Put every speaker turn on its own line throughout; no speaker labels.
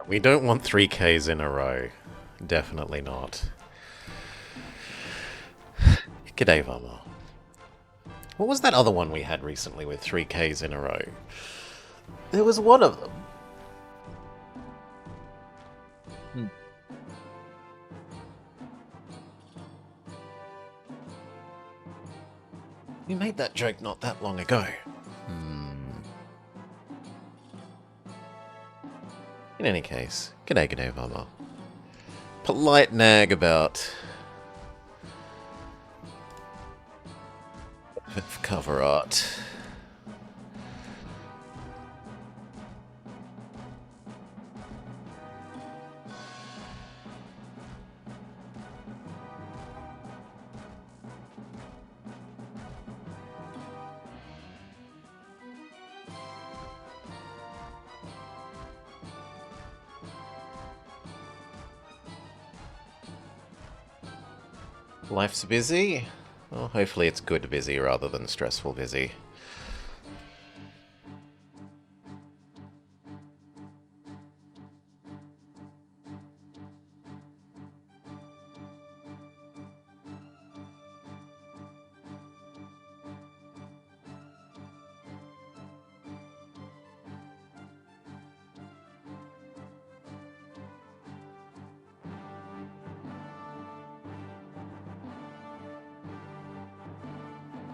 We don't want 3Ks in a row. Definitely not. G'day, Vama. What was that other one we had recently with 3Ks in a row? There was one of them. We made that joke not that long ago. In any case, g'day, Vama. Polite nag about cover art. Life's busy? Well, hopefully it's good busy rather than stressful busy.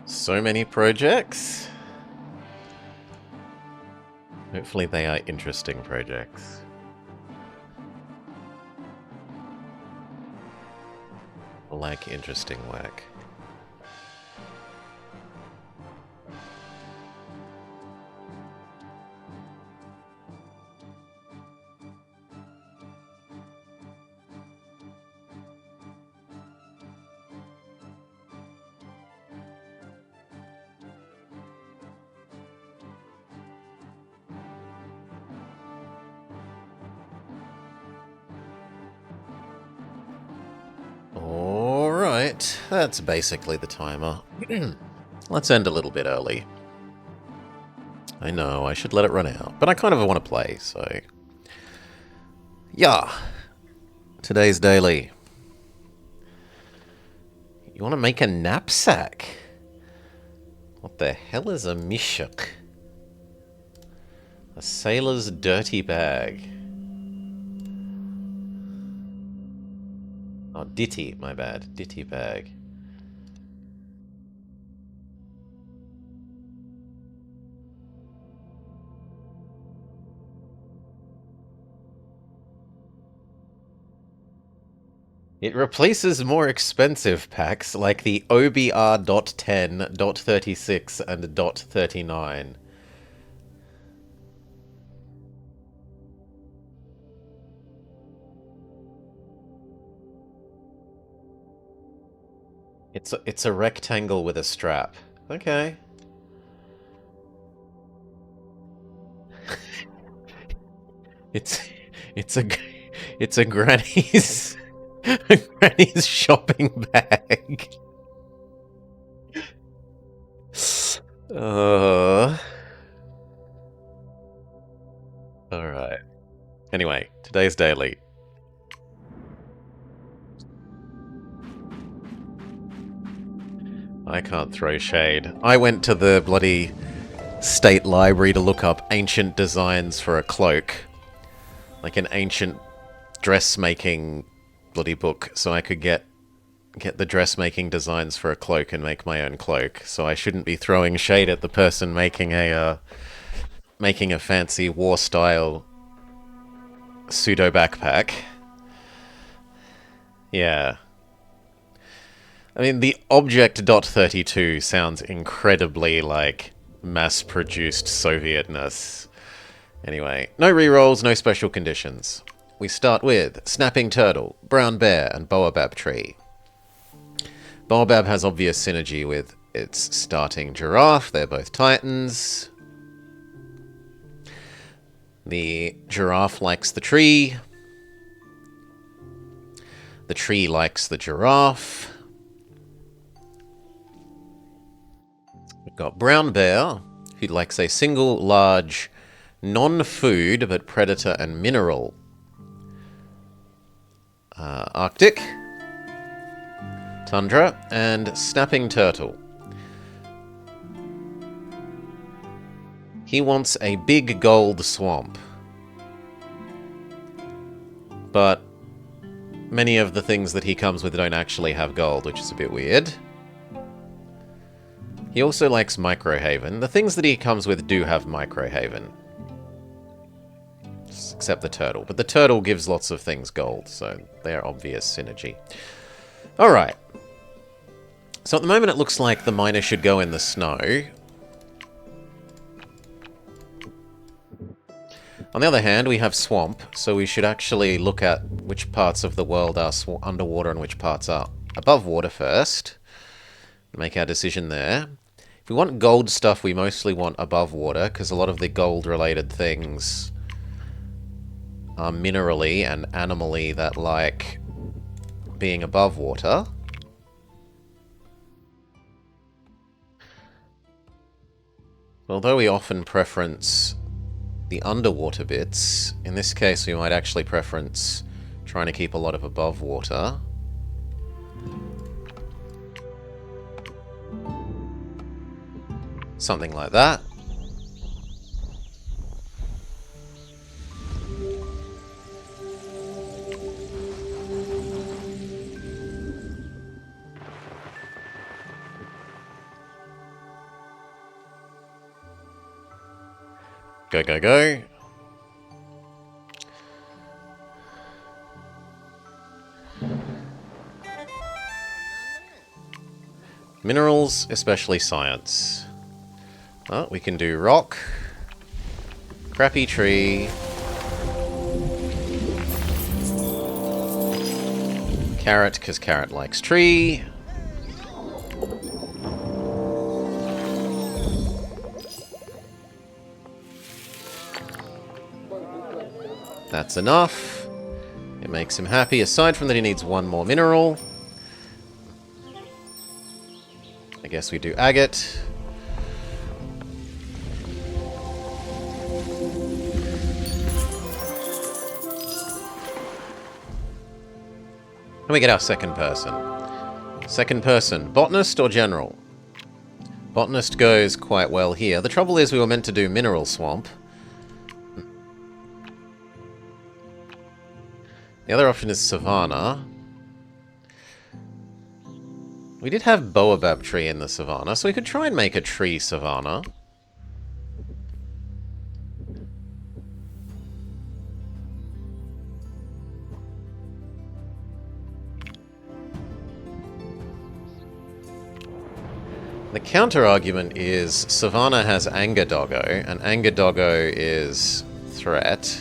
So many projects? Hopefully they are interesting projects. I like interesting work. Alright, that's basically the timer. Let's end a little bit early. I know, I should let it run out, but I kind of want to play, so... Yeah! Today's daily. You want to make a knapsack? What the hell is a mishuk? A sailor's dirty bag. Oh, ditty, my bad. Ditty bag. It replaces more expensive packs like the OBR.10, .36, and .39. It's a rectangle with a strap. Okay. It's it's a it's a granny's a granny's shopping bag. Alright. Anyway, today's daily. I can't throw shade. I went to the bloody state library to look up ancient designs for a cloak. Like an ancient dressmaking bloody book, so I could get the dressmaking designs for a cloak and make my own cloak. So I shouldn't be throwing shade at the person making a fancy war style pseudo backpack. Yeah. I mean, the Object.32 sounds incredibly, like, mass-produced Sovietness. Anyway, no rerolls, no special conditions. We start with Snapping Turtle, Brown Bear, and Baobab Tree. Baobab has obvious synergy with its starting Giraffe. They're both Titans. The Giraffe likes the tree. The tree likes the Giraffe. We've got Brown Bear, who likes a single large non-food but predator and mineral Arctic, Tundra, and Snapping Turtle. He wants a big gold swamp. But many of the things that he comes with don't actually have gold, which is a bit weird. He also likes Microhaven. The things that he comes with do have Microhaven. Except the turtle. But the turtle gives lots of things gold, so they're obvious synergy. Alright. So at the moment it looks like the miner should go in the snow. On the other hand, we have swamp, so we should actually look at which parts of the world are underwater and which parts are above water first. Make our decision there. If we want gold stuff, we mostly want above water, because a lot of the gold-related things are minerally and animally that like being above water. Although we often preference the underwater bits, in this case we might actually preference trying to keep a lot of above water. Something like that. Go, go, go. Minerals, especially science. Oh, we can do rock. Crappy tree. Carrot, because carrot likes tree. That's enough. It makes him happy, aside from that he needs one more mineral. I guess we do agate. And we get our second person. Second person, botanist or general? Botanist goes quite well here. The trouble is we were meant to do mineral swamp. The other option is Savannah. We did have Baobab tree in the Savannah, so we could try and make a tree Savannah. The counter-argument is Savannah has Anger Doggo, and Anger Doggo is threat.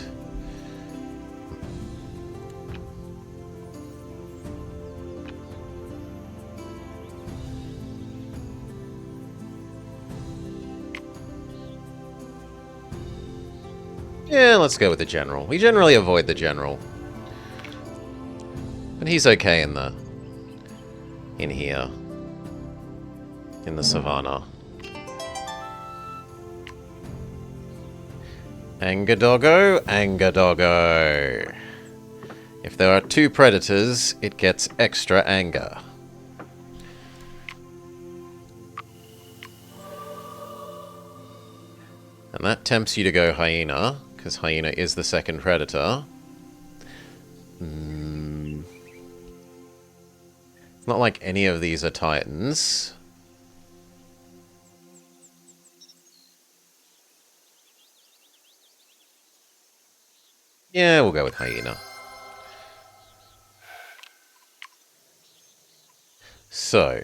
Yeah, let's go with the general. We generally avoid the general. But he's okay in here. In the savannah. Anger Doggo, Anger Doggo. If there are two predators, it gets extra anger. And that tempts you to go hyena, because hyena is the second predator. It's not like any of these are titans. Yeah, we'll go with hyena. So.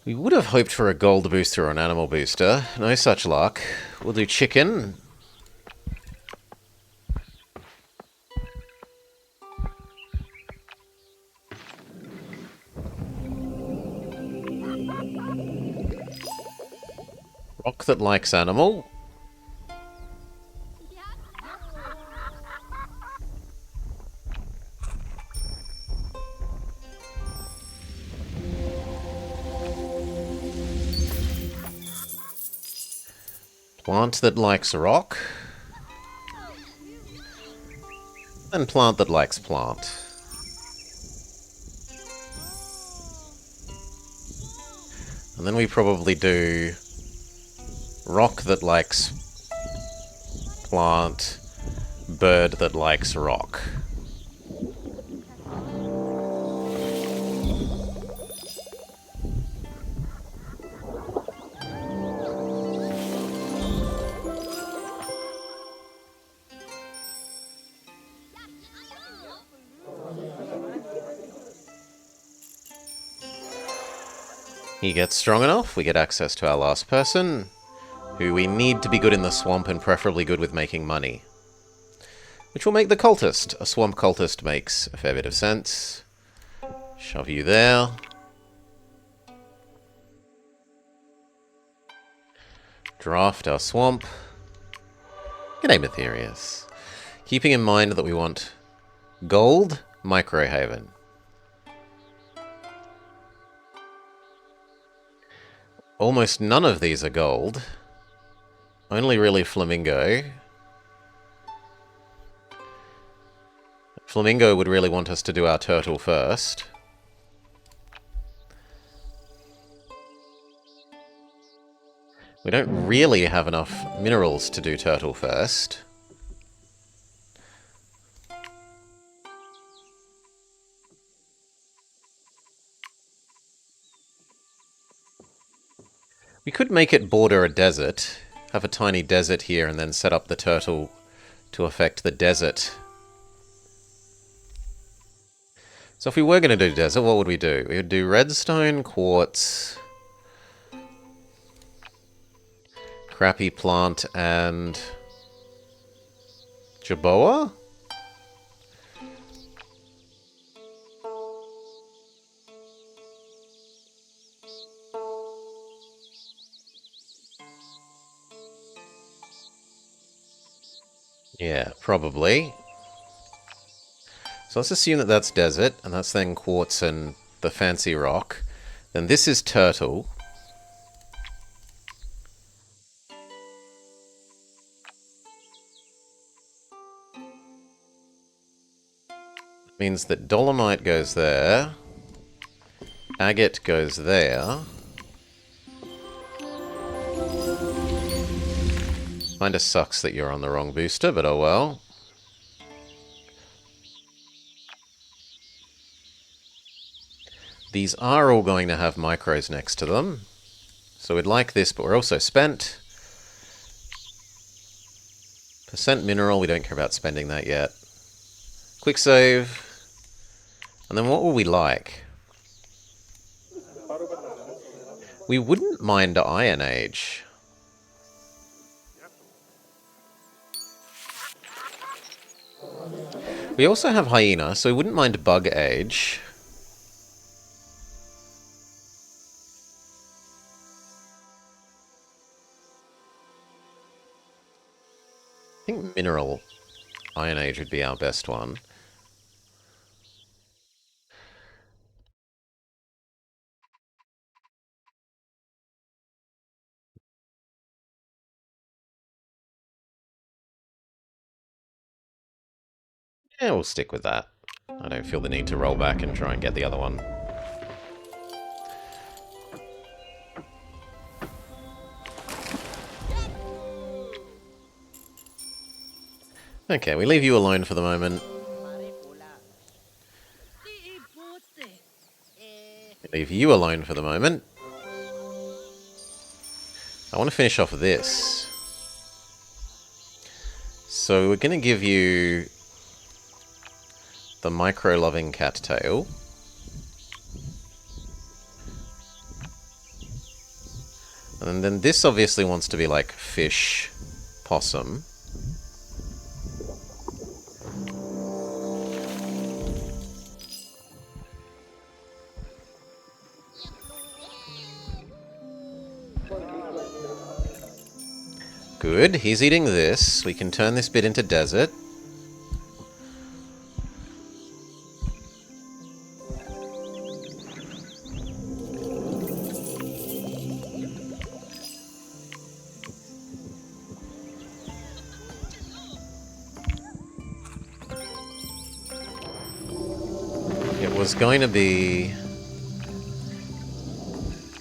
We would have hoped for a gold booster or an animal booster. No such luck. We'll do chicken. Rock that likes animal. Plant that likes rock. And plant that likes plant. And then we probably do rock that likes plant, bird that likes rock. He gets strong enough, we get access to our last person, who we need to be good in the swamp and preferably good with making money. Which will make the cultist. A swamp cultist makes a fair bit of sense. Shove you there. Draft our swamp. G'day, Matherius. Keeping in mind that we want gold, Microhaven. Almost none of these are gold. Only really Flamingo. Flamingo would really want us to do our turtle first. We don't really have enough minerals to do turtle first. We could make it border a desert, have a tiny desert here, and then set up the turtle to affect the desert. So if we were going to do desert, what would we do? We would do redstone, quartz, crappy plant, and Jaboa? Yeah, probably. So let's assume that that's desert, and that's then quartz and the fancy rock. Then this is turtle. Means that dolomite goes there. Agate goes there. Kinda sucks that you're on the wrong booster, but oh well. These are all going to have micros next to them. So we'd like this, but we're also spent. Percent mineral, we don't care about spending that yet. Quick save. And then what will we like? We wouldn't mind Iron Age. We also have Hyena, so we wouldn't mind Bug Age. I think Mineral Iron Age would be our best one. Yeah, we'll stick with that. I don't feel the need to roll back and try and get the other one. Okay, we leave you alone for the moment. We leave you alone for the moment. I want to finish off this. So we're going to give you the micro-loving cattail. And then this obviously wants to be like fish, possum. Good, he's eating this. We can turn this bit into desert. was going to be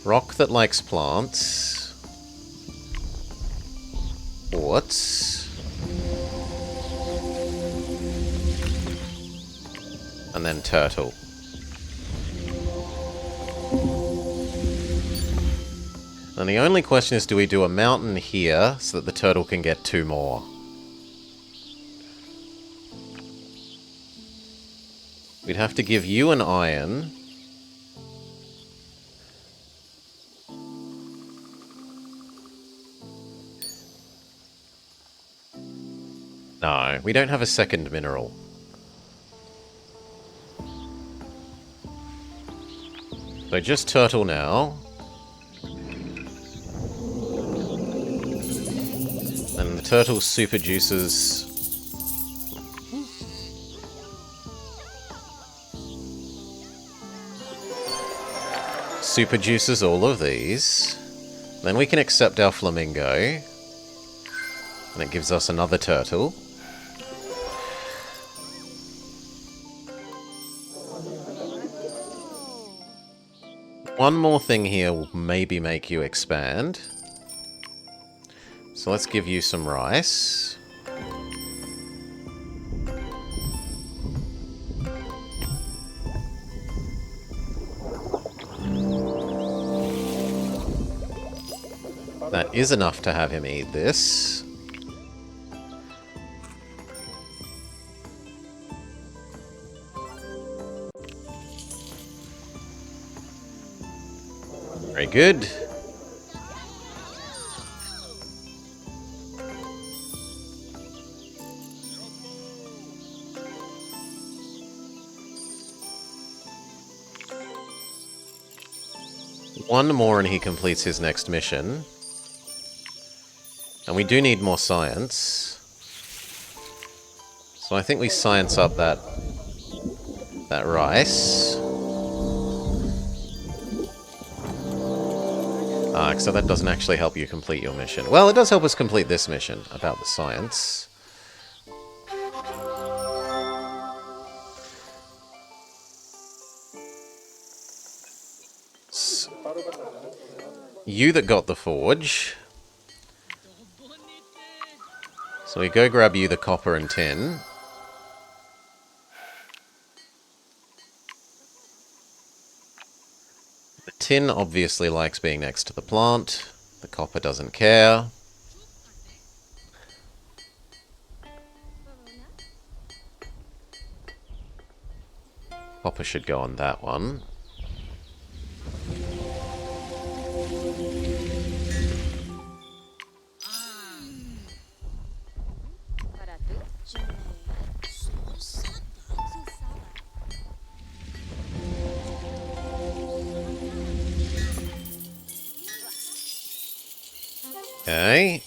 rock that likes plants, quartz, and then turtle. And the only question is, do we do a mountain here so that the turtle can get 2 more? We'd have to give you an iron. No, we don't have a second mineral. So just turtle now. And the turtle super juices. Super juices all of these. Then we can accept our flamingo. And it gives us another turtle. One more thing here will maybe make you expand. So let's give you some rice. That is enough to have him eat this. Very good. One more and he completes his next mission. And we do need more science. So I think we science up that rice. So that doesn't actually help you complete your mission. Well, it does help us complete this mission about the science. You that got the forge. So we go grab you the copper and tin. The tin obviously likes being next to the plant. The copper doesn't care. Copper should go on that one. Okay.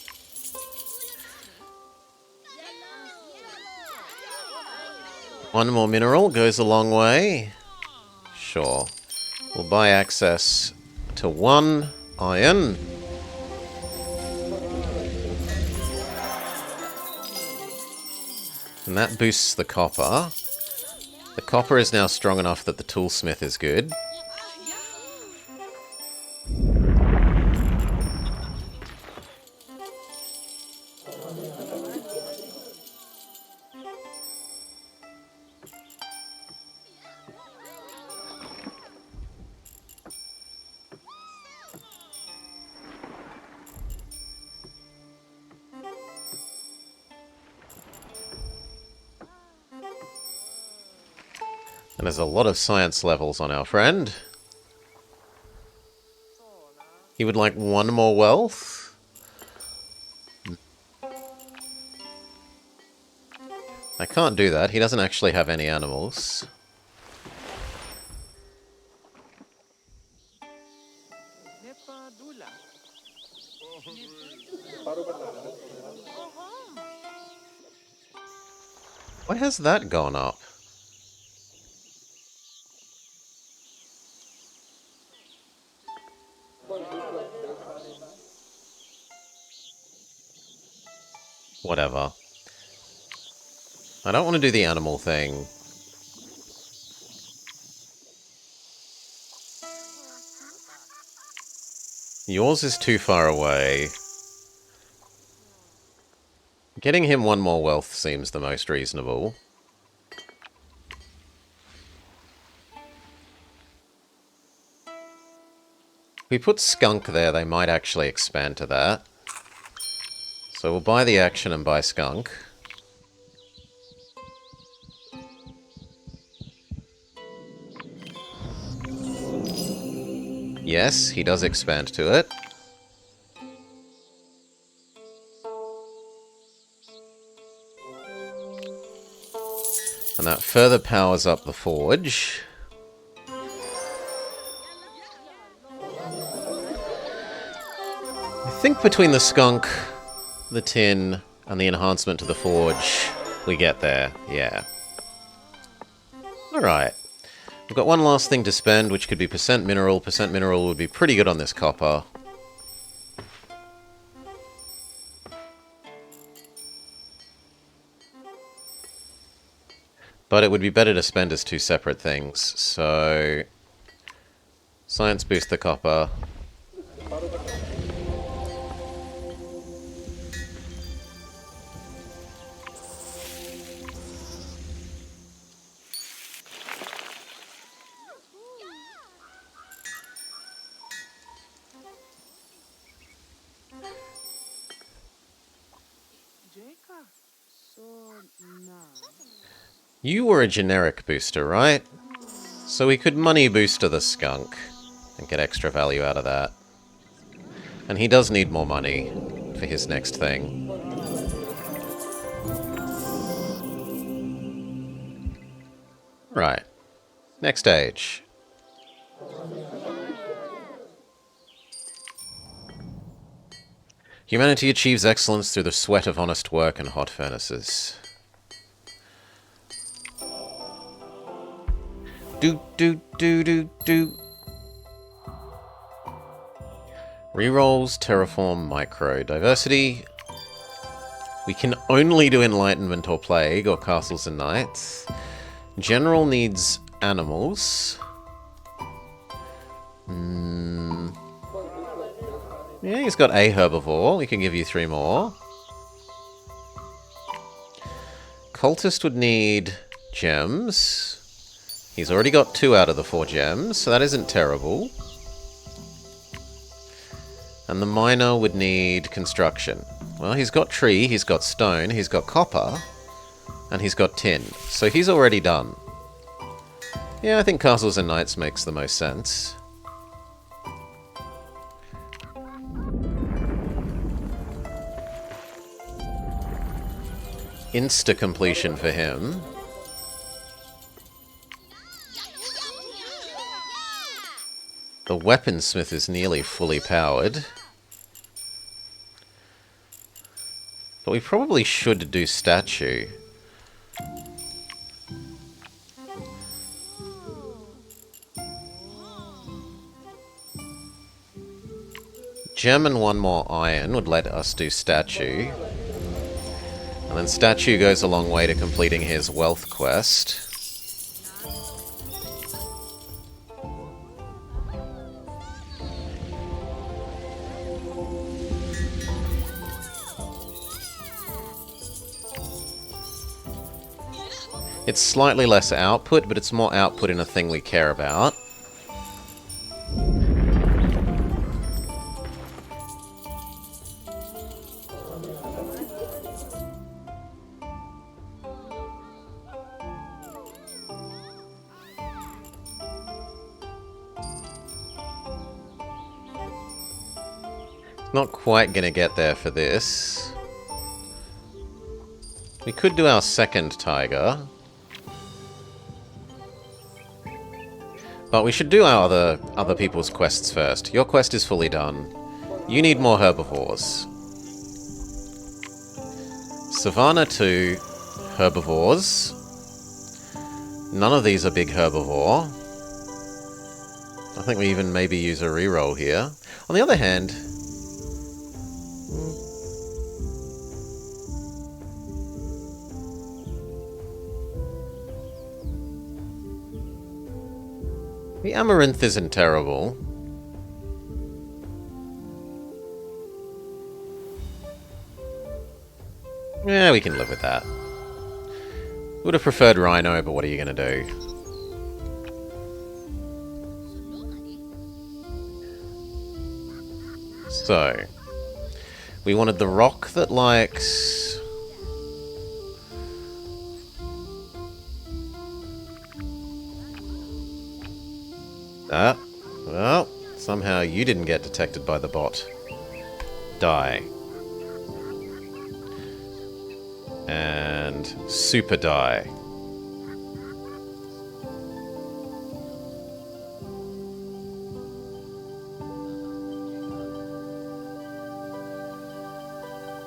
One more mineral goes a long way. Sure. We'll buy access to 1 iron. And that boosts the copper. The copper is now strong enough that the toolsmith is good. And there's a lot of science levels on our friend. He would like 1 more wealth. I can't do that. He doesn't actually have any animals. Why has that gone up? Whatever. I don't want to do the animal thing. Yours is too far away. Getting him one more wealth seems the most reasonable. If we put Skunk there, they might actually expand to that. So we'll buy the action and buy Skunk. Yes, he does expand to it. And that further powers up the forge. I think between the Skunk, the tin, and the enhancement to the forge, we get there, yeah. Alright. We've got one last thing to spend, which could be percent mineral. Percent mineral would be pretty good on this copper. But it would be better to spend as two separate things. So, science boost the copper. You were a generic booster, right? So we could money booster the Skunk and get extra value out of that. And he does need more money for his next thing. Right. Next stage. Humanity achieves excellence through the sweat of honest work and hot furnaces. Do. Rerolls, terraform, micro. Diversity. We can only do enlightenment or plague or castles and knights. General needs animals. Yeah, he's got a herbivore. We can give you 3 more. Cultist would need gems. He's already got 2 out of the 4 gems, so that isn't terrible. And the miner would need construction. Well, he's got tree, he's got stone, he's got copper, and he's got tin. So he's already done. Yeah, I think castles and knights makes the most sense. Insta-completion for him. The weaponsmith is nearly fully powered. But we probably should do statue. Gem and 1 more iron would let us do statue. And then statue goes a long way to completing his wealth quest. It's slightly less output, but it's more output in a thing we care about. Not quite gonna get there for this. We could do our second tiger. But we should do our other people's quests first. Your quest is fully done. You need more herbivores. Savannah 2, herbivores. None of these are big herbivore. I think we even maybe use a reroll here. On the other hand... the amaranth isn't terrible. Yeah, we can live with that. Would have preferred Rhino, but what are you going to do? So, we wanted the rock that likes... Ah, well, somehow you didn't get detected by the bot. Die. And super die.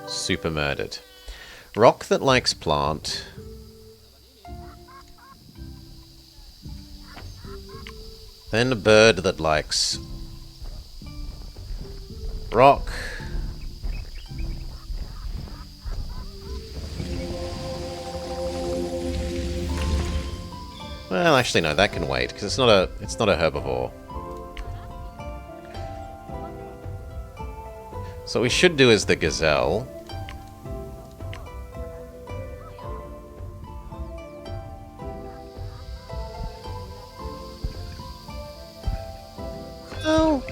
Super murdered. Rock that likes plant. Then a bird that likes rock. Well, actually no, that can wait because it's not a herbivore. So what we should do is the gazelle. Oh.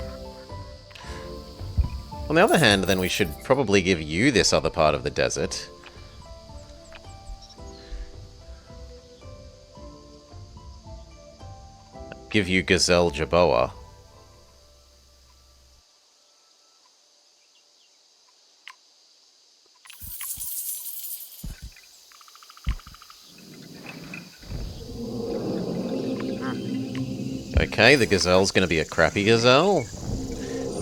On the other hand, then we should probably give you this other part of the desert. Give you Gazelle Jaboa. Okay, the gazelle's going to be a crappy gazelle.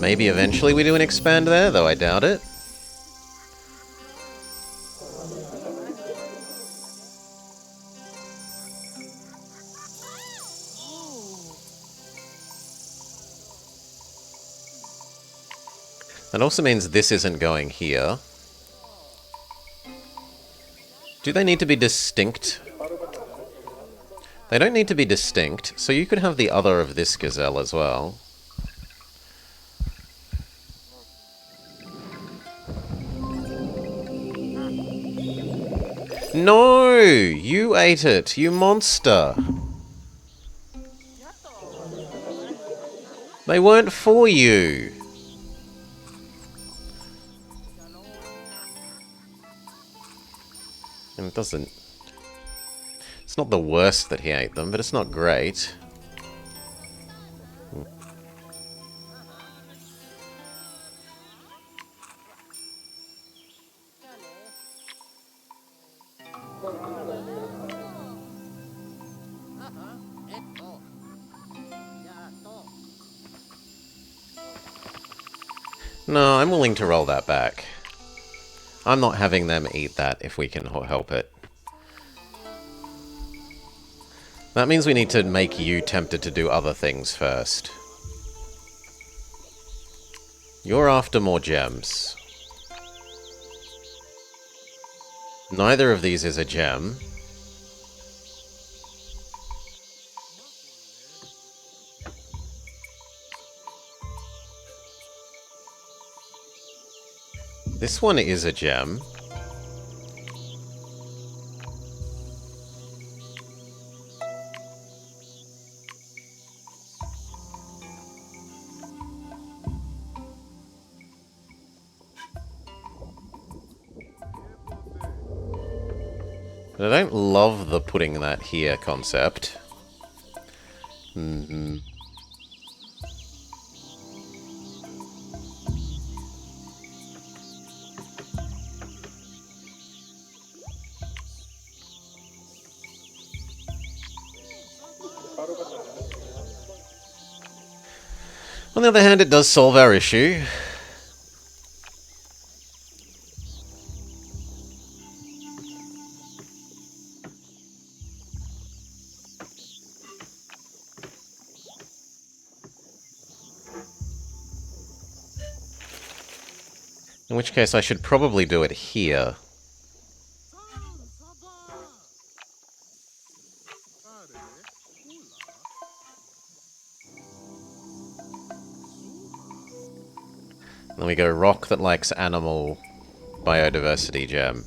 Maybe eventually we do an expand there, though I doubt it. That also means this isn't going here. Do they need to be distinct? They don't need to be distinct, so you could have the other of this gazelle as well. No! You ate it, you monster! They weren't for you! And it doesn't... It's not the worst that he ate them, but it's not great. No, I'm willing to roll that back. I'm not having them eat that if we can help it. That means we need to make you tempted to do other things first. You're after more gems. Neither of these is a gem. This one is a gem. But I don't love the putting that here concept. On the other hand, it does solve our issue. In which case, I should probably do it here. Then we go rock that likes animal biodiversity gem.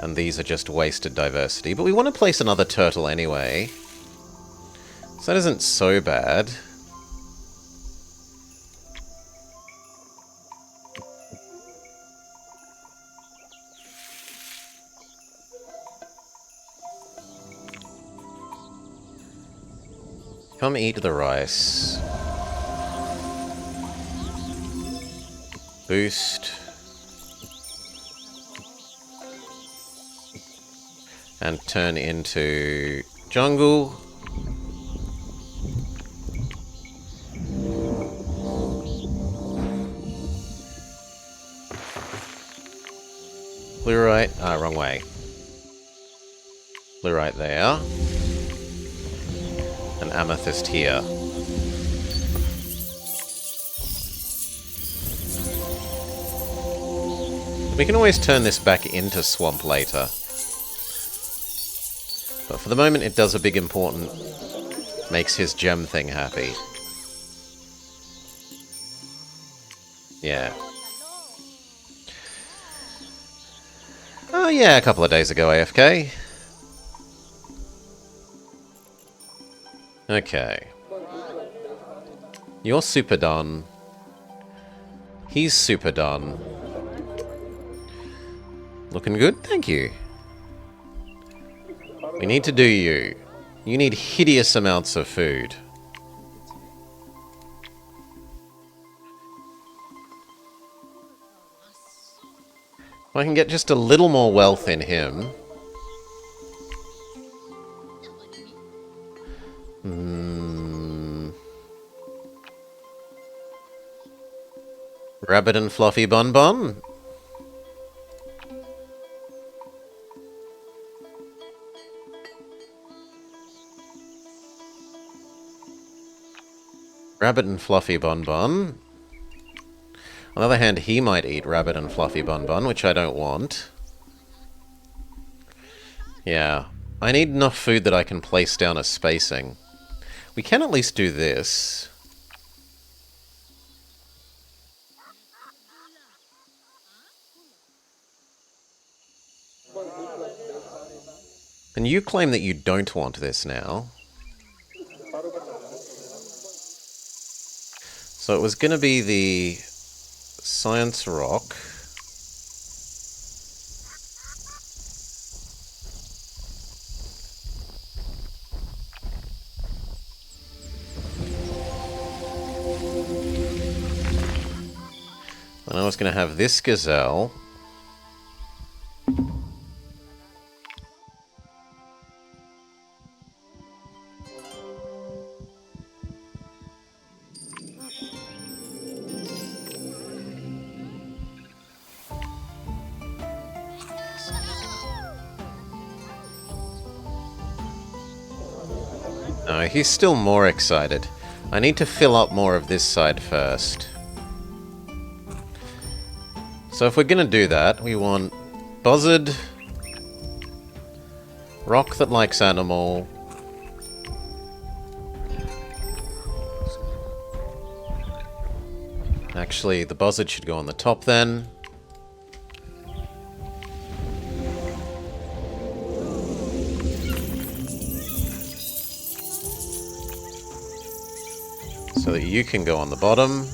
And these are just wasted diversity. But we want to place another turtle anyway. So that isn't so bad. Come eat the rice. Boost. And turn into jungle. Fluorite. Ah, wrong way. Fluorite there. And amethyst here. We can always turn this back into swamp later. But for the moment it does a big important... makes his gem thing happy. Yeah. Oh yeah, a couple of days ago, AFK. Okay. You're super done. He's super done. Looking good? Thank you. We need to do you. You need hideous amounts of food. If I can get just a little more wealth in him... Rabbit and Fluffy Bun Bun? Rabbit and Fluffy Bun Bun. On the other hand, he might eat Rabbit and Fluffy Bun Bun, which I don't want. Yeah. I need enough food that I can place down a spacing. We can at least do this. And you claim that you don't want this now. So it was going to be the Science Rock. And I was going to have this gazelle. No, he's still more excited. I need to fill up more of this side first. So if we're going to do that, we want buzzard, rock that likes animal, actually the buzzard should go on the top then. So that you can go on the bottom.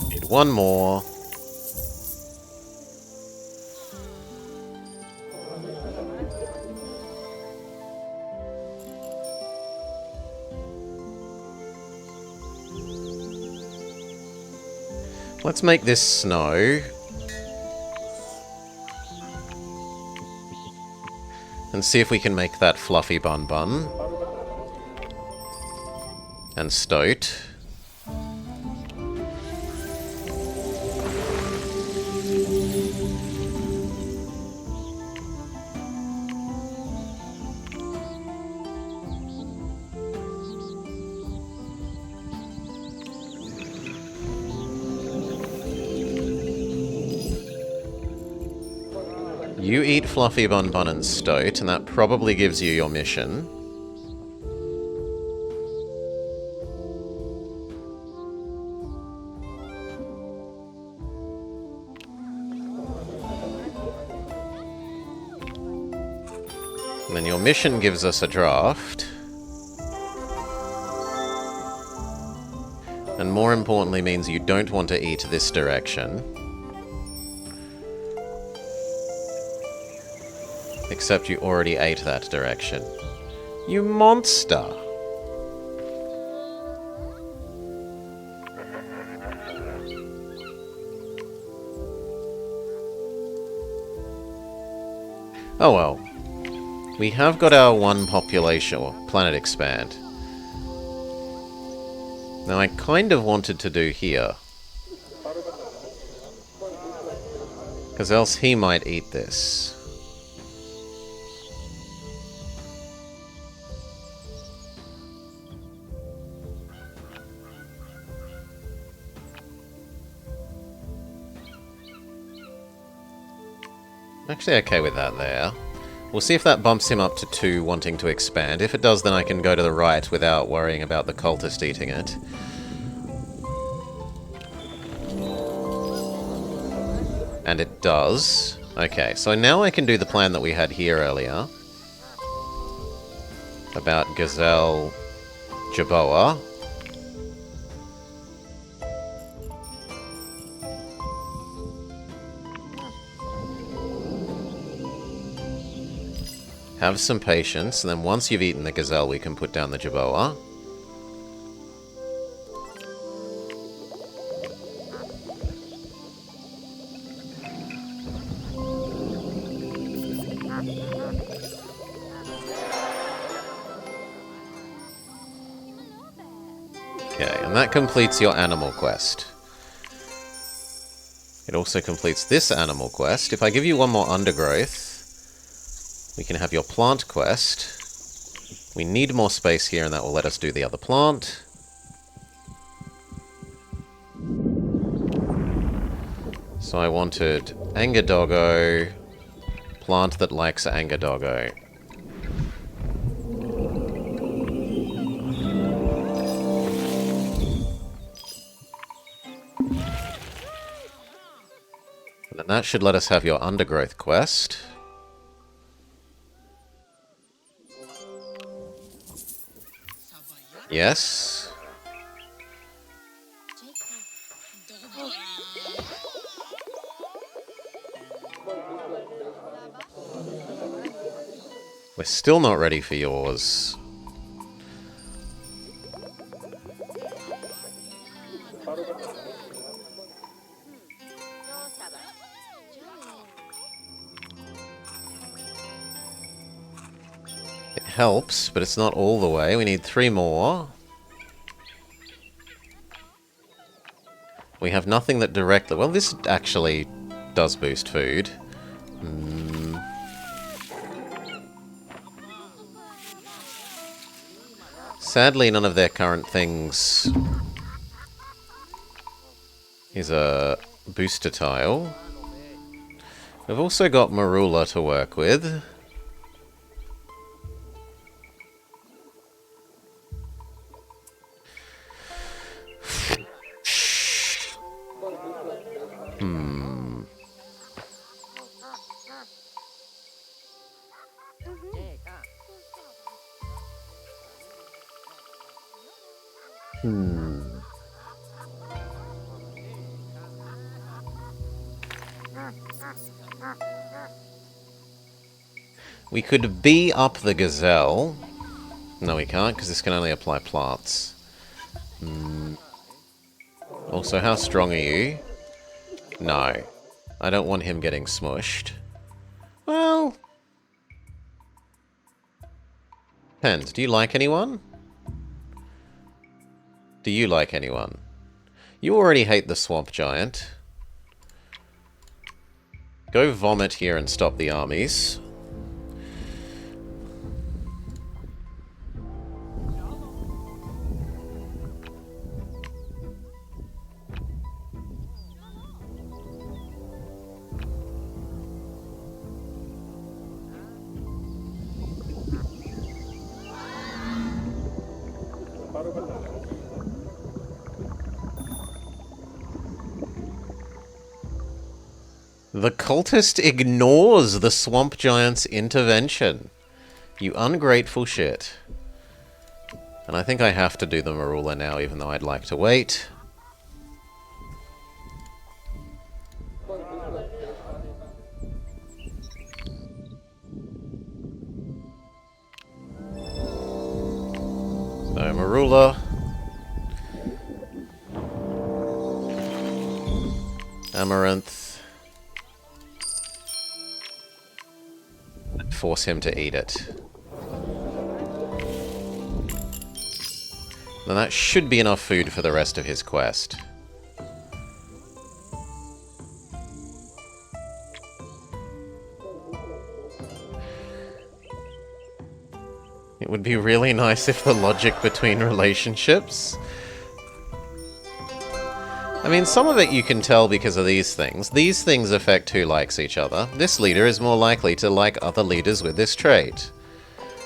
Need one more. Let's make this snow. And see if we can make that Fluffy Bun Bun. And Stoat. You eat Fluffy Bun Bun and Stoat, and that probably gives you your mission. And then your mission gives us a draft. And more importantly means you don't want to eat this direction. Except you already ate that direction. You monster! Oh well. We have got our one population, or planet expand. Now I kind of wanted to do here. Because else he might eat this. Actually okay with that there. We'll see if that bumps him up to 2 wanting to expand. If it does, then I can go to the right without worrying about the cultist eating it. And it does. Okay, so now I can do the plan that we had here earlier. About Gazelle Jaboa. Have some patience, and then once you've eaten the gazelle, we can put down the Jaboa. Okay, and that completes your animal quest. It also completes this animal quest. If I give you one more undergrowth, we can have your plant quest. We need more space here, and that will let us do the other plant. So I wanted Anger Doggo, plant that likes Anger Doggo. And then that should let us have your undergrowth quest. Yes. We're still not ready for yours. It helps, but it's not all the way. We need 3 more. We have nothing that directly... Well, this actually does boost food. Sadly, none of their current things is a booster tile. We've also got Marula to work with. We could bee up the gazelle. No, we can't, because this can only apply plants. Also, how strong are you? No. I don't want him getting smushed. Well... Depends. Do you like anyone? Do you like anyone? You already hate the swamp giant. Go vomit here and stop the armies. The cultist ignores the swamp giant's intervention. You ungrateful shit. And I think I have to do the Marula now, even though I'd like to wait. So, Marula. Amaranth. Force him to eat it. Then that should be enough food for the rest of his quest. It would be really nice if the logic between relationships... I mean, some of it you can tell because of these things. These things affect who likes each other. This leader is more likely to like other leaders with this trait.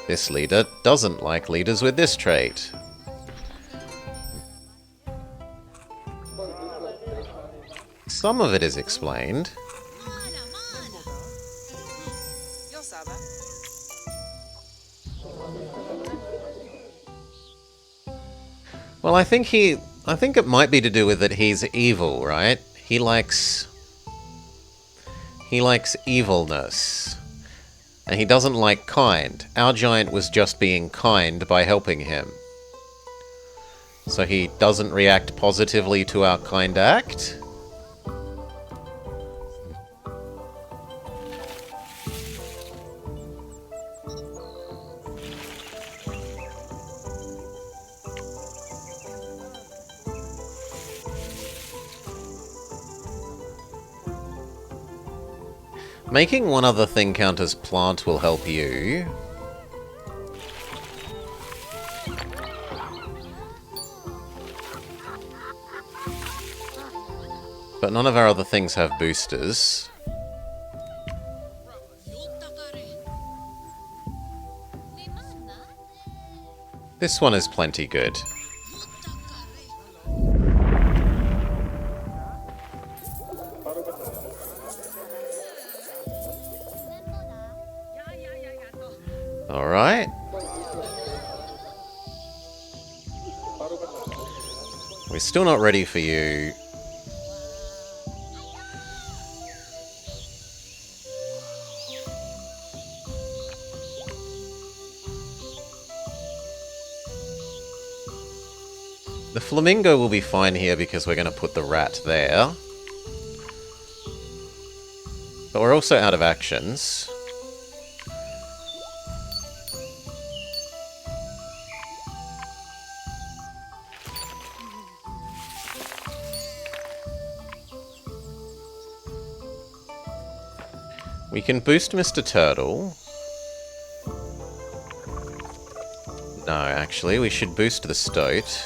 This leader doesn't like leaders with this trait. Some of it is explained. Well, I think it might be to do with that he's evil, right? He likes evilness. And he doesn't like kind. Our giant was just being kind by helping him. So he doesn't react positively to our kind act? Making one other thing count as plant will help you. But none of our other things have boosters. This one is plenty good. Alright. We're still not ready for you. The flamingo will be fine here because we're going to put the rat there. But we're also out of actions. We can boost Mr. Turtle. No, actually, we should boost the Stoat.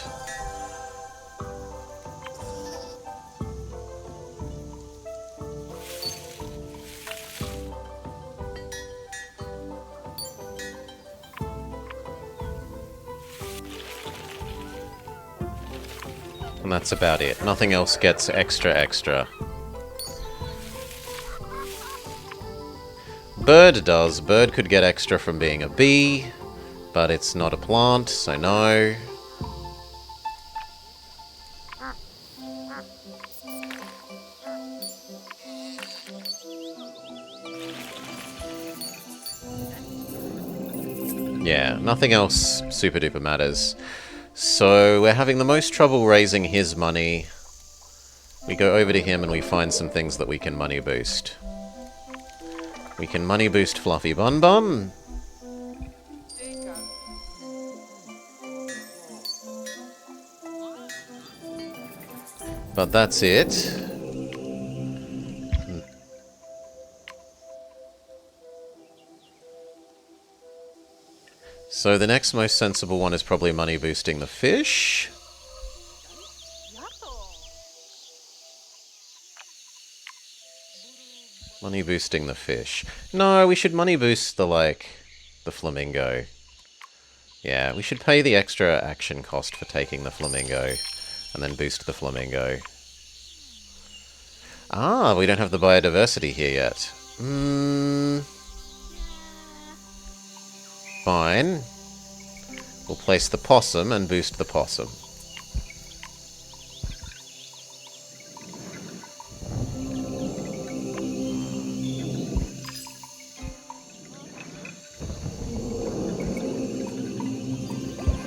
And that's about it. Nothing else gets extra. Bird does. Bird could get extra from being a bee, but it's not a plant, so no. Yeah, nothing else super duper matters. So we're having the most trouble raising his money. We go over to him and we find some things that we can money boost. We can money boost Fluffy Bun Bun. But that's it. So the next most sensible one is probably money boosting the fish. Money boosting the fish. No, we should money boost the flamingo. Yeah, we should pay the extra action cost for taking the flamingo. And then boost the flamingo. Ah, we don't have the biodiversity here yet. Fine. We'll place the possum and boost the possum.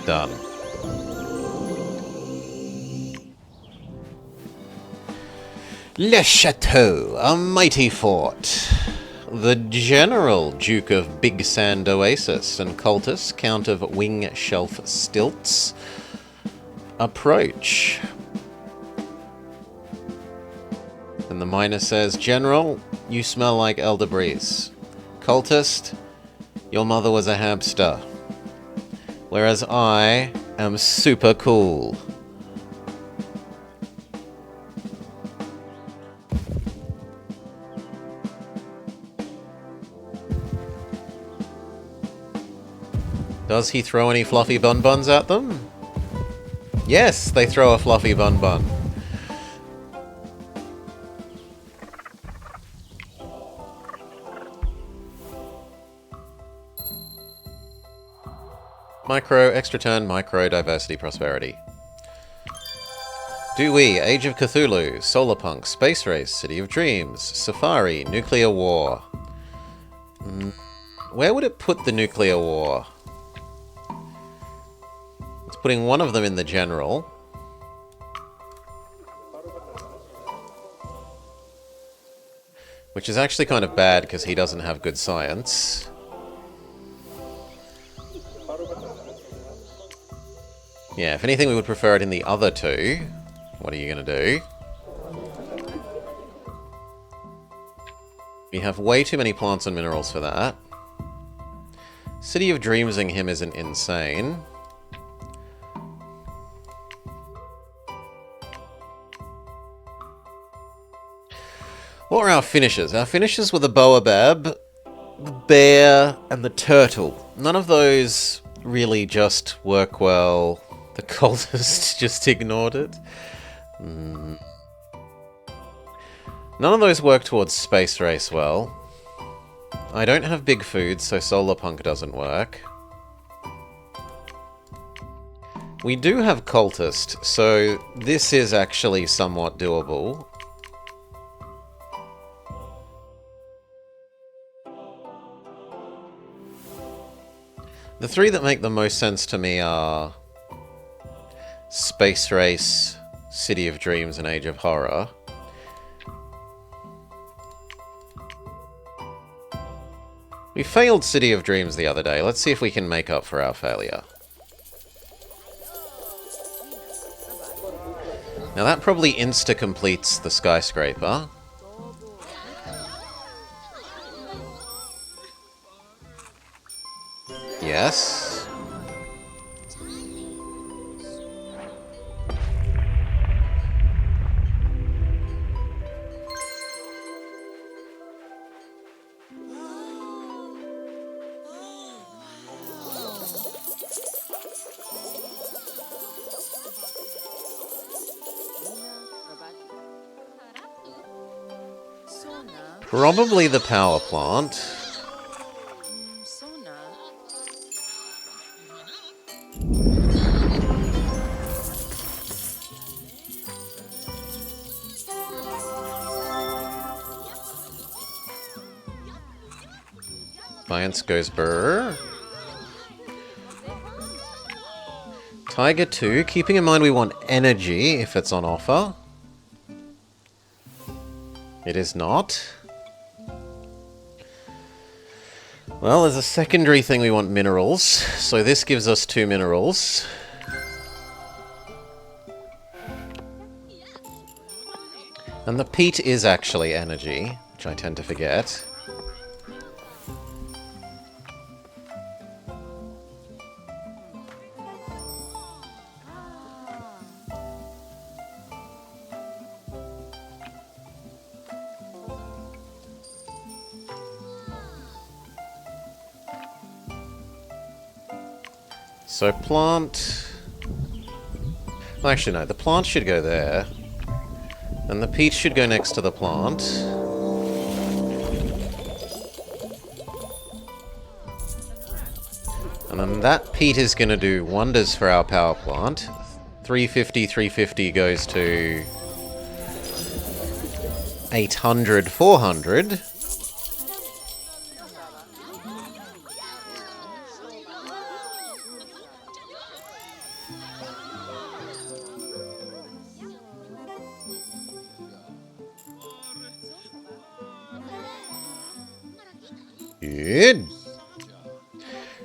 Done. Le Chateau, a mighty fort. The General, Duke of Big Sand Oasis, and Cultus, Count of Wing Shelf Stilts, approach. And the miner says, General, you smell like elder breeze. Cultist, your mother was a hamster. Whereas I am super cool. Does he throw any fluffy bun-buns at them? Yes, they throw a fluffy bun-bun. Micro, extra turn, micro, diversity, prosperity. Dewey, Age of Cthulhu, Solarpunk, Space Race, City of Dreams, Safari, Nuclear War. Where would it put the Nuclear War? It's putting one of them in the General. Which is actually kind of bad because he doesn't have good science. Yeah, if anything we would prefer it in the other two. What are you going to do? We have way too many plants and minerals for that. City of Dreamsing him isn't insane. What were our finishes? Our finishes were the Boabab, the bear, and the turtle. None of those really just work well. The cultist just ignored it. None of those work towards Space Race well. I don't have big food, so Solarpunk doesn't work. We do have cultist, so this is actually somewhat doable. The three that make the most sense to me are Space Race, City of Dreams, and Age of Horror. We failed City of Dreams the other day. Let's see if we can make up for our failure. Now that probably insta-completes the skyscraper. Yes. Probably the power plant. Science goes burr. Tiger 2, keeping in mind we want energy if it's on offer. It is not. Well, there's a secondary thing we want minerals, so this gives us 2 minerals. And the peat is actually energy, which I tend to forget. So plant... Well, actually no, the plant should go there. And the peat should go next to the plant. And then that peat is going to do wonders for our power plant. 350, 350 goes to 800, 400. Good.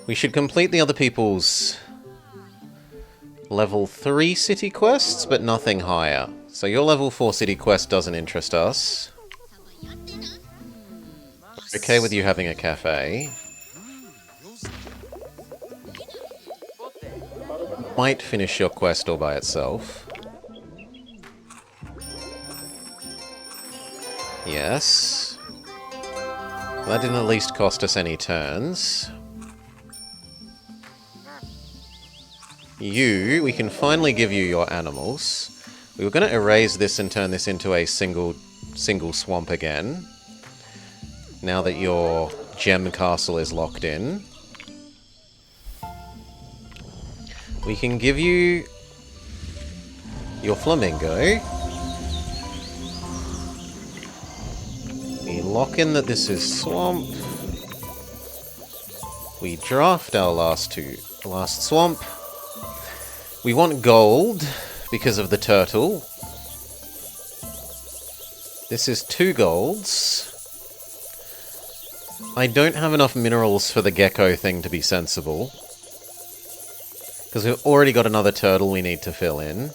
We should complete the other people's level 3 city quests, but nothing higher. So your level 4 city quest doesn't interest us. Okay with you having a cafe. Might finish your quest all by itself. Yes. That didn't at least cost us any turns. You, we can finally give you your animals. We were going to erase this and turn this into a single swamp again. Now that your gem castle is locked in. We can give you your flamingo. We lock in that this is swamp. We draft our last swamp. We want gold because of the turtle. This is 2 golds. I don't have enough minerals for the gecko thing to be sensible. Because we've already got another turtle we need to fill in.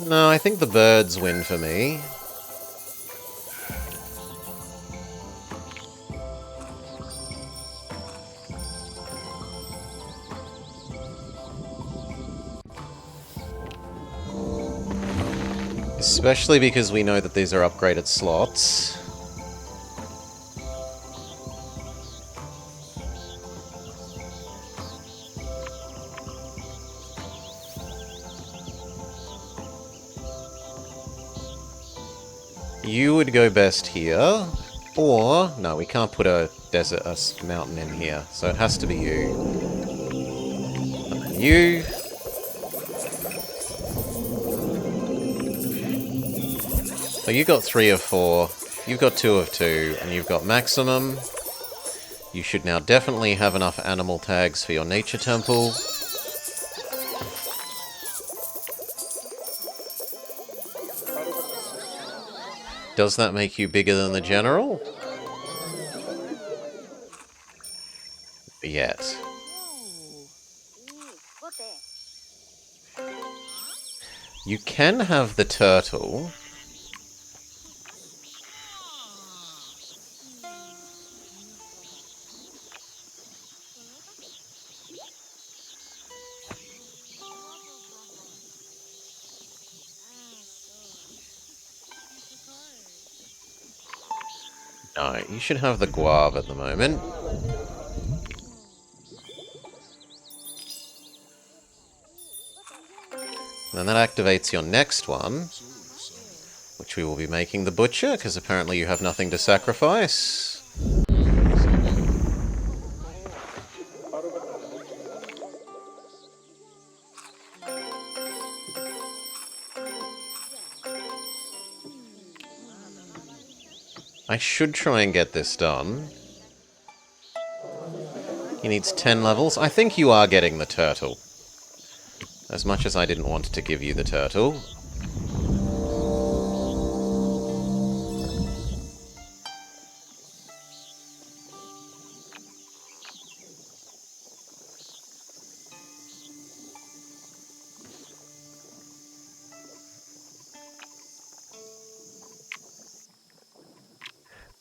No, I think the birds win for me. Especially because we know that these are upgraded slots. You would go best here, or... no, we can't put a mountain in here, so it has to be you. And then you... so you got 3 of 4, you've got 2 of 2, and you've got maximum. You should now definitely have enough animal tags for your nature temple. Does that make you bigger than the general? Yet. You can have the turtle. No, you should have the guava at the moment. And that activates your next one, which we will be making the butcher, because apparently you have nothing to sacrifice. I should try and get this done. He needs 10 levels. I think you are getting the turtle. As much as I didn't want to give you the turtle.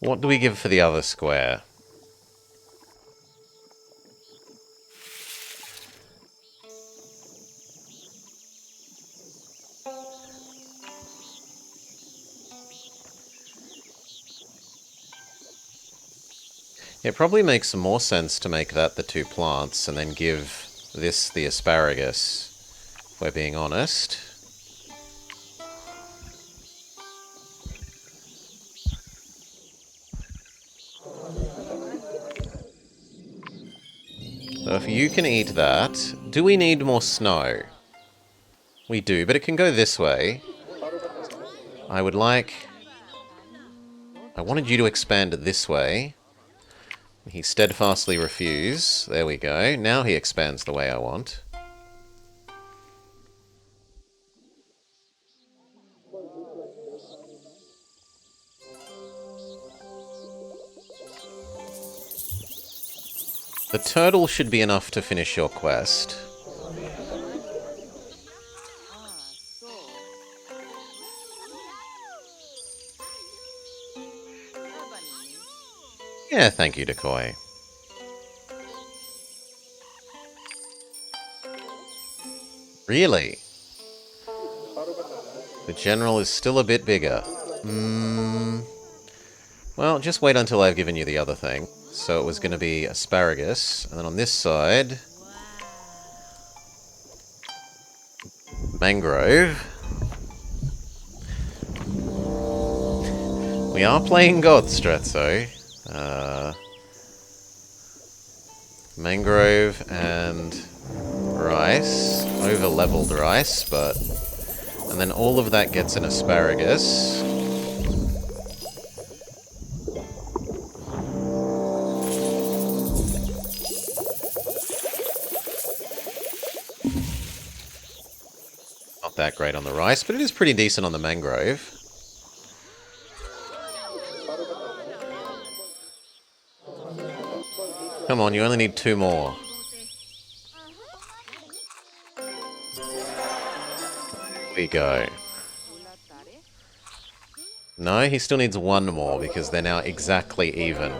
What do we give for the other square? It probably makes more sense to make that the 2 plants and then give this the asparagus, if we're being honest. So if you can eat that... Do we need more snow? We do, but it can go this way. I would like... I wanted you to expand it this way. He steadfastly refused. There we go. Now he expands the way I want. The turtle should be enough to finish your quest. Yeah, thank you, Decoy. Really? The general is still a bit bigger. Well, just wait until I've given you the other thing. So it was going to be asparagus, and then on this side... mangrove. We are playing God, Strezzo. Mangrove and rice. Over-leveled rice, but... And then all of that gets an asparagus. Not that great on the rice, but it is pretty decent on the mangrove. Come on, you only need 2 more. There we go. No, he still needs 1 more because they're now exactly even.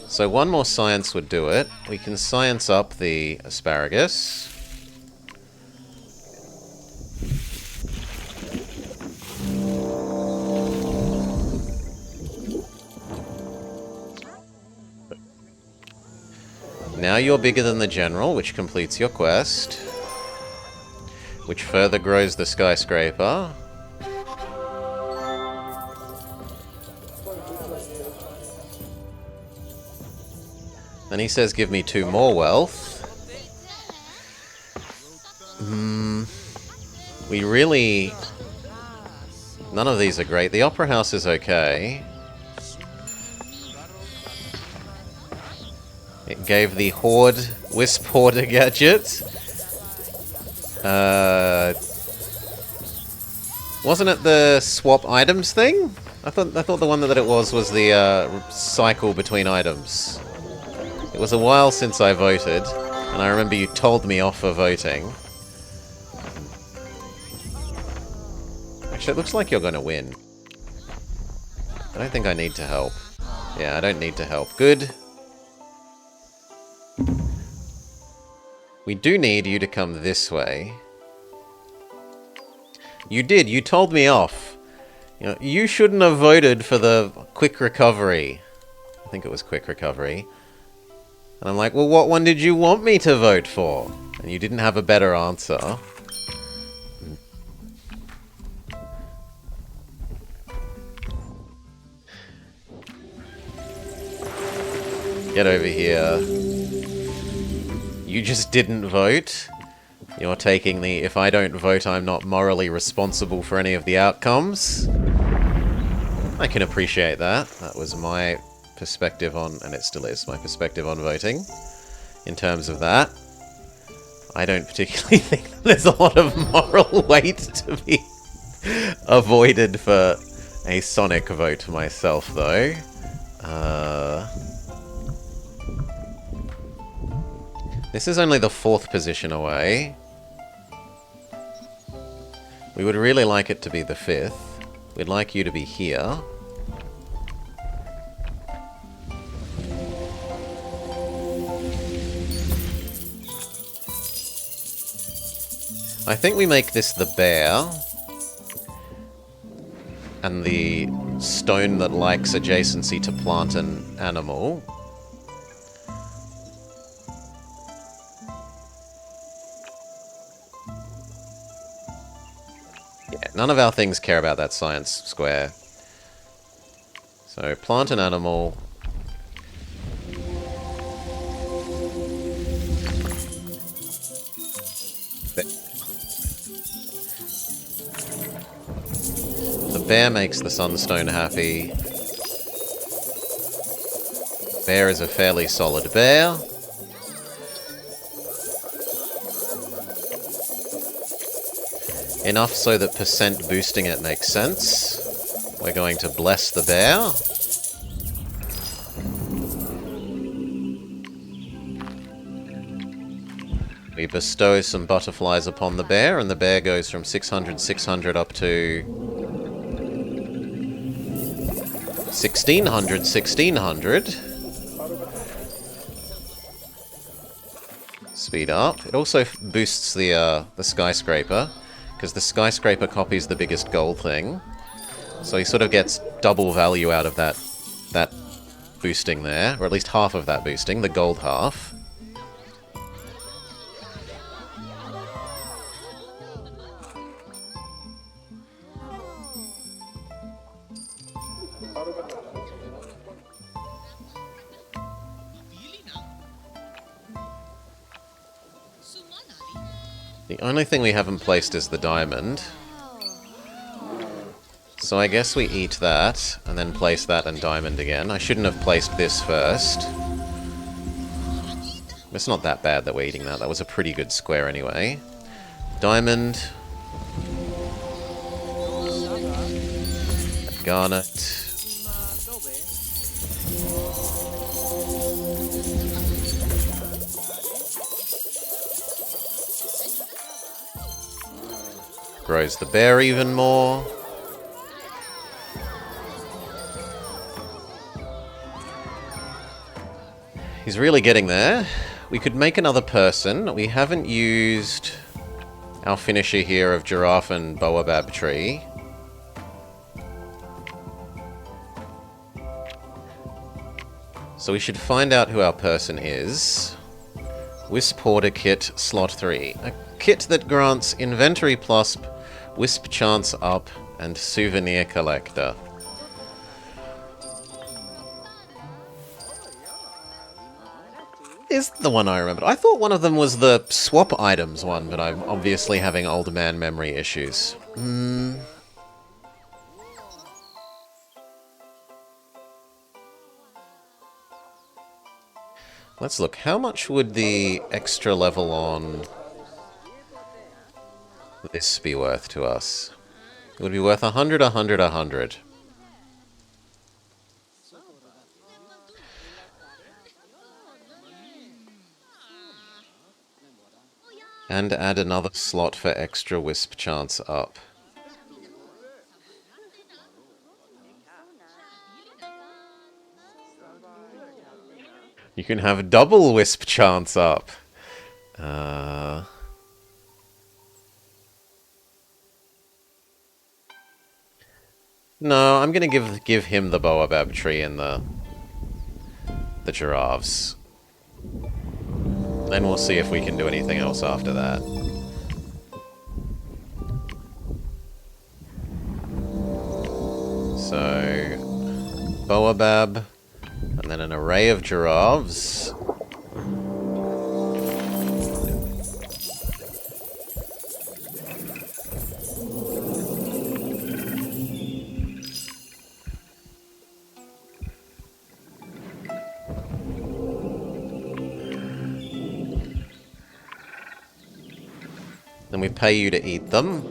So 1 more science would do it. We can science up the asparagus. Now you're bigger than the general, which completes your quest. Which further grows the skyscraper. Then he says give me 2 more wealth. We really... None of these are great. The Opera House is okay. It gave the Horde, Wisp Hoarder gadget. Wasn't it the swap items thing? I thought the one that it was the cycle between items. It was a while since I voted, and I remember you told me off for voting. Actually, it looks like you're going to win. I don't think I need to help. Yeah, I don't need to help. Good. We do need you to come this way. You did. You told me off. You know, you shouldn't have voted for the quick recovery. I think it was quick recovery. And I'm like, well, what one did you want me to vote for? And you didn't have a better answer. Get over here. You just didn't vote. You're taking the, if I don't vote, I'm not morally responsible for any of the outcomes. I can appreciate that. That was my perspective on, and it still is, my perspective on voting. In terms of that, I don't particularly think there's a lot of moral weight to be avoided for a Sonic vote myself, though. This is only the 4th position away. We would really like it to be the 5th. We'd like you to be here. I think we make this the bear. And the stone that likes adjacency to plant and animal. Yeah, none of our things care about that science square. So, plant and animal. The bear makes the sunstone happy. Bear is a fairly solid bear. Enough so that percent boosting it makes sense. We're going to bless the bear. We bestow some butterflies upon the bear, and the bear goes from 600, 600 up to 1600, 1600. Speed up. It also boosts the skyscraper, because the skyscraper copies the biggest gold thing. So he sort of gets double value out of that boosting there, or at least half of that boosting, the gold half. The only thing we haven't placed is the diamond. So I guess we eat that, and then place that and diamond again. I shouldn't have placed this first. It's not that bad that we're eating that. That was a pretty good square anyway. Diamond. Garnet. Grows the bear even more. He's really getting there. We could make another person. We haven't used our finisher here of giraffe and baobab tree. So we should find out who our person is. Wisp Hoarder Kit, Slot 3. A kit that grants Inventory Plus, Wisp Chance Up, and Souvenir Collector. Is the one I remembered. I thought one of them was the swap items one, but I'm obviously having old man memory issues. Let's look. How much would the extra level on this be worth to us? It would be worth 100, 100, 100. And add another slot for extra wisp chance up. You can have double wisp chance up. No, I'm gonna give him the baobab tree and the giraffes. Then we'll see if we can do anything else after that. So, baobab, and then an array of giraffes. Then we pay you to eat them.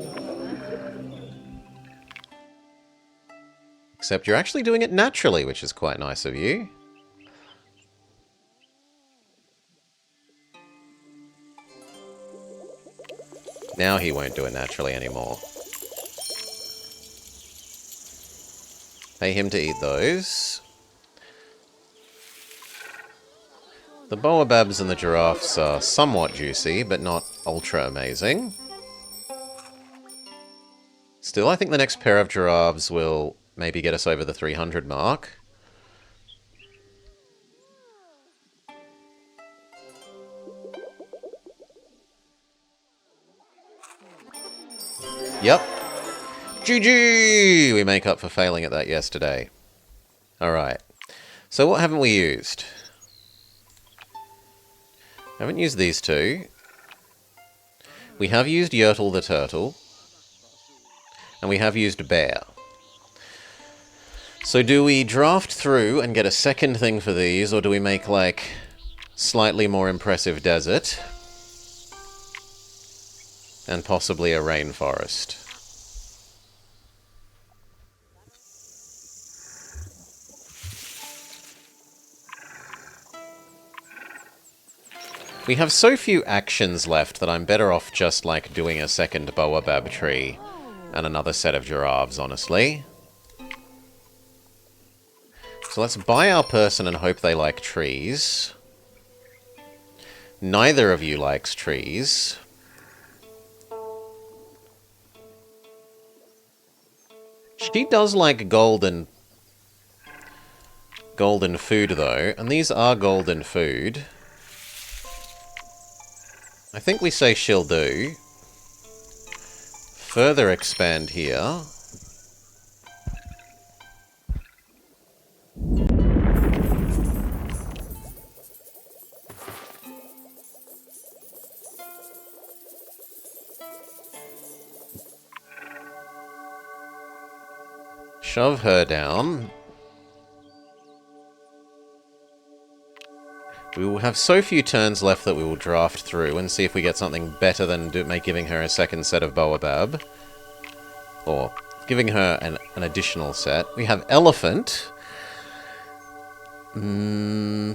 Except you're actually doing it naturally, which is quite nice of you. Now he won't do it naturally anymore. Pay him to eat those. The baobabs and the giraffes are somewhat juicy, but not ultra amazing. Still, I think the next pair of giraffes will maybe get us over the 300 mark. Yep. GG! We make up for failing at that yesterday. Alright. So what haven't we used? Haven't used these two. We have used Yertle the Turtle. And we have used Bear. So do we draft through and get a second thing for these, or do we make, like, slightly more impressive desert? And possibly a rainforest. We have so few actions left that I'm better off just, like, doing a second baobab tree and another set of giraffes, honestly. So let's buy our person and hope they like trees. Neither of you likes trees. She does like golden food, though, and these are golden food. I think we say she'll do. Further expand here. Shove her down. We will have so few turns left that we will draft through and see if we get something better than giving her a second set of baobab. Or giving her an additional set. We have elephant. We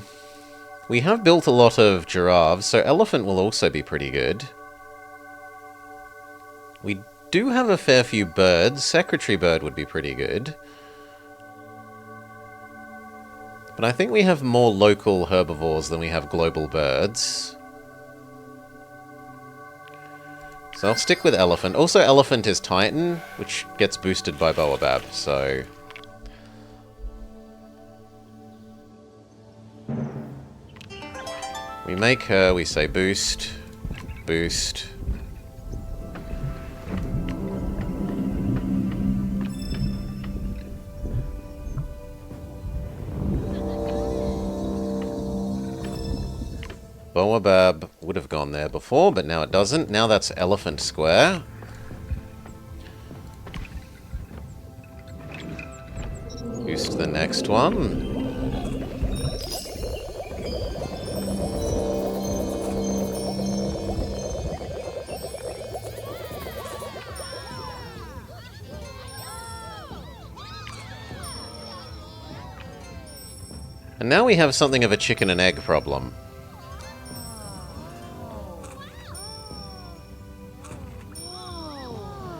have built a lot of giraffes, so elephant will also be pretty good. We do have a fair few birds. Secretary bird would be pretty good. But I think we have more local herbivores than we have global birds. So I'll stick with elephant. Also, elephant is Titan, which gets boosted by baobab, so... We make her, we say boost, boost... Baobab would have gone there before, but now it doesn't. Now that's elephant square. Boost the next one. And now we have something of a chicken and egg problem.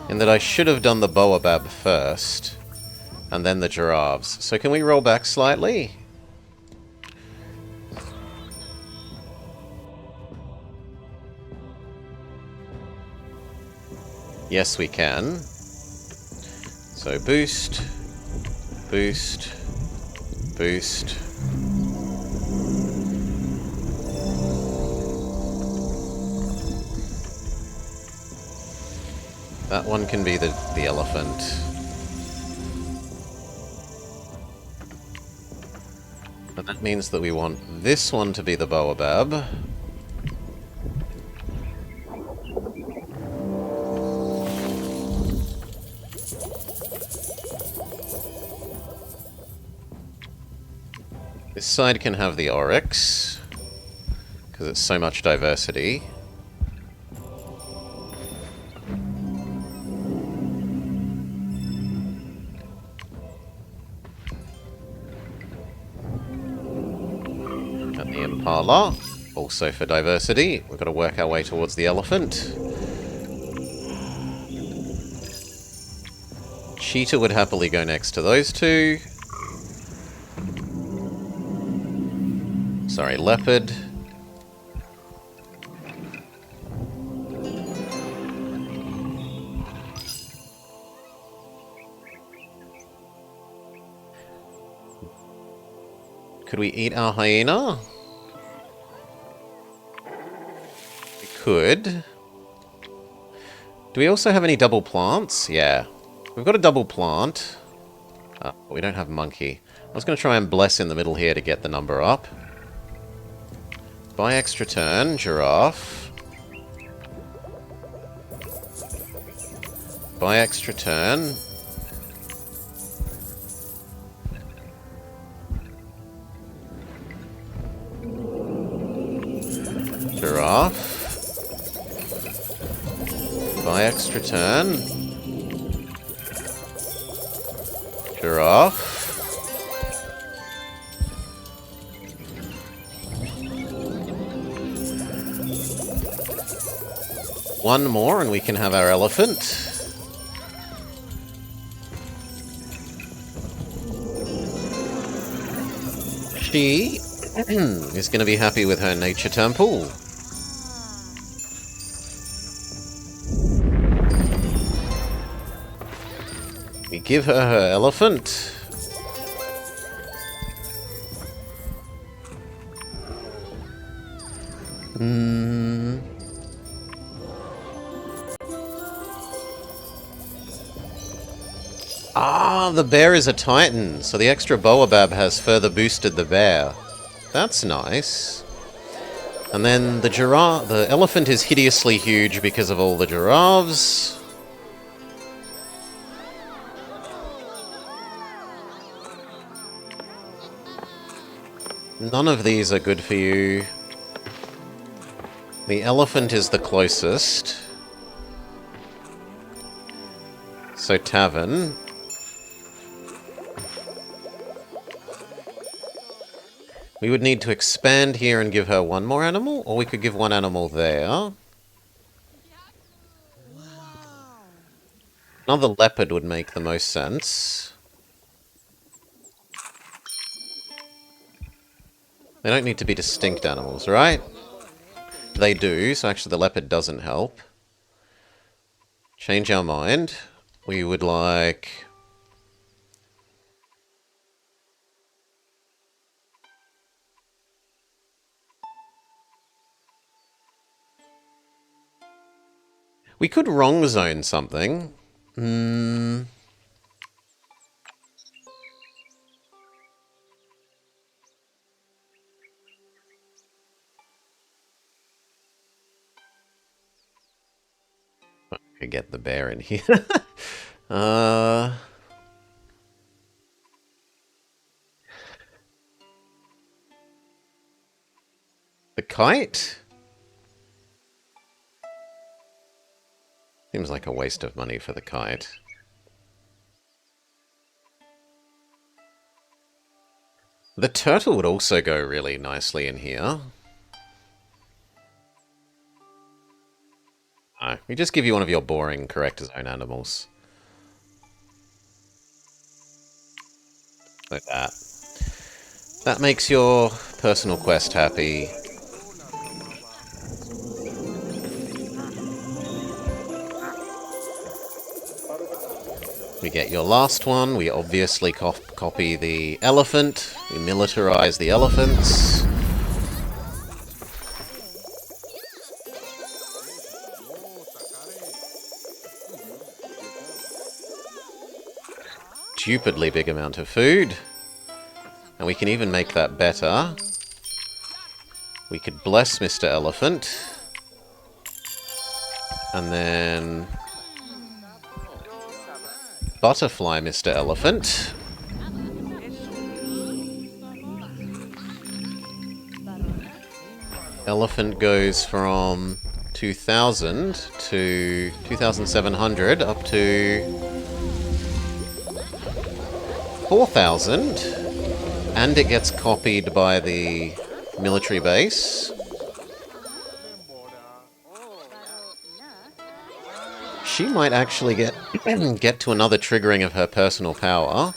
In that I should have done the baobab first, and then the giraffes. So can we roll back slightly? Yes, we can. So boost, boost, boost. That one can be the elephant. And that means that we want this one to be the baobab. This side can have the oryx, because it's so much diversity. And the impala, also for diversity. We've got to work our way towards the elephant. Cheetah would happily go next to those two. Sorry, leopard. Could we eat our hyena? We could. Do we also have any double plants? Yeah. We've got a double plant. But we don't have monkey. I was going to try and bless in the middle here to get the number up. Buy extra turn, giraffe. Buy extra turn. Giraffe. Buy extra turn. Giraffe. One more and we can have our elephant. She is going to be happy with her nature temple. We give her her elephant. Ah, the bear is a titan, so the extra baobab has further boosted the bear. That's nice. And then the elephant is hideously huge because of all the giraffes. None of these are good for you. The elephant is the closest. So tavern. We would need to expand here and give her one more animal, or we could give one animal there. Another leopard would make the most sense. They don't need to be distinct animals, right? They do, so actually the leopard doesn't help. Change our mind. We would like... We could wrong zone something. Could get the bear in here. The kite? Seems like a waste of money for the kite. The turtle would also go really nicely in here. No, we just give you one of your boring corrector zone animals. Like that. That makes your personal quest happy. We get your last one. We obviously copy the elephant. We militarize the elephants. Stupidly big amount of food. And we can even make that better. We could bless Mr. Elephant. And then... butterfly Mr. Elephant. Elephant goes from 2,000 to 2,700 up to 4,000, and it gets copied by the military base. She might actually get to another triggering of her personal power.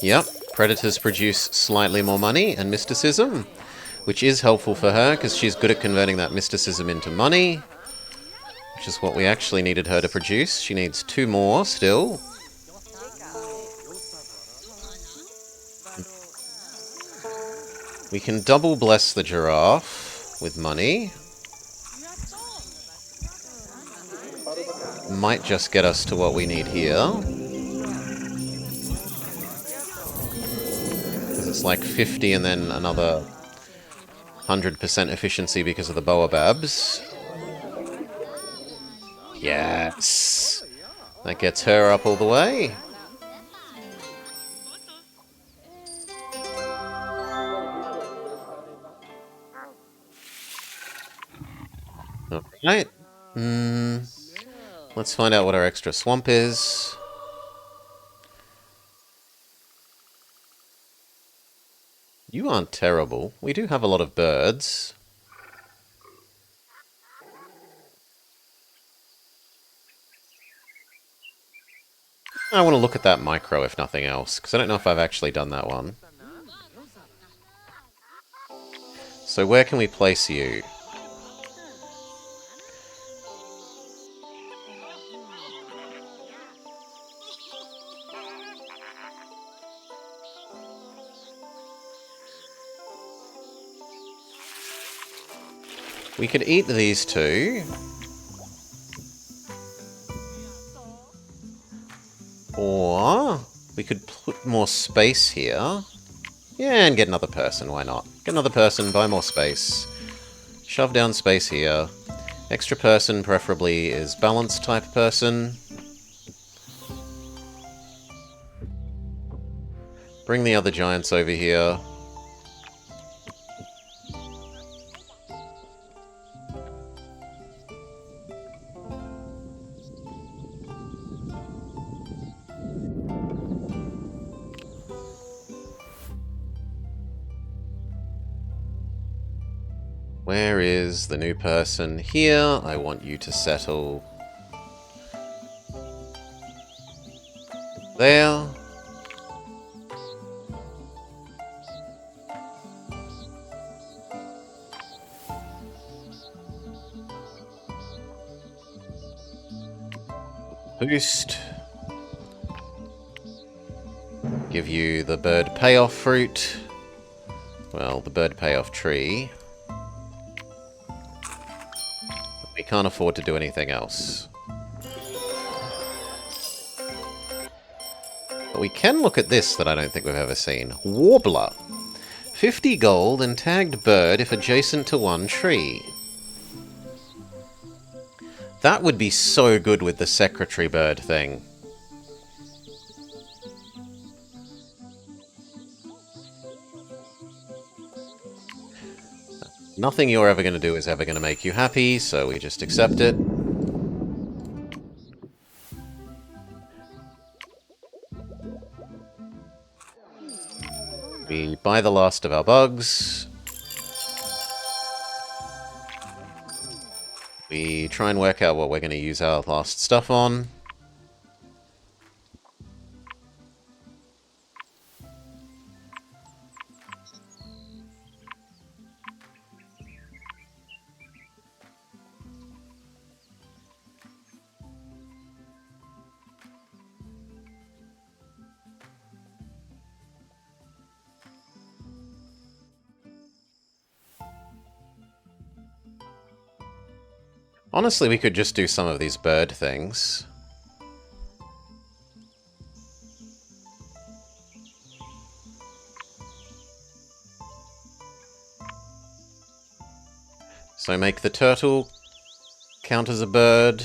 Yep, predators produce slightly more money and mysticism, which is helpful for her because she's good at converting that mysticism into money, which is what we actually needed her to produce. She needs 2 more still. We can double bless the giraffe with money. might just get us to what we need here. Because it's like 50 and then another 100% efficiency because of the Boababs. Yes! That gets her up all the way. Alright. Let's find out what our extra swamp is. You aren't terrible. We do have a lot of birds. I want to look at that micro, if nothing else, because I don't know if I've actually done that one. So where can we place you? We could eat these two. Or we could put more space here. Yeah, and get another person, why not? Get another person, buy more space. Shove down space here. Extra person, preferably, is balanced type person. Bring the other giants over here. Where is the new person? Here. I want you to settle there. Boost. Give you the bird payoff fruit. Well, the bird payoff tree. We can't afford to do anything else. But we can look at this that I don't think we've ever seen. Warbler. 50 gold and tagged bird if adjacent to one tree. That would be so good with the secretary bird thing. Nothing you're ever going to do is ever going to make you happy, so we just accept it. We buy the last of our bugs. We try and work out what we're going to use our last stuff on. Honestly, we could just do some of these bird things. So make the turtle count as a bird.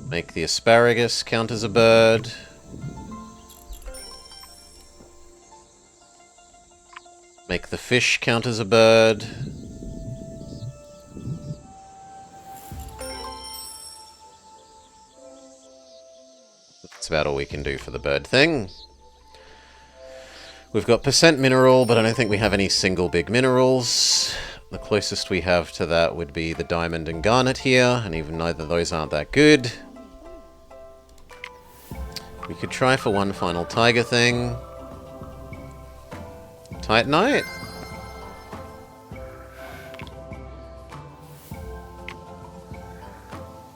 Make the asparagus count as a bird. Make the fish count as a bird. That's about all we can do for the bird thing. We've got percent mineral, but I don't think we have any single big minerals. The closest we have to that would be the diamond and garnet here, and even neither of those aren't that good. We could try for one final tiger thing. Titanite?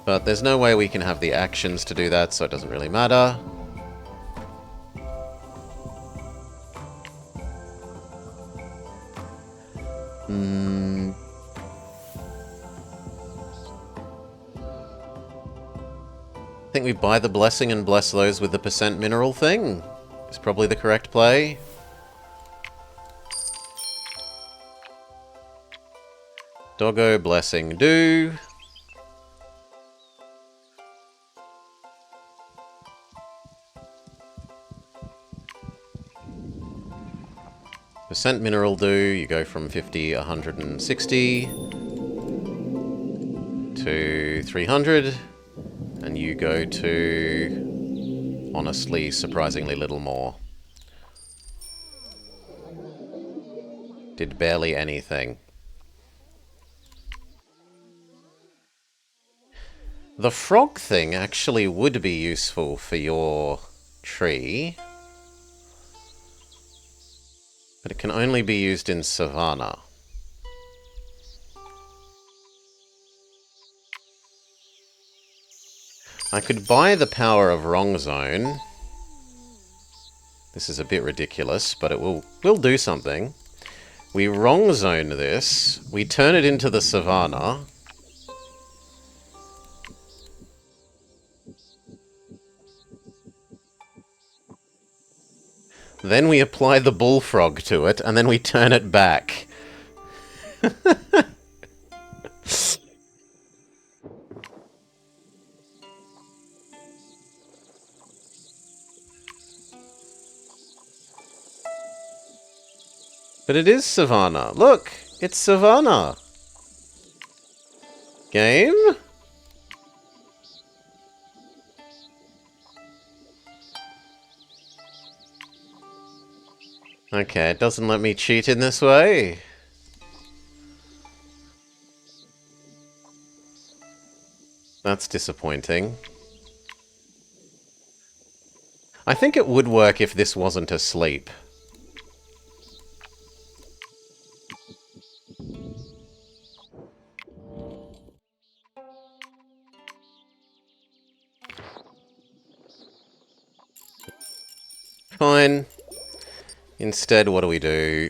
But there's no way we can have the actions to do that, so it doesn't really matter. think we buy the blessing and bless those with the percent mineral thing. It's probably the correct play. Doggo blessing do. Percent mineral do, you go from 50, 160 to 300, and you go to, honestly, surprisingly little more. Did barely anything. The frog thing actually would be useful for your tree, but it can only be used in Savannah. I could buy the power of Wrong Zone. This is a bit ridiculous, but it will do something. We Wrong Zone this, we turn it into the Savannah. Then we apply the bullfrog to it, and then we turn it back. But it is Savannah. Look! It's Savannah! Game? Okay, it doesn't let me cheat in this way. That's disappointing. I think it would work if this wasn't asleep. Fine. Instead, what do we do?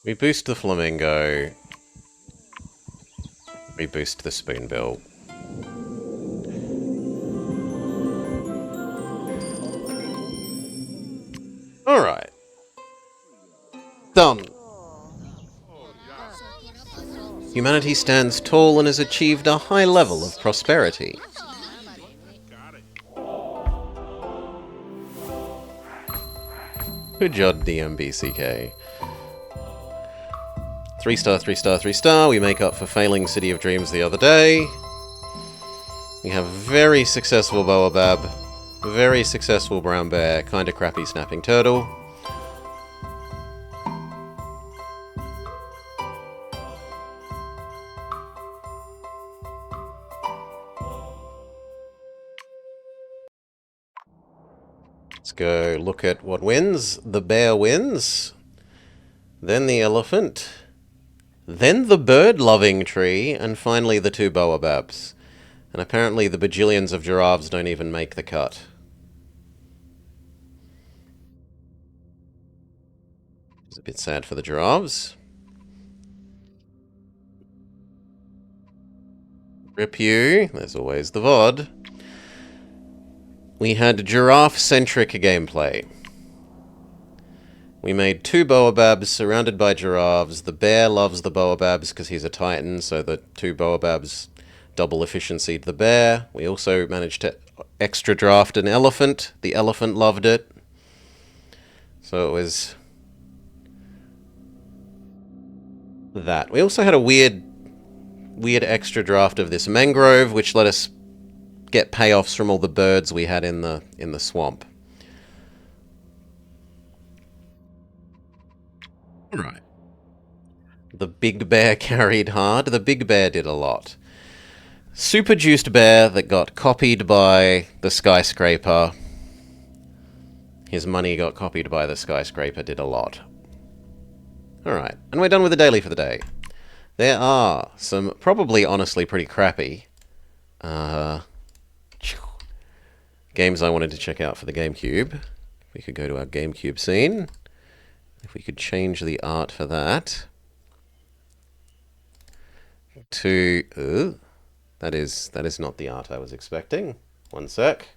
We boost the flamingo. We boost the spoonbill. Alright. Done. Humanity stands tall and has achieved a high level of prosperity. Good job, DMBCK. 3-star, 3-star, 3-star. We make up for failing City of Dreams the other day. We have very successful Boabab, very successful Brown Bear, kinda crappy Snapping Turtle. Let's go look at what wins. The bear wins. Then the elephant. Then the bird-loving tree, and finally the two Boababs. And apparently the bajillions of giraffes don't even make the cut. It's a bit sad for the giraffes. Rip you. There's always the VOD. We had giraffe-centric gameplay. We made two Boababs surrounded by giraffes. The bear loves the Boababs because he's a titan, so the two Boababs double efficiency'd the bear. We also managed to extra draft an elephant. The elephant loved it. So it was that. We also had a weird extra draft of this mangrove, which let us get payoffs from all the birds we had in the swamp. Alright. The big bear carried hard. The big bear did a lot. Super juiced bear that got copied by the skyscraper. His money got copied by the skyscraper did a lot. Alright, and we're done with the daily for the day. There are some probably honestly pretty crappy games I wanted to check out for the Gamecube. We could go to our Gamecube scene. If we could change the art for that to... that is not the art I was expecting. One sec.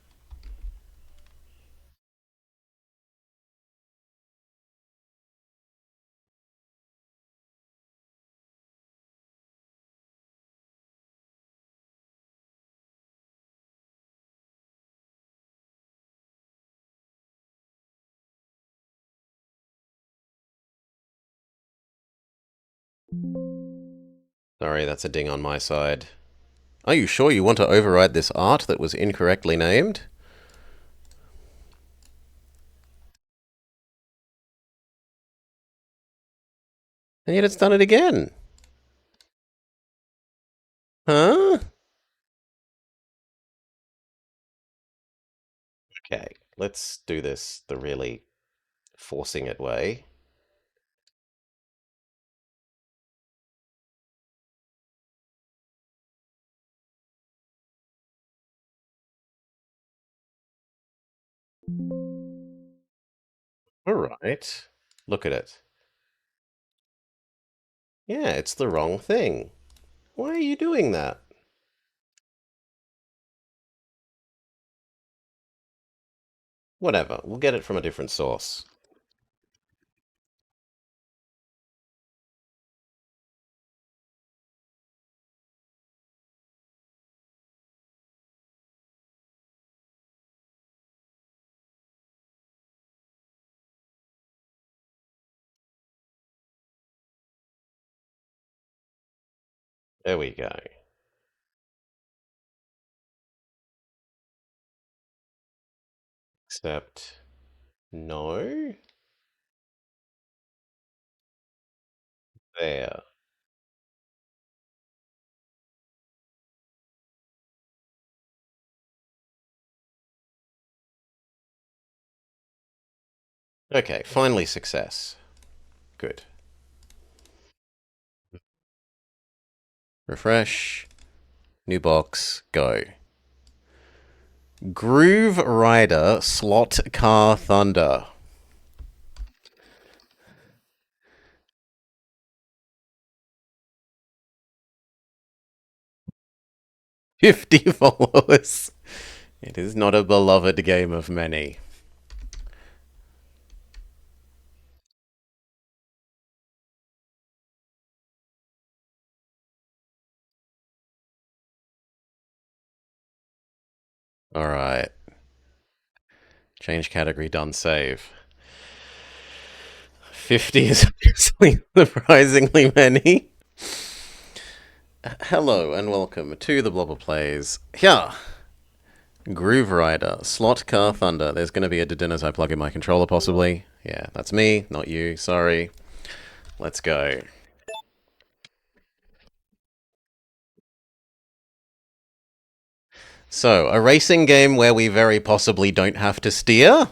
Sorry, that's a ding on my side. Are you sure you want to override this art that was incorrectly named? And yet it's done it again. Huh? Okay, let's do this the really forcing it way. Alright. Look at it. Yeah, it's the wrong thing. Why are you doing that? Whatever, we'll get it from a different source. There we go. Except... no? There. Okay, finally success. Good. Refresh. New box. Go. Groove Rider Slot Car Thunder. $50 followers. It is not a beloved game of many. Alright. Change category, done, save. 50 is obviously surprisingly many. Hello and welcome to the Blobber Plays. Yeah. Groove Rider, Slot Car Thunder. There's going to be a din as I plug in my controller, possibly. Yeah, that's me, not you. Sorry. Let's go. So, a racing game where we very possibly don't have to steer?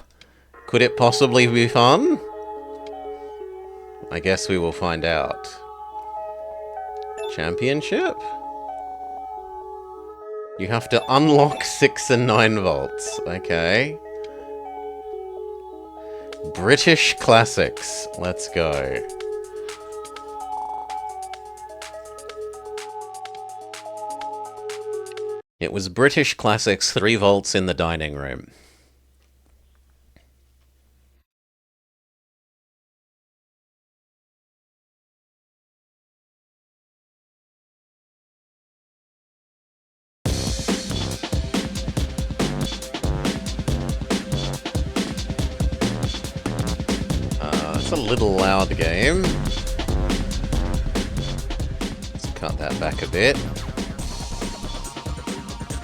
Could it possibly be fun? I guess we will find out. Championship? You have to unlock 6 and 9 volts. Okay. British Classics. Let's go. It was British Classics 3 volts in the dining room. It's a little loud game. Let's cut that back a bit.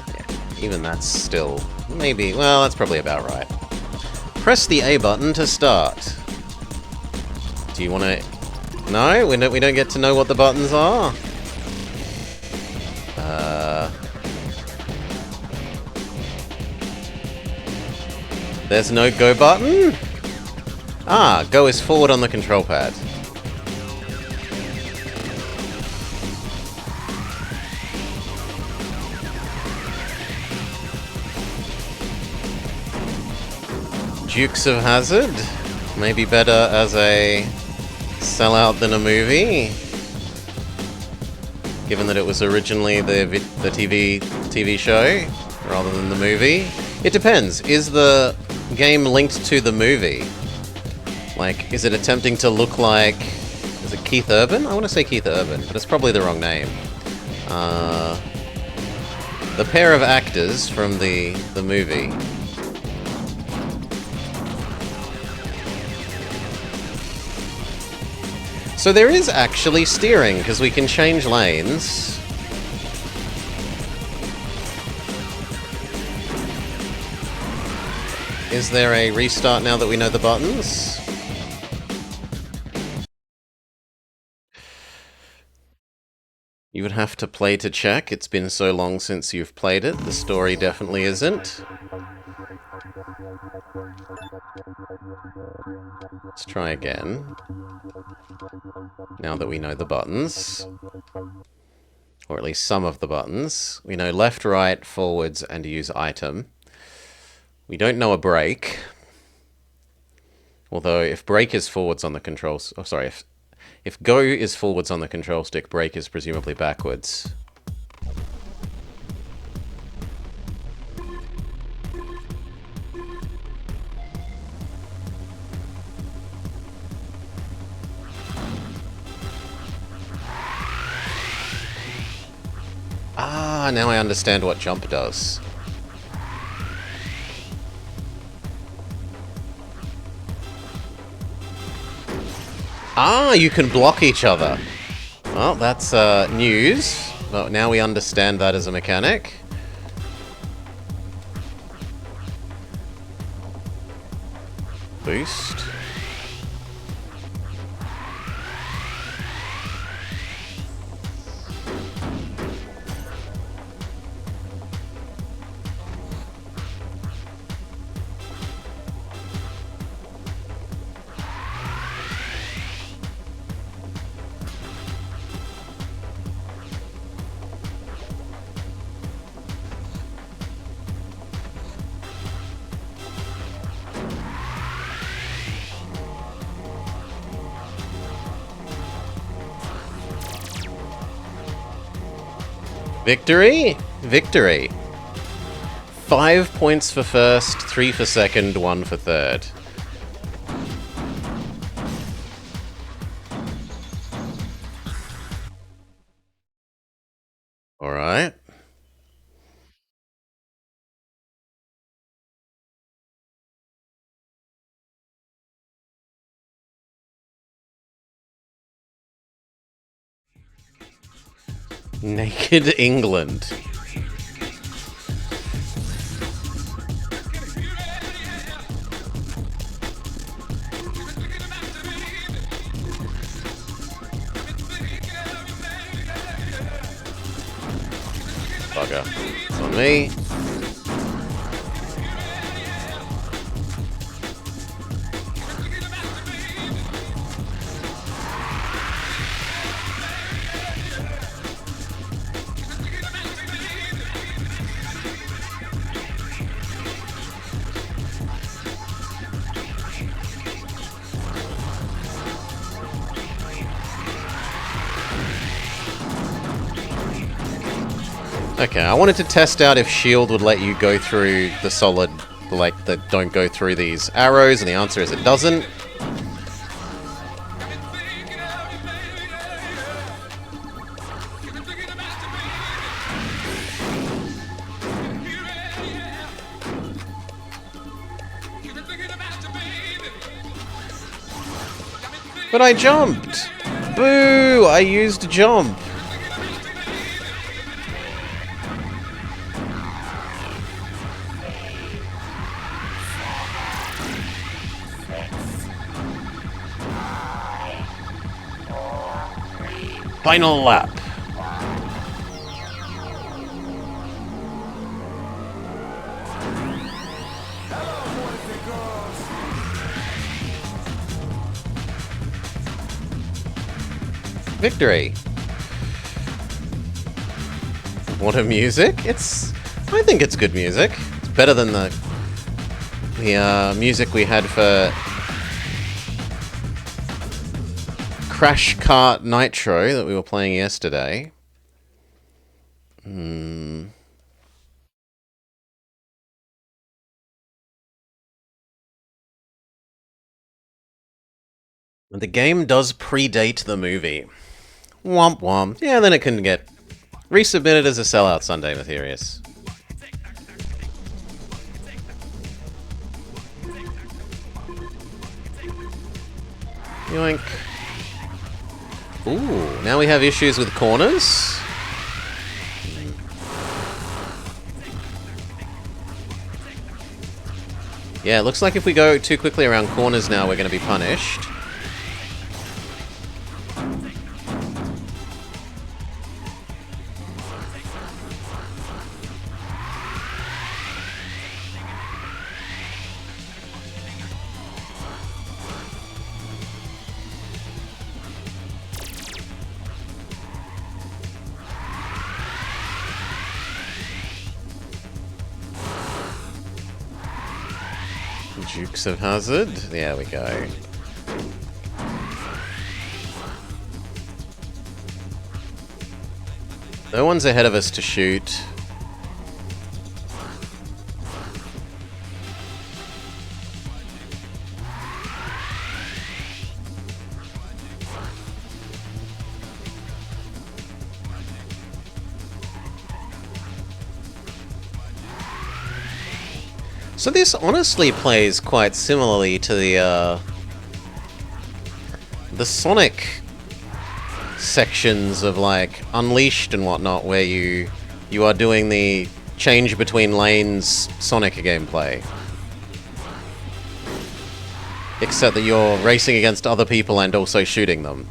Yeah, even that's still maybe, well, that's probably about right. Press the A button to start. Do you want to No, we don't get to know what the buttons are. There's no go button? Ah, go is forward on the control pad. Dukes of Hazzard? Maybe better as a sellout than a movie? Given that it was originally the TV show, rather than the movie? It depends. Is the game linked to the movie? Like, is it attempting to look like... Is it Keith Urban? I want to say Keith Urban, but it's probably the wrong name. The pair of actors from the movie. So there is actually steering, because we can change lanes. Is there a restart now that we know the buttons? You would have to play to check. It's been so long since you've played it. The story definitely isn't. Let's try again. Now that we know the buttons. Or at least some of the buttons. We know left, right, forwards, and use item. We don't know a brake. Although if brake is forwards on the controls... Oh, sorry. If go is forwards on the control stick, brake is presumably backwards. Ah, now I understand what jump does. Ah, you can block each other. Well, that's news. But now we understand that as a mechanic. Boost. Victory? Victory. 5 points for first, 3 for second, 1 for third. Alright. Naked England. Bugger. It's on me. Okay, I wanted to test out if shield would let you go through the solid, like, that don't go through these arrows, and the answer is it doesn't. But I jumped! Boo! I used jump! Final lap. Victory. What a music. I think it's good music. It's better than the music we had for Crash Kart Nitro that we were playing yesterday. The game does predate the movie. Womp womp. Yeah, then it can get resubmitted as a sellout Sunday, Matthias. Yoink. Ooh, now we have issues with corners. Yeah, it looks like if we go too quickly around corners now, we're going to be punished. Dukes of Hazzard. There we go. No one's ahead of us to shoot. So this honestly plays quite similarly to the Sonic sections of like Unleashed and whatnot, where you are doing the change between lanes Sonic gameplay. Except that you're racing against other people and also shooting them.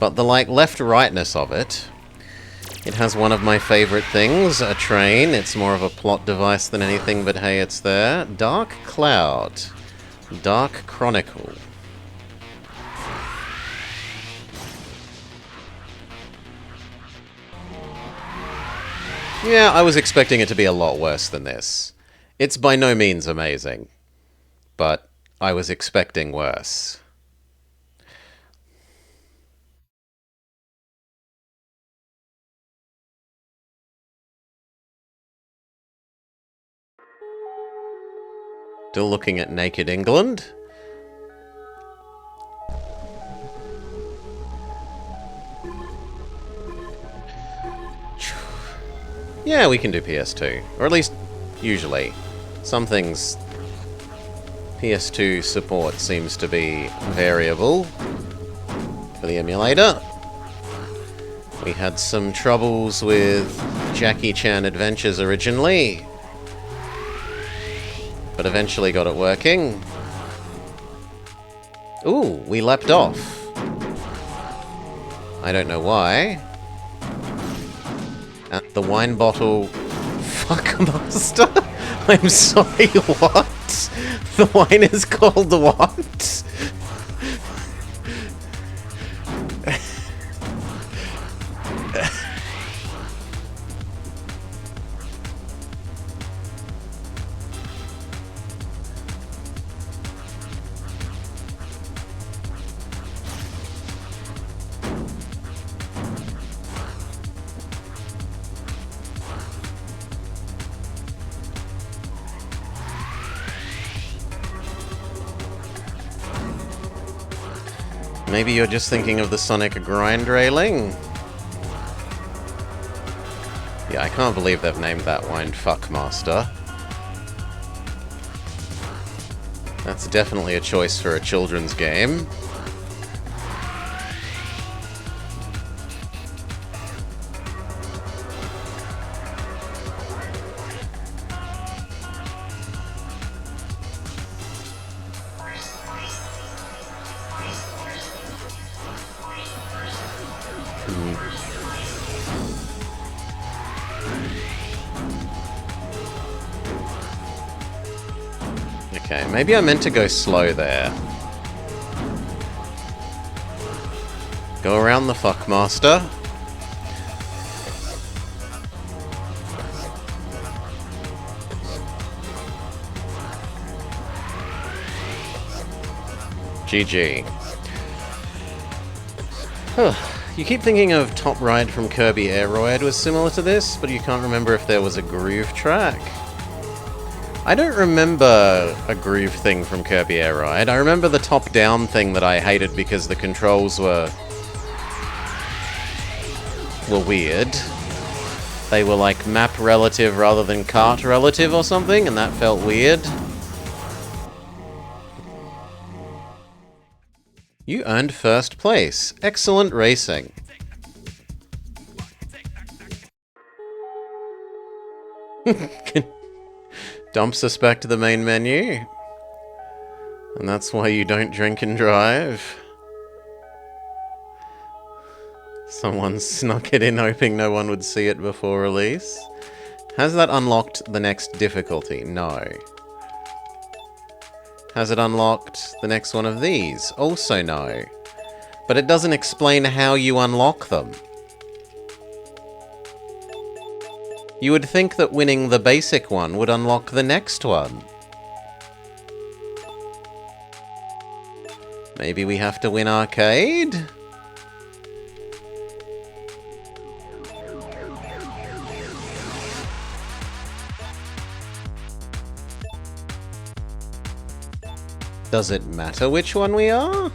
But the like left-rightness of it, it has one of my favorite things, a train. It's more of a plot device than anything, but hey, it's there. Dark Cloud. Dark Chronicle. Yeah, I was expecting it to be a lot worse than this. It's by no means amazing, but I was expecting worse. Still looking at Naked England. Yeah, we can do PS2. Or at least, usually. Some things... PS2 support seems to be variable for the emulator. We had some troubles with Jackie Chan Adventures originally, but eventually got it working. Ooh, we leapt off. I don't know why. At the wine bottle... Fuck, Master? I'm sorry, what? The wine is called what? Maybe you're just thinking of the Sonic grind railing? Yeah, I can't believe they've named that wine Fuckmaster. That's definitely a choice for a children's game. Okay, maybe I meant to go slow there. Go around the Fuckmaster. GG. You keep thinking of Top Ride from Kirby Aeroid was similar to this, but you can't remember if there was a groove track. I don't remember a groove thing from Kirby Aeroid. I remember the top-down thing that I hated because the controls were weird. They were like map relative rather than kart relative or something, and that felt weird. You earned first place. Excellent racing. Dumps us back to the main menu. And that's why you don't drink and drive. Someone snuck it in hoping no one would see it before release. Has that unlocked the next difficulty? No. Has it unlocked the next one of these? Also no. But it doesn't explain how you unlock them. You would think that winning the basic one would unlock the next one. Maybe we have to win arcade? Does it matter which one we are?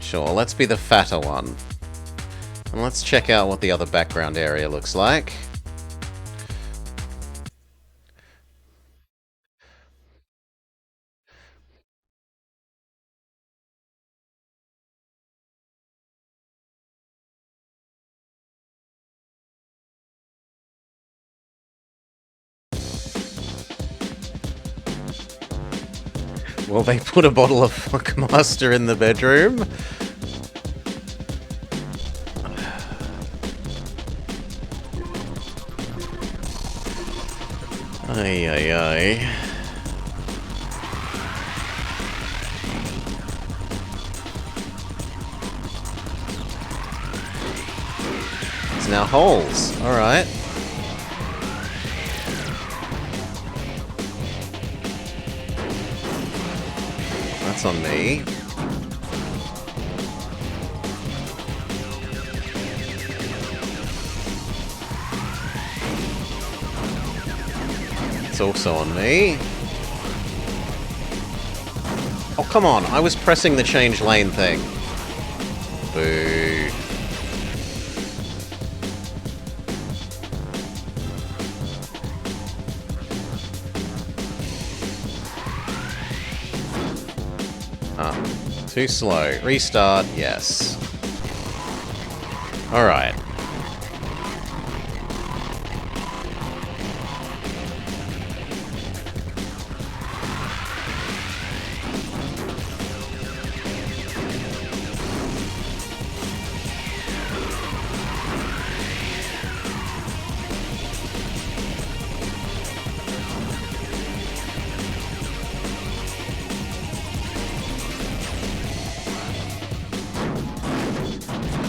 Sure, let's be the fatter one. And let's check out what the other background area looks like. Well, they put a bottle of Fuckmaster in the bedroom. Ay, ay, ay. It's now holes. Alright. That's on me. It's also on me. Oh, come on. I was pressing the change lane thing. Boo. Too slow. Restart, yes. Alright.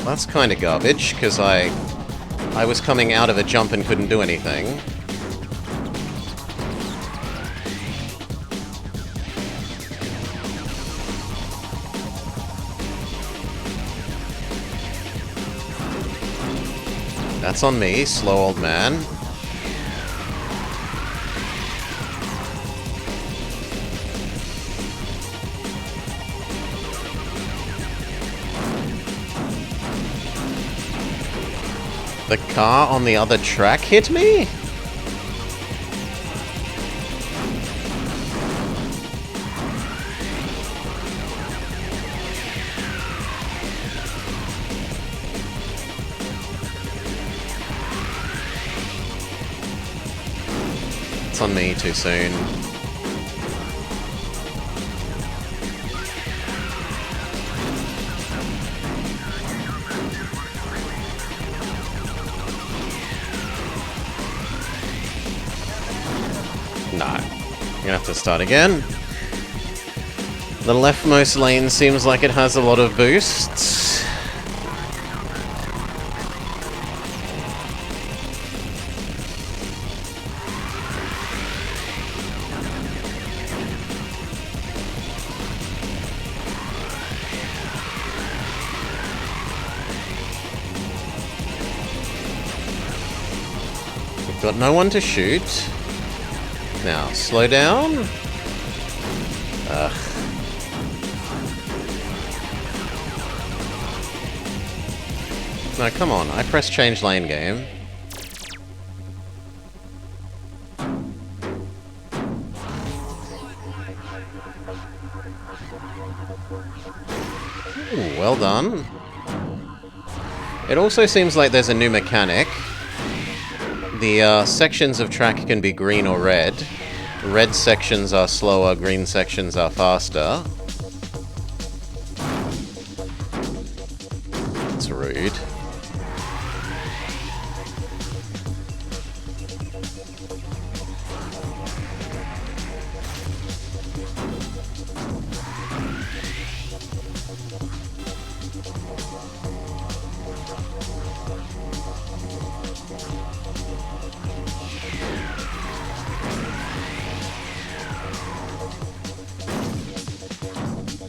That's kind of garbage, because I was coming out of a jump and couldn't do anything. That's on me, slow old man. The car on the other track hit me? It's on me too soon. gonna have to start again. The leftmost lane seems like it has a lot of boosts. We've got no one to shoot. Now, slow down. Ugh. No, come on. I press change lane game. Ooh, well done. It also seems like there's a new mechanic. The sections of track can be green or red. Red sections are slower, green sections are faster. That's rude.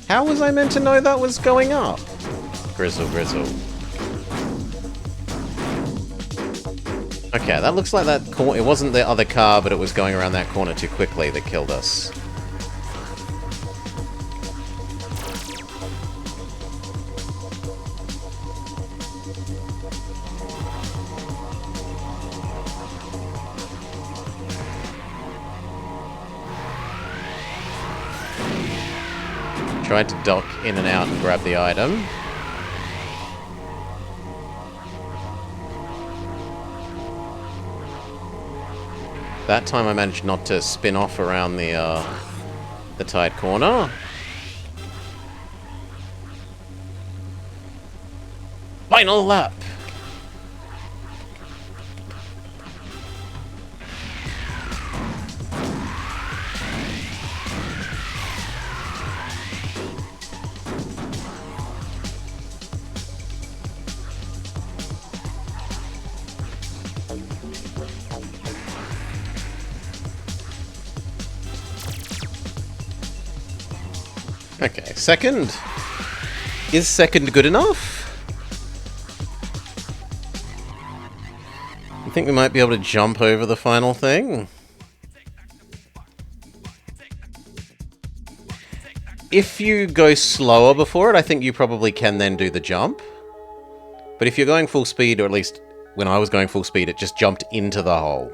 How was I meant to know that was going up? Grizzle, grizzle. Okay, that looks like that corner. It wasn't the other car, but it was going around that corner too quickly that killed us. Tried to duck in and out and grab the item. That time I managed not to spin off around the tight corner. Final lap! Okay, second. Is second good enough? You think we might be able to jump over the final thing? If you go slower before it, I think you probably can then do the jump. But if you're going full speed, or at least when I was going full speed, it just jumped into the hole.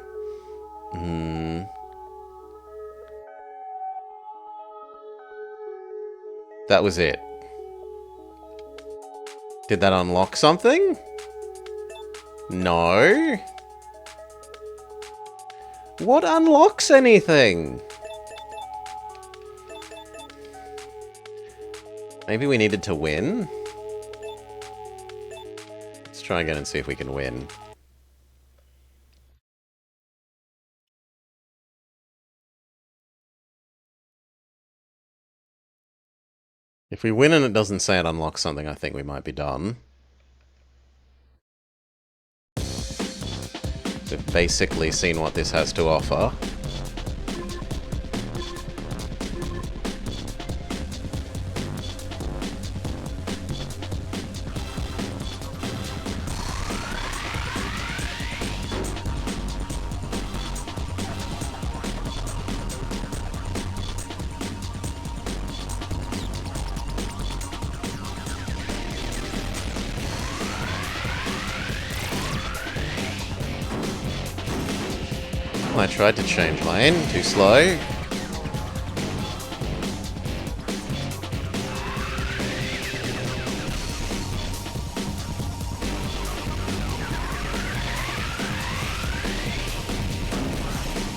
That was it. Did that unlock something? No. What unlocks anything? Maybe we needed to win? Let's try again and see if we can win. If we win and it doesn't say it unlocks something, I think we might be done. We've basically seen what this has to offer. I tried to change lane, too slow.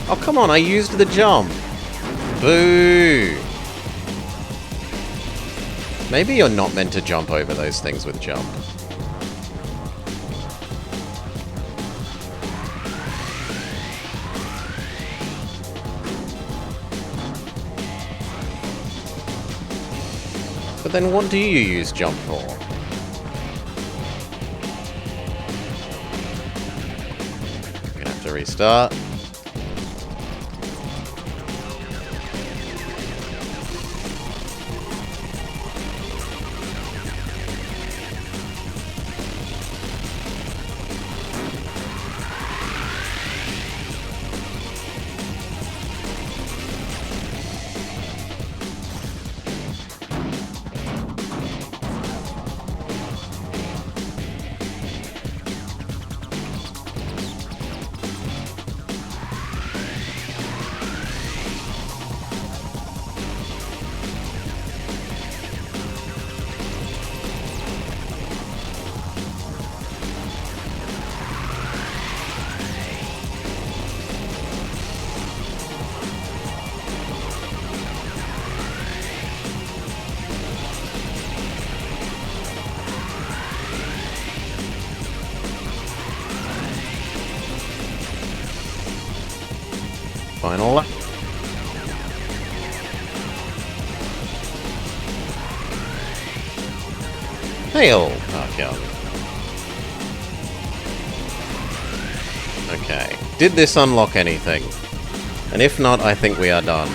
Oh, come on, I used the jump. Boo! Maybe you're not meant to jump over those things with jump. But then what do you use jump for? Gonna have to restart. Final lap. Hail! Okay. Okay. Did this unlock anything? And if not, I think we are done.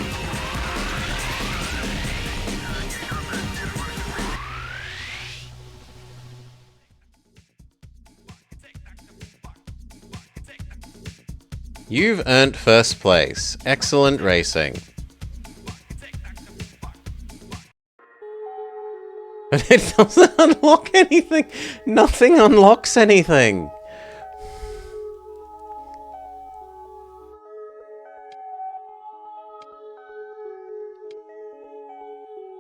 You've earned first place. Excellent racing. But it doesn't unlock anything. Nothing unlocks anything.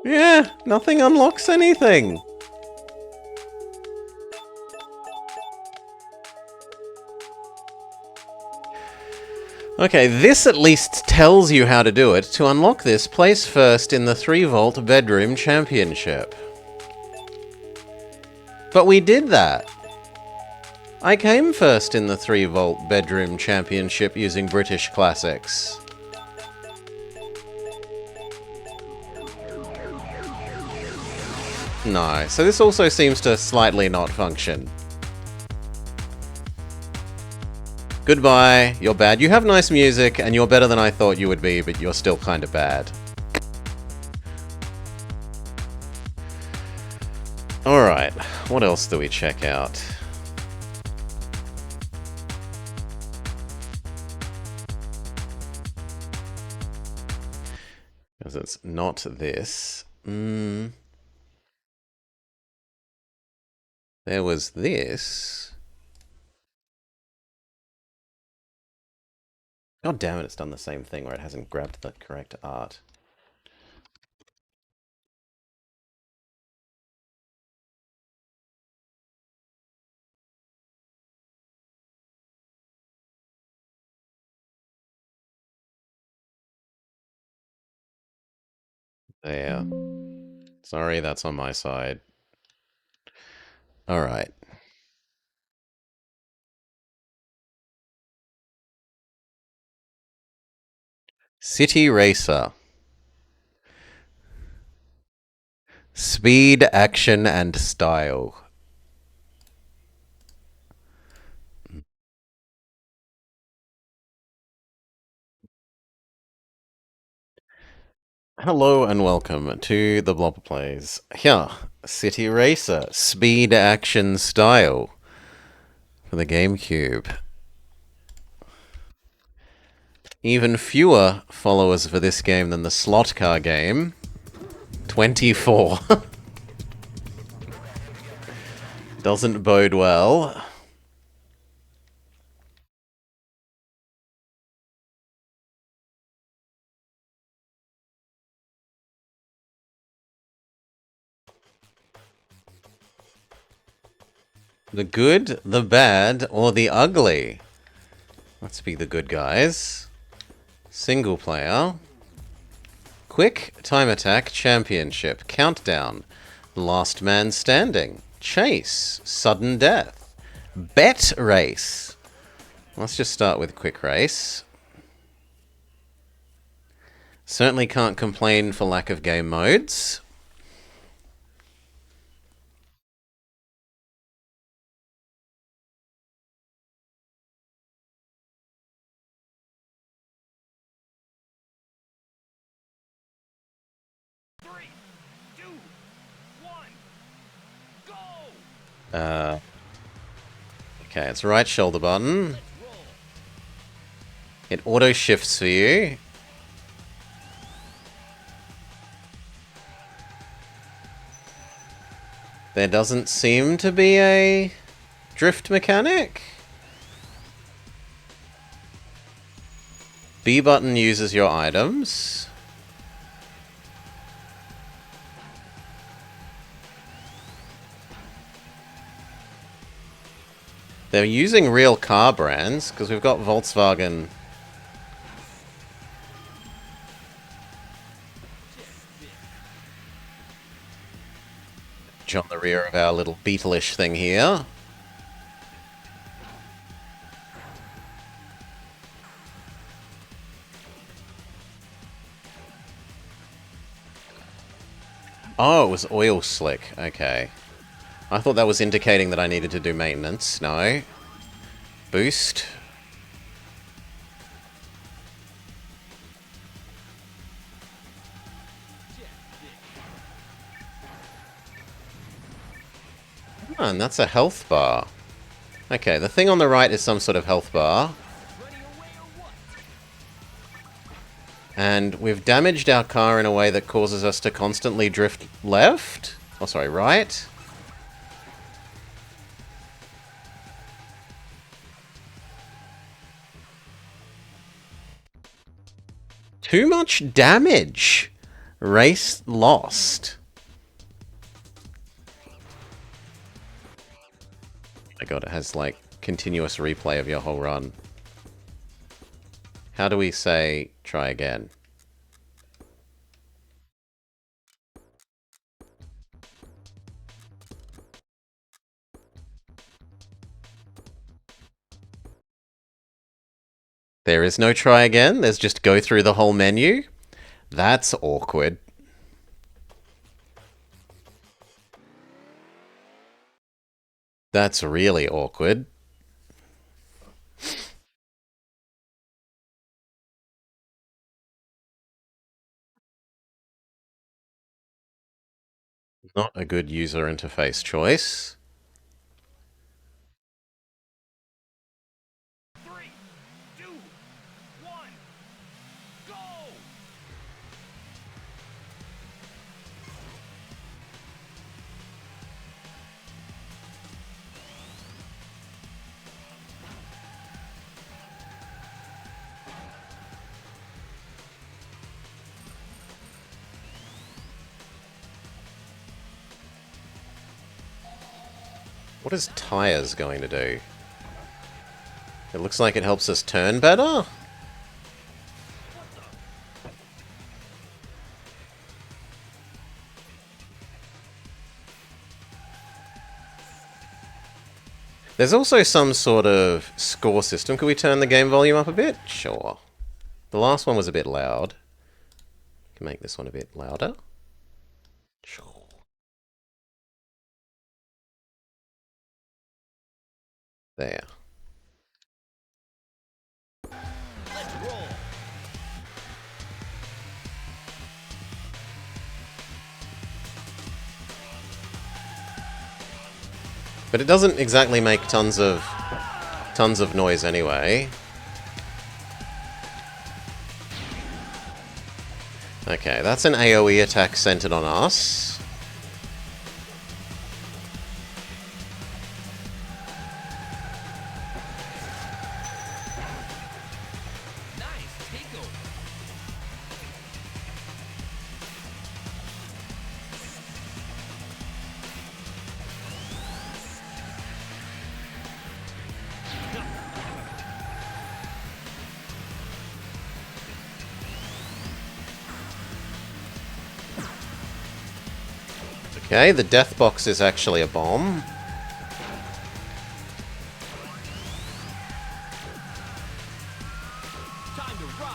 Yeah, nothing unlocks anything. Okay, this at least tells you how to do it. To unlock this, place first in the 3-vault bedroom championship. But we did that. I came first in the 3-vault bedroom championship using British classics. No, so this also seems to slightly not function. Goodbye, you're bad. You have nice music, and you're better than I thought you would be, but you're still kind of bad. Alright, what else do we check out? Because it's not this. There was this. God damn it, it's done the same thing where it hasn't grabbed the correct art. There. Sorry, that's on my side. Alright. City Racer. Speed, action, and style. Hello and welcome to the Blobber Plays. Here, City Racer, Speed, Action, Style for the Gamecube. Even fewer followers for this game than the slot car game. 24. Doesn't bode well. The good, the bad, or the ugly? Let's be the good guys. Single player. Quick time attack championship. Countdown. Last man standing. Chase. Sudden death. Bet race. Let's just start with quick race. Certainly can't complain for lack of game modes. Okay, it's right shoulder button. It auto shifts for you. There doesn't seem to be a drift mechanic. B button uses your items. They're using real car brands, because we've got Volkswagen. On the rear of our little Beetleish thing here. Oh, it was oil slick. Okay. I thought that was indicating that I needed to do maintenance. No. Boost. Oh, and that's a health bar. Okay, the thing on the right is some sort of health bar. And we've damaged our car in a way that causes us to constantly drift left. Oh, sorry, right. Too much damage. Race lost. Oh my god, it has like continuous replay of your whole run. How do we say try again? There is no try again. There's just go through the whole menu. That's awkward. That's really awkward. Not a good user interface choice. What is tires going to do? It looks like it helps us turn better? There's also some sort of score system. Could we turn the game volume up a bit? Sure. The last one was a bit loud. Can make this one a bit louder. Sure. There. But it doesn't exactly make tons of noise anyway. Okay, that's an AoE attack centered on us. Okay, the death box is actually a bomb.
Time to ride.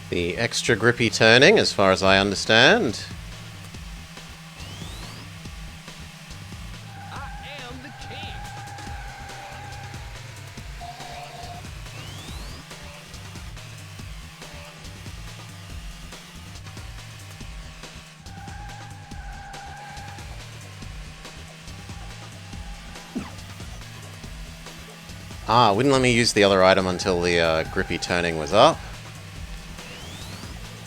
The extra grippy turning, as far as I understand. Ah, wouldn't let me use the other item until the grippy turning was up.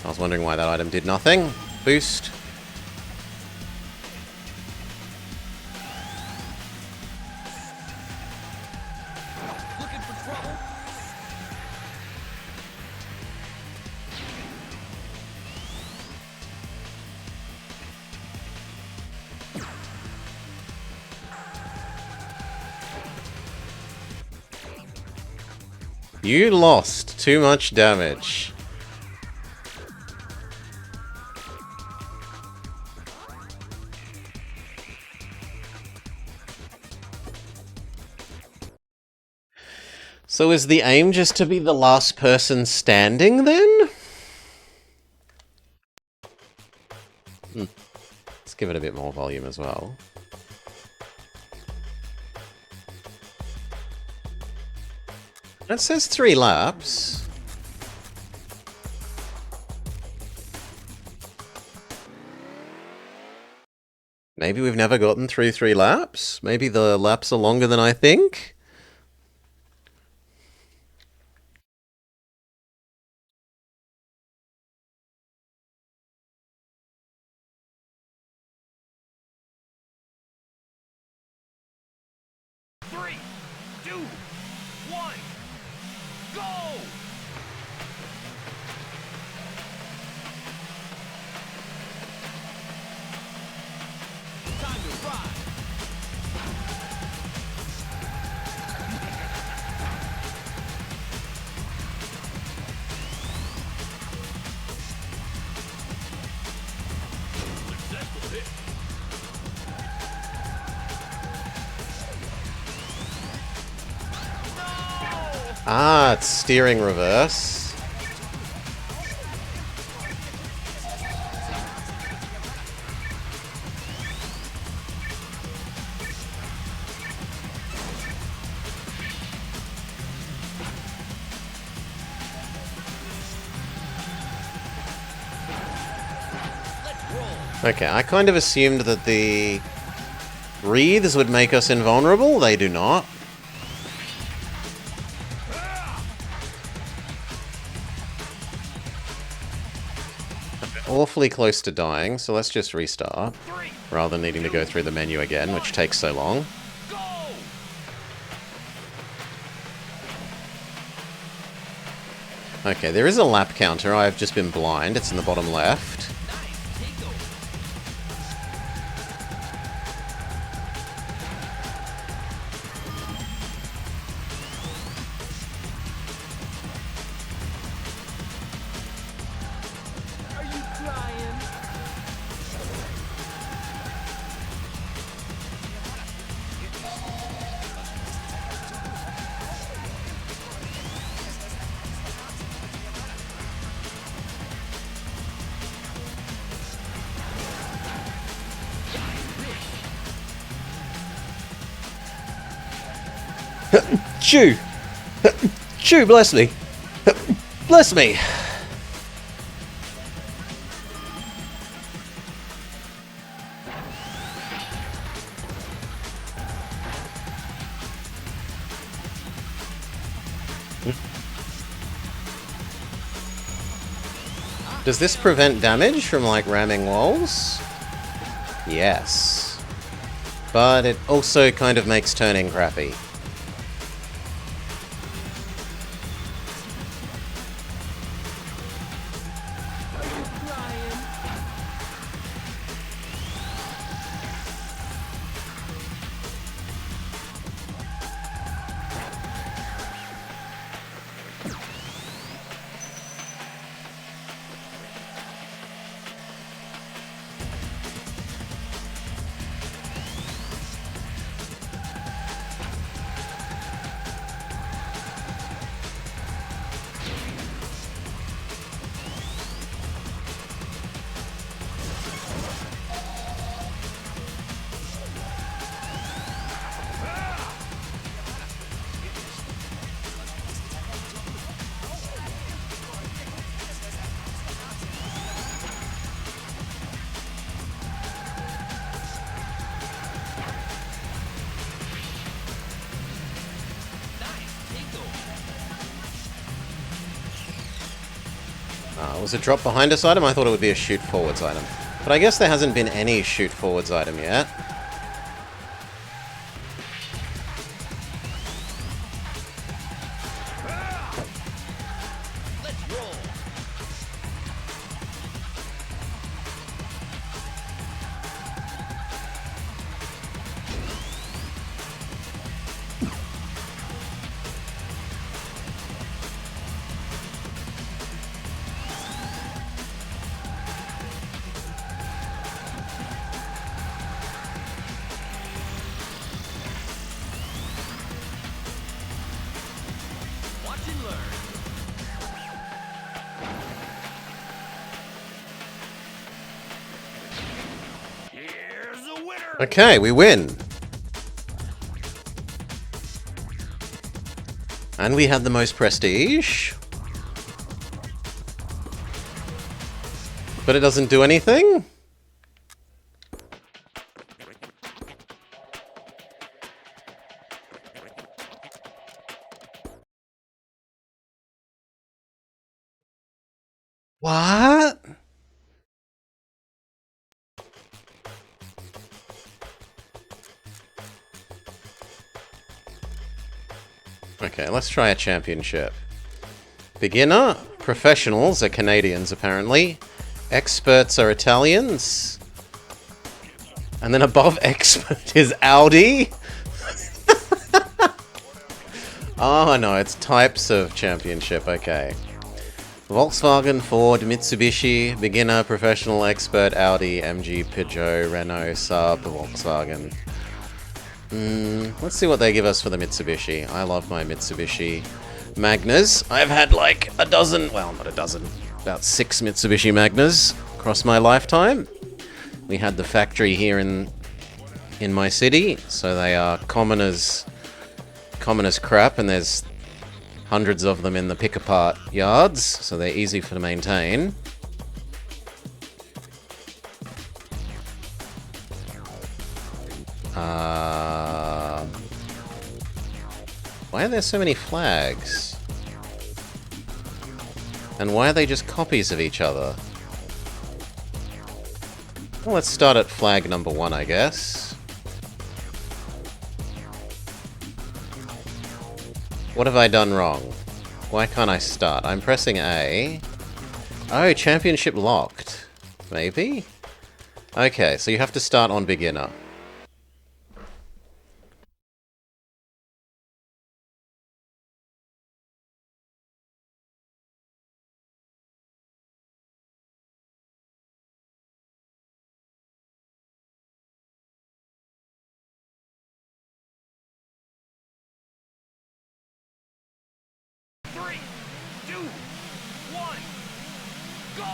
I was wondering why that item did nothing. Boost.
Looking for trouble?
You lost too much damage. So is the aim just to be the last person standing, then? Let's give it a bit more volume as well. It says 3 laps. Maybe we've never gotten through 3 laps? Maybe the laps are longer than I think?
Three, two, one, go! Time to ride. Successful hit.
Ah, it's steering reverse. Okay, I kind of assumed that the wreaths would make us invulnerable. They do not. Awfully close to dying, so let's just restart, rather than needing to go through the menu again, which takes so long. Okay, there is a lap counter. I've just been blind. It's in the bottom left.
Are you crying?
Chew! Chew, bless me! Bless me! Does this prevent damage from, like, ramming walls? Yes. But it also kind of makes turning crappy. was a drop behind us item? I thought it would be a shoot forwards item. But I guess there hasn't been any shoot forwards item yet.
Let's roll. Watch and learn. Here's a winner.
Okay, we win. And we had the most prestige. But it doesn't do anything? What? Okay, let's try a championship. Beginner, professionals are Canadians apparently. Experts are Italians. And then above expert is Audi. Oh no, it's types of championship, okay. Volkswagen, Ford, Mitsubishi, beginner, professional, expert, Audi, MG, Peugeot, Renault, Saab, Volkswagen. Let's see what they give us for the Mitsubishi. I love my Mitsubishi Magnas. I've had like a dozen, well, not a dozen, about 6 Mitsubishi Magnas across my lifetime. We had the factory here in my city, so they are common as crap, and there's hundreds of them in the pick-apart yards, so they're easy to maintain. Why are there so many flags? And why are they just copies of each other? Well, let's start at flag number 1, I guess. What have I done wrong? Why can't I start? I'm pressing A. Oh, championship locked. Maybe? Okay, so you have to start on beginner.
Three, two, one, go!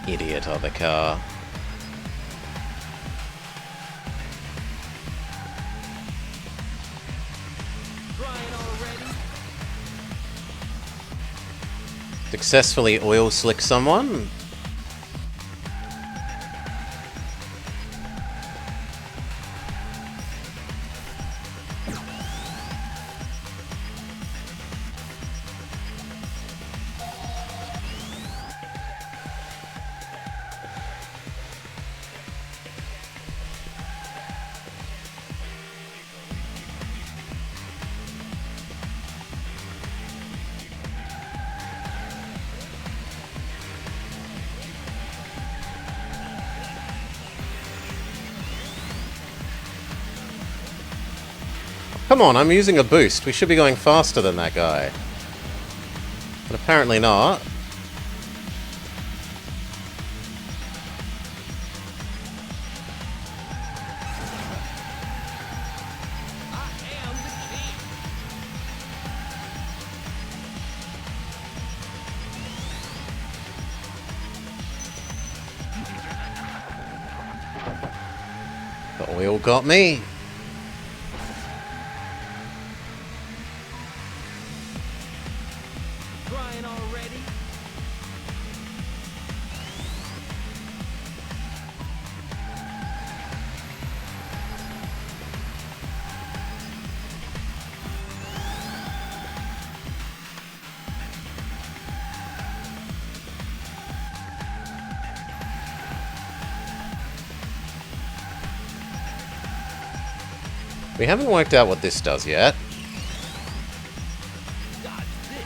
Idiot other car.
Trying already?
Successfully oil slick someone. Come on, I'm using a boost. We should be going faster than that guy. But apparently not.
I am the king.
The oil got me. We haven't worked out what this does yet.
Dodge this.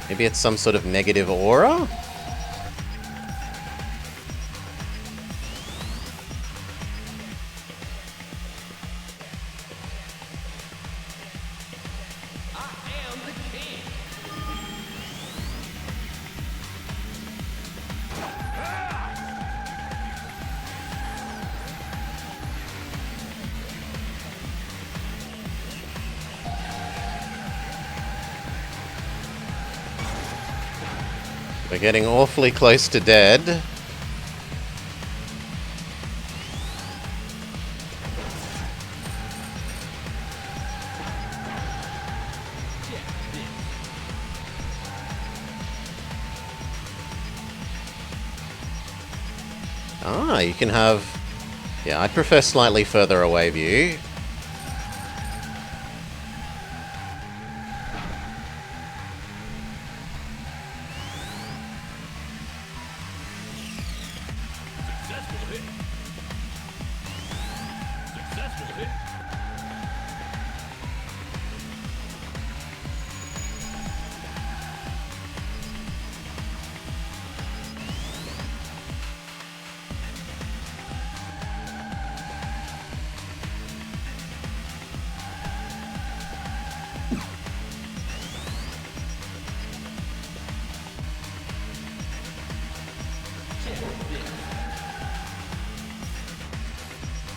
Maybe it's some sort of negative aura?
I am the king.
We're getting awfully close to dead. Ah, you can have... Yeah, I'd prefer slightly further away view.
Successful hit. Successful hit.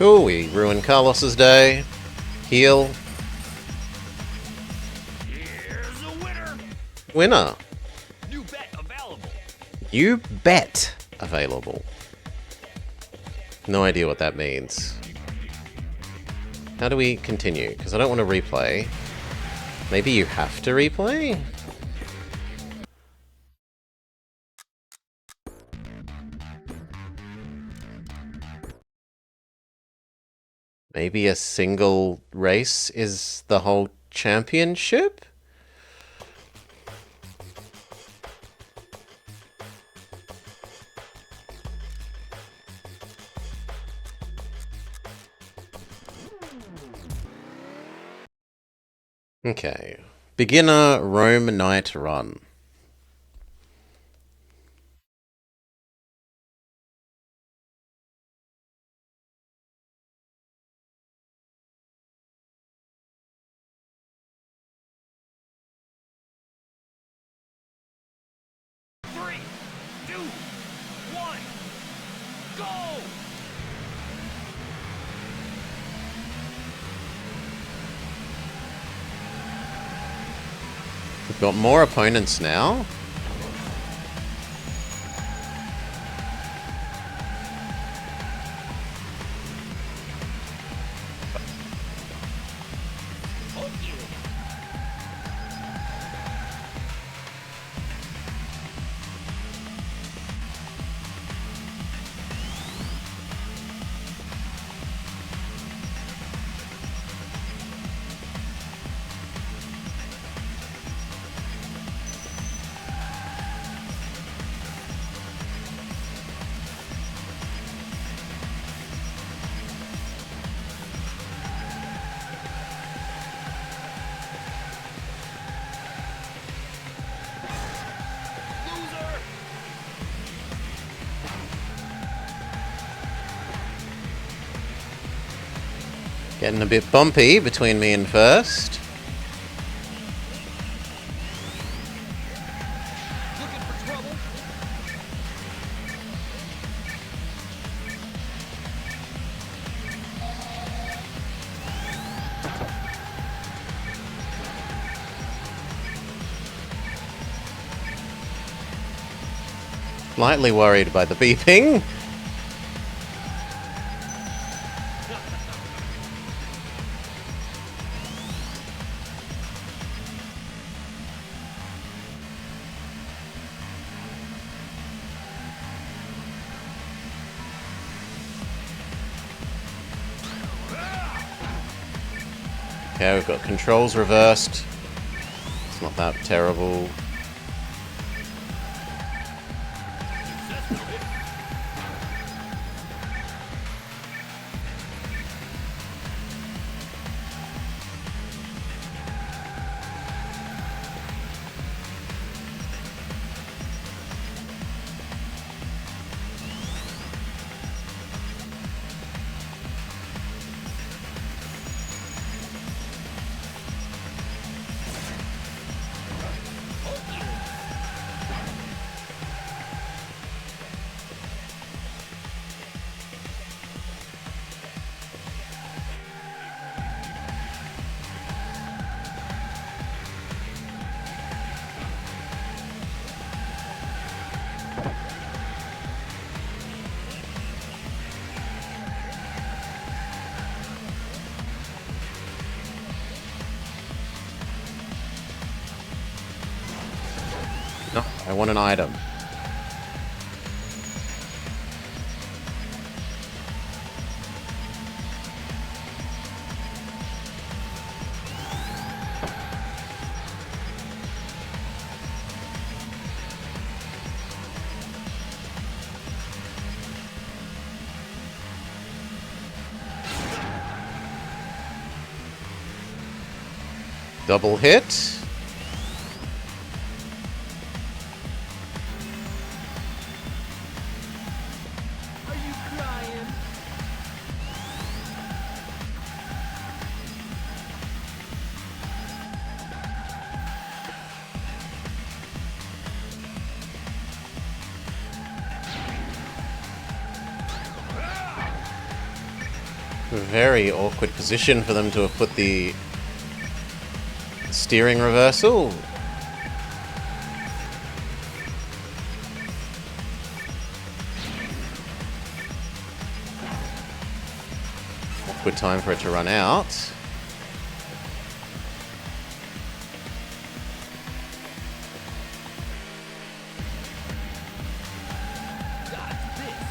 Ooh, we ruined Carlos's day. Heal.
Here's a winner.
Winner.
New bet available.
You bet available. No idea what that means. How do we continue? Because I don't want to replay. Maybe you have to replay? Maybe a single race is the whole championship? Okay. Beginner Rome Night Run.
Three, two, one, go!
We've got more opponents now.
Oh, yeah. Loser!
Getting a bit bumpy between me and first.
Looking for trouble?
Slightly worried by the beeping. Okay, we've got controls reversed. It's not that terrible.
Successful hit.
No, I want an item. Double hit.
Are you crying?
Very awkward position for them to have put the steering reversal. Awkward time for it to run out.
Dodge this.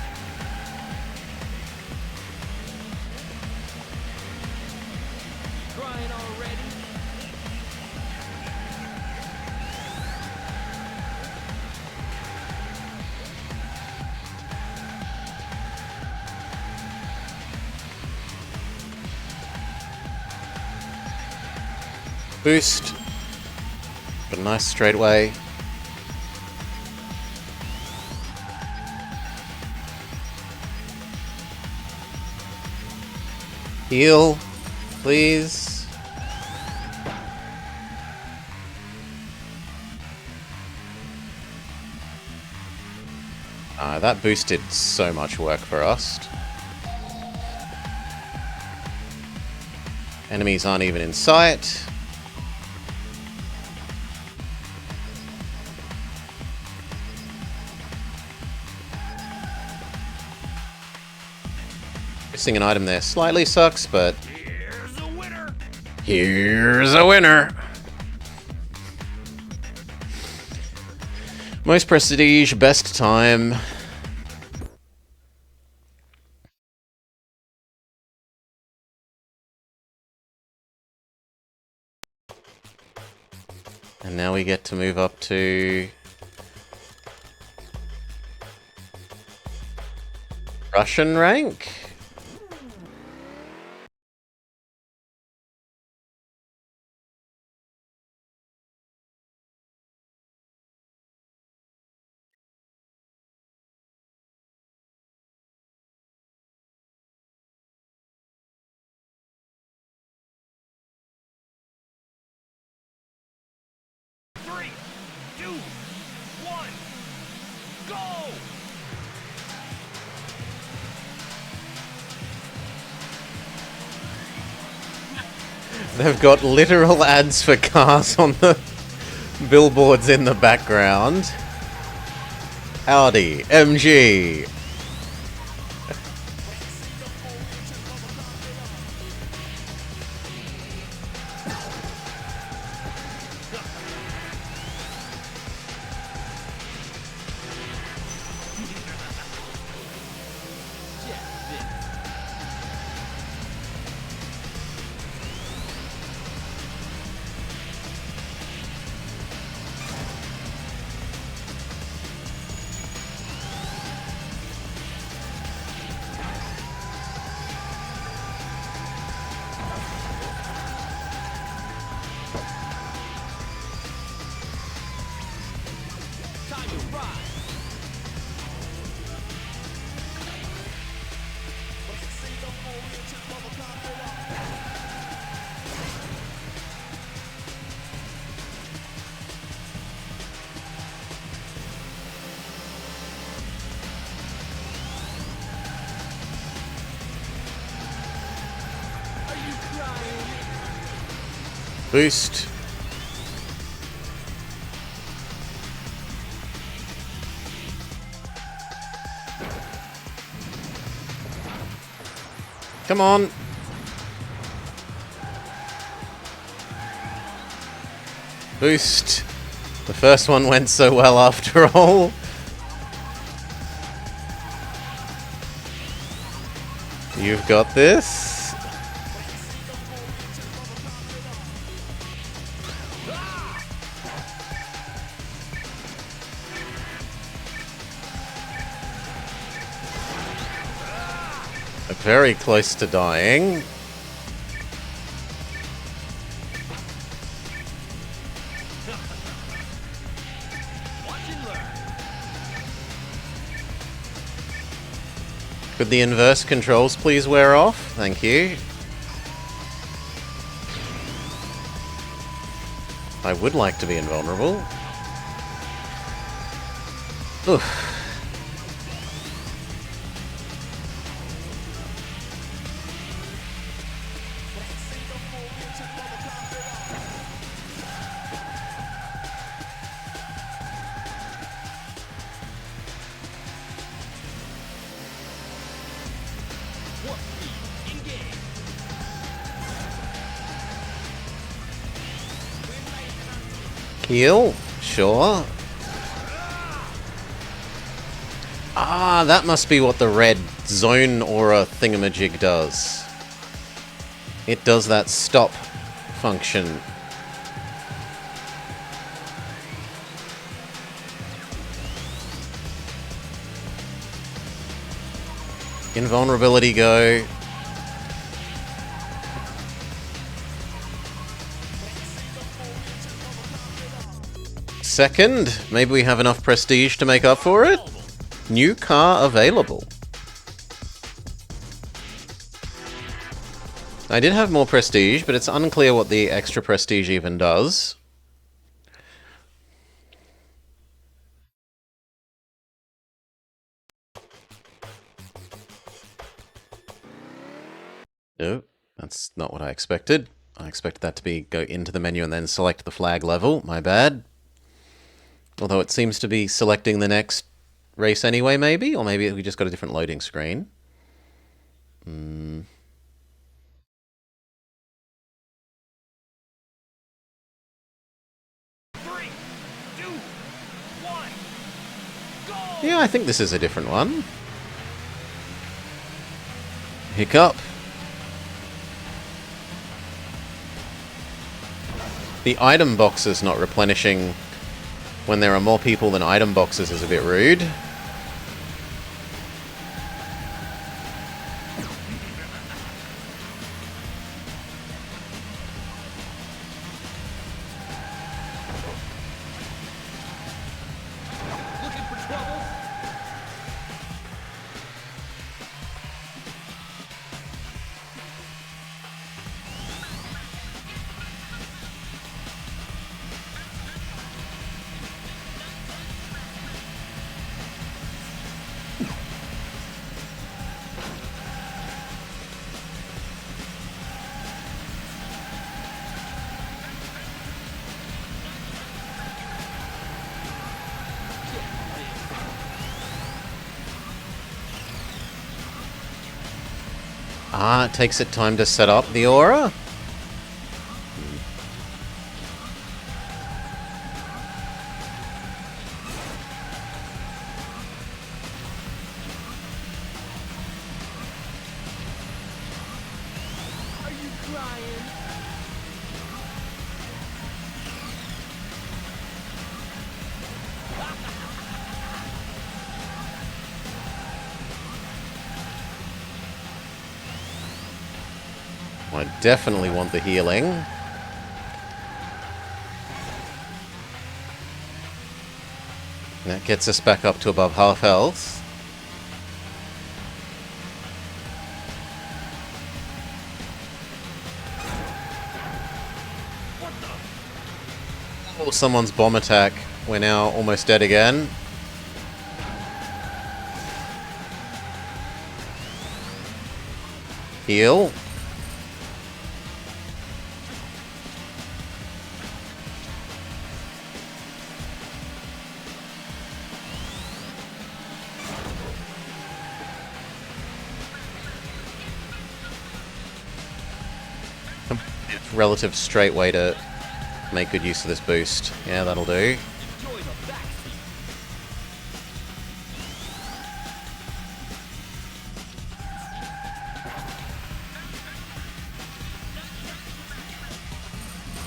Crying already?
Boost. Got a nice straightaway. Heal, please. That boost did so much work for us. Enemies aren't even in sight. Missing an item there slightly sucks, but
Here's a winner.
here's a winner. Most prestige, best time. And now we get to move up to Russian rank.
Three, two, one, go!
They've got literal ads for cars on the billboards in the background. Audi, MG.
Time to ride. Are you crying?
Boost. Come on. Boost. The first one went so well after all. You've got this. Very close to dying. Could the inverse controls please wear off? Thank you. I would like to be invulnerable. Oof. Heal? Sure. Ah, that must be what the red zone aura thingamajig does. It does that stop function. Invulnerability go. Second, maybe we have enough prestige to make up for it? New car available. I did have more prestige, but it's unclear what the extra prestige even does. No, that's not what I expected. I expected that to be go into the menu and then select the flag level. My bad. Although it seems to be selecting the next race anyway, maybe? Or maybe we just got a different loading screen.
3, 2, 1, go!
Yeah, I think this is a different one. Hiccup. The item boxes not replenishing when there are more people than item boxes is a bit rude.
Looking for trouble?
Ah, it takes it time to set up the aura?
Are you crying?
I definitely want the healing. That gets us back up to above half health. Oh, someone's bomb attack. We're now almost dead again. Heal. Relative straight way to make good use of this boost. Yeah, that'll do.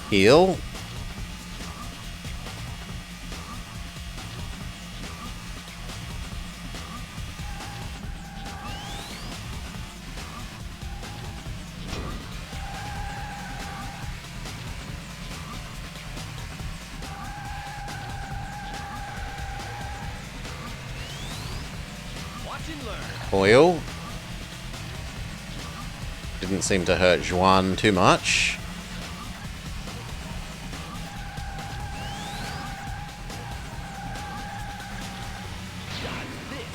Heal.
Watch and learn.
Coil. Didn't seem to hurt Juan too much.
Dodge this.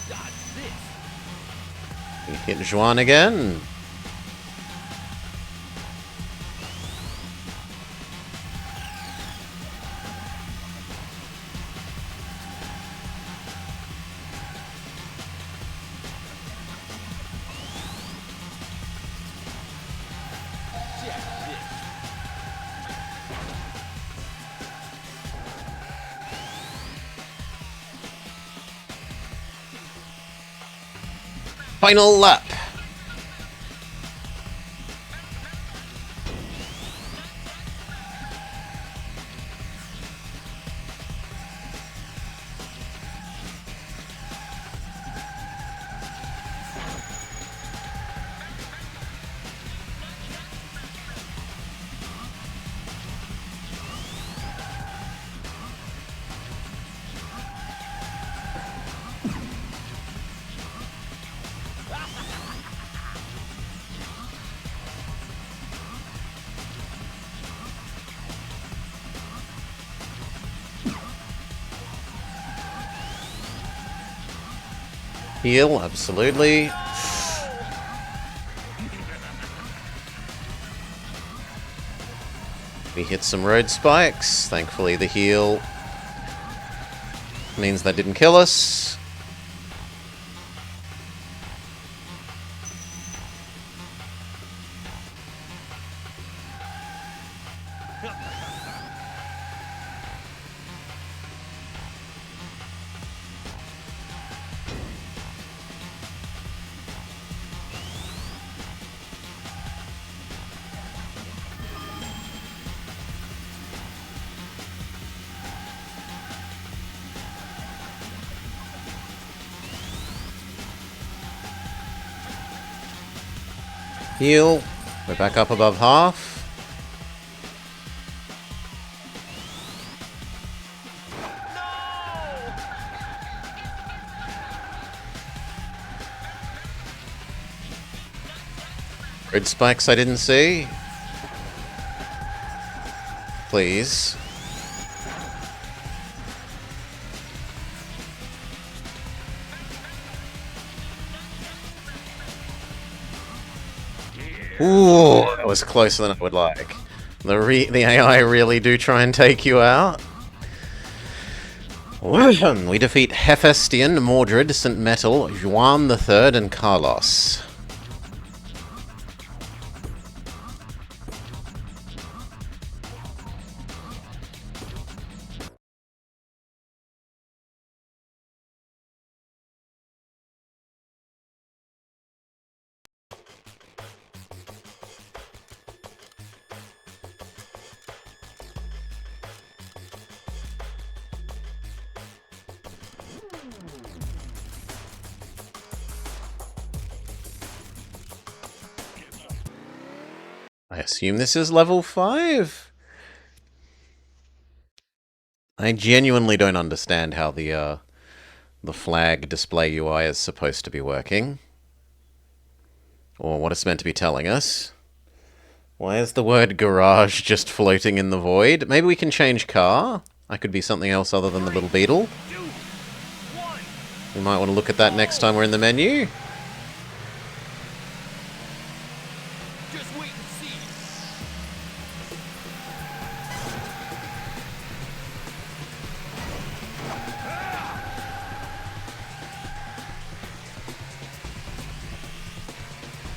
Dodge this.
You hit Juan again.
Check this.
Final lap. Heal, absolutely. We hit some road spikes. Thankfully the heal means that didn't kill us. Heal. We're back up above half. Red spikes I didn't see. Please. Ooh, that was closer than I would like. The AI really do try and take you out. We defeat Hephaestion, Mordred, St. Metal, Juan III, and Carlos. I assume this is level 5? I genuinely don't understand how the flag display UI is supposed to be working. Or what it's meant to be telling us. Why is the word garage just floating in the void? Maybe we can change car? I could be something else other than the little beetle.
2, 1.
We might want to look at that next time we're in the menu.
Just wait and see.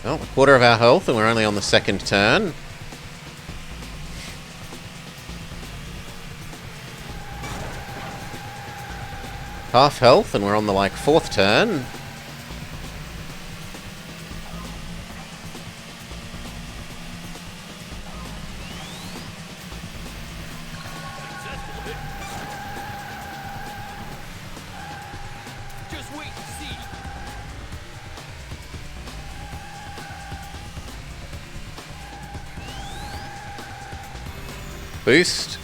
Oh, a quarter of our health and we're only on the second turn. Half health, and we're on the, like, 4th turn.
Successful hit. Just wait and see.
Boost.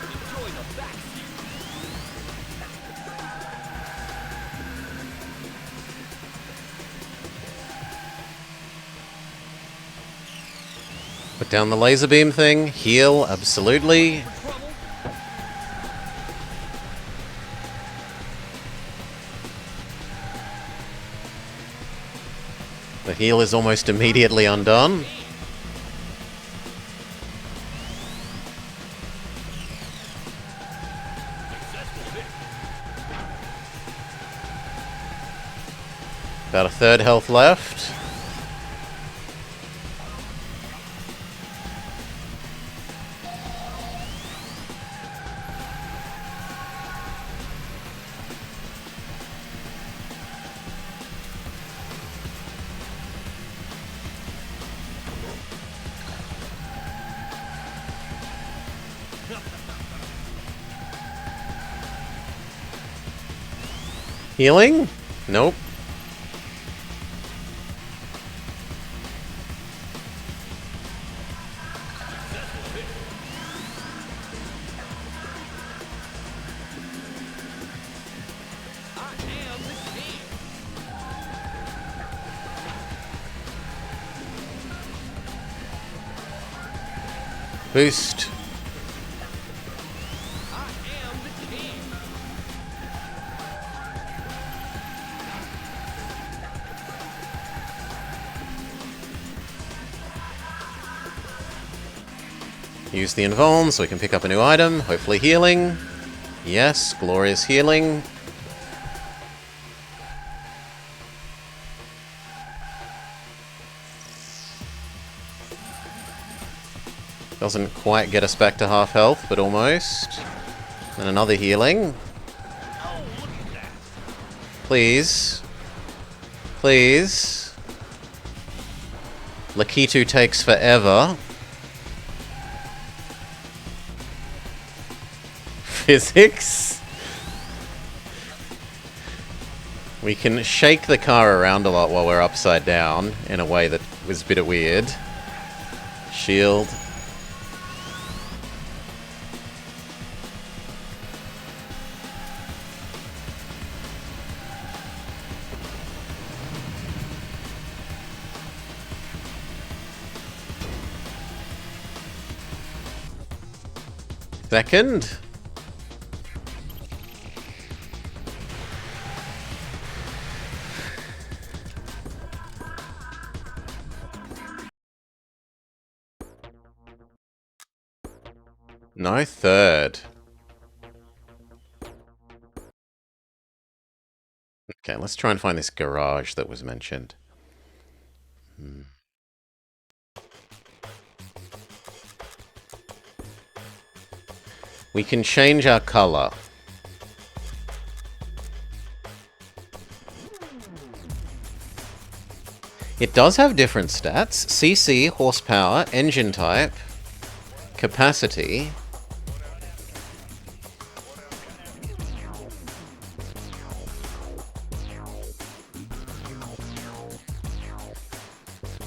Enjoy the backseat.
Put down the laser beam thing. Heal, absolutely.
Trouble?
The heal is almost immediately undone.
Successful hit.
About a 3rd health left. Healing? Nope.
Successful hit. I am the king.
Boost.
I am the king.
Use the invuln so we can pick up a new item. Hopefully healing. Yes, glorious healing. Doesn't quite get us back to half health, but almost. And another healing.
Oh, look at that.
Please. Please. Lakitu takes forever. Physics. We can shake the car around a lot while we're upside down in a way that was a bit weird. Shield. Second. No, third. Okay, let's try and find this garage that was mentioned. We can change our color. It does have different stats. CC, horsepower, engine type, capacity.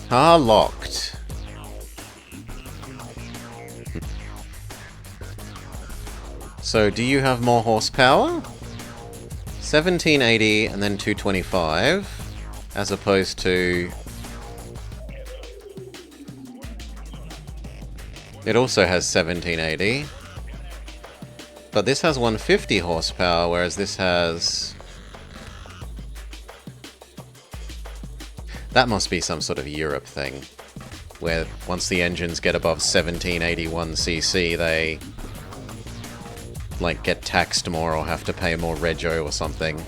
Car locked. So, do you have more horsepower? 1780 and then 225, as opposed to It also has 1780. But this has 150 horsepower, whereas this has... That must be some sort of Europe thing, where once the engines get above 1781cc, they like get taxed more or have to pay more rego or something.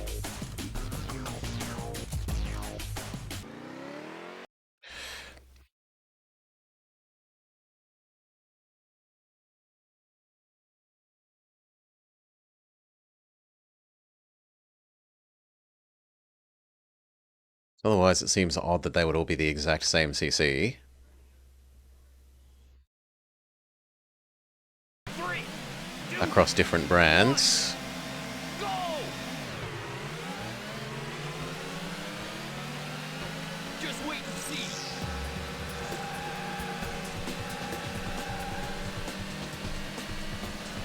Otherwise, it seems odd that they would all be the exact same CC.
3, 2,
Across different brands.
go! Just wait and see.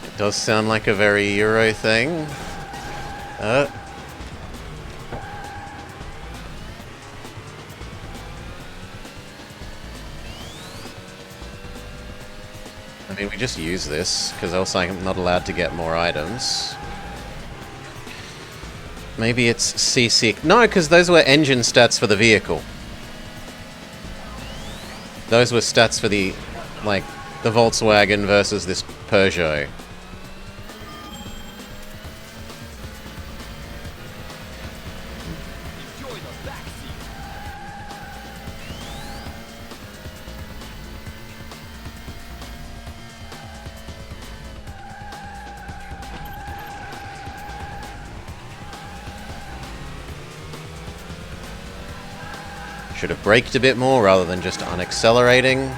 It does sound like a very Euro thing. I mean, we just use this, because else I'm not allowed to get more items. Maybe it's CC... No, because those were engine stats for the vehicle. Those were stats for the, like, the Volkswagen versus this Peugeot.
Enjoy the backseat.
Should have braked a bit more rather than just unaccelerating.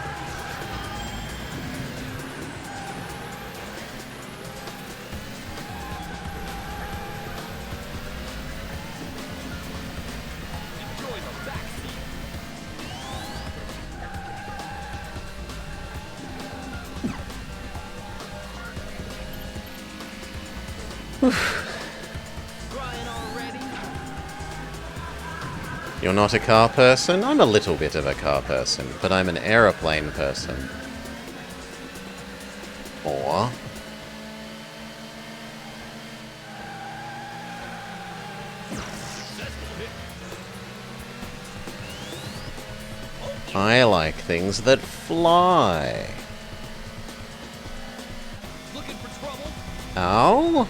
Enjoy the backseat. Crying already?
You're not a car person? I'm a little bit of a car person, but I'm an aeroplane person. Or...
Successful hit.
I like things that fly.
Looking for trouble?
Ow?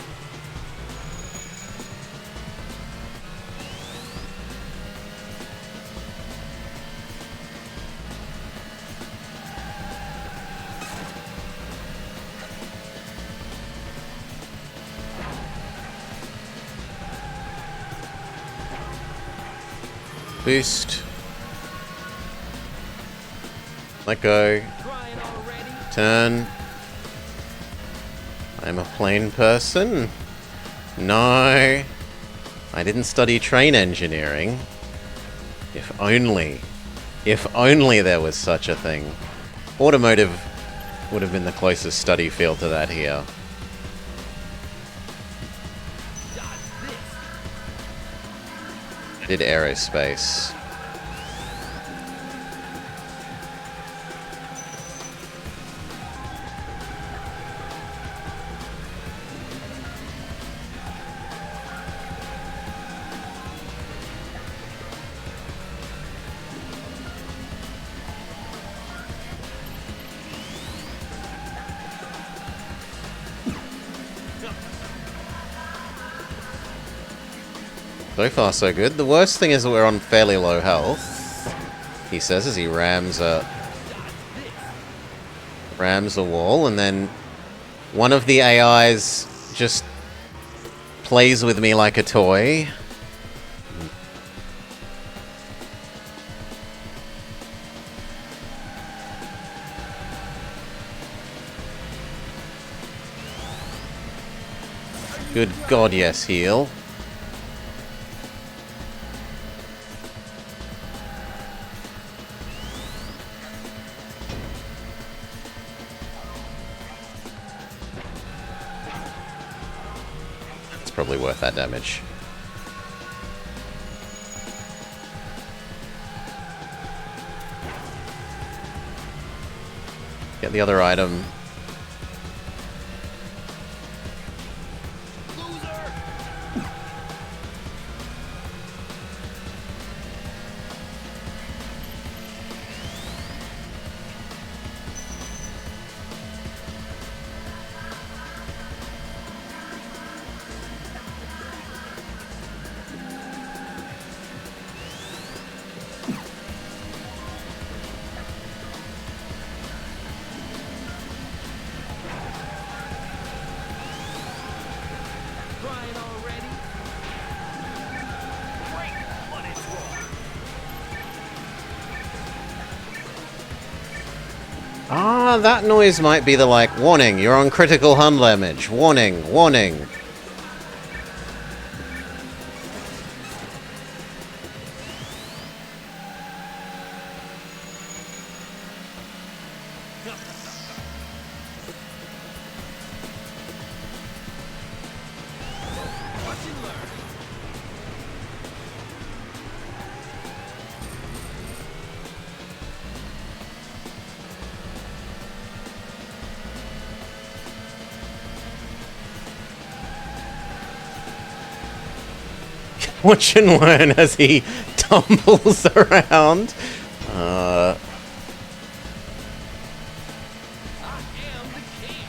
Boost. Let go.
Crying already?
Turn. I'm a plane person. No. I didn't study train engineering. If only. If only there was such a thing. Automotive would have been the closest study field to that here.
Dodge this.
I did aerospace. So far, so good. The worst thing is that we're on fairly low health, he says as he rams a wall, and then one of the AIs just plays with me like a toy. Good God, yes, heal. It's probably worth that damage. Get the other item.
Loser! Crying already? Great, but it's wrong.
Ah, that noise might be the, like, warning, you're on critical hull damage. Warning, warning.
Watch and learn.
Watch and learn as he tumbles around.
I am the king.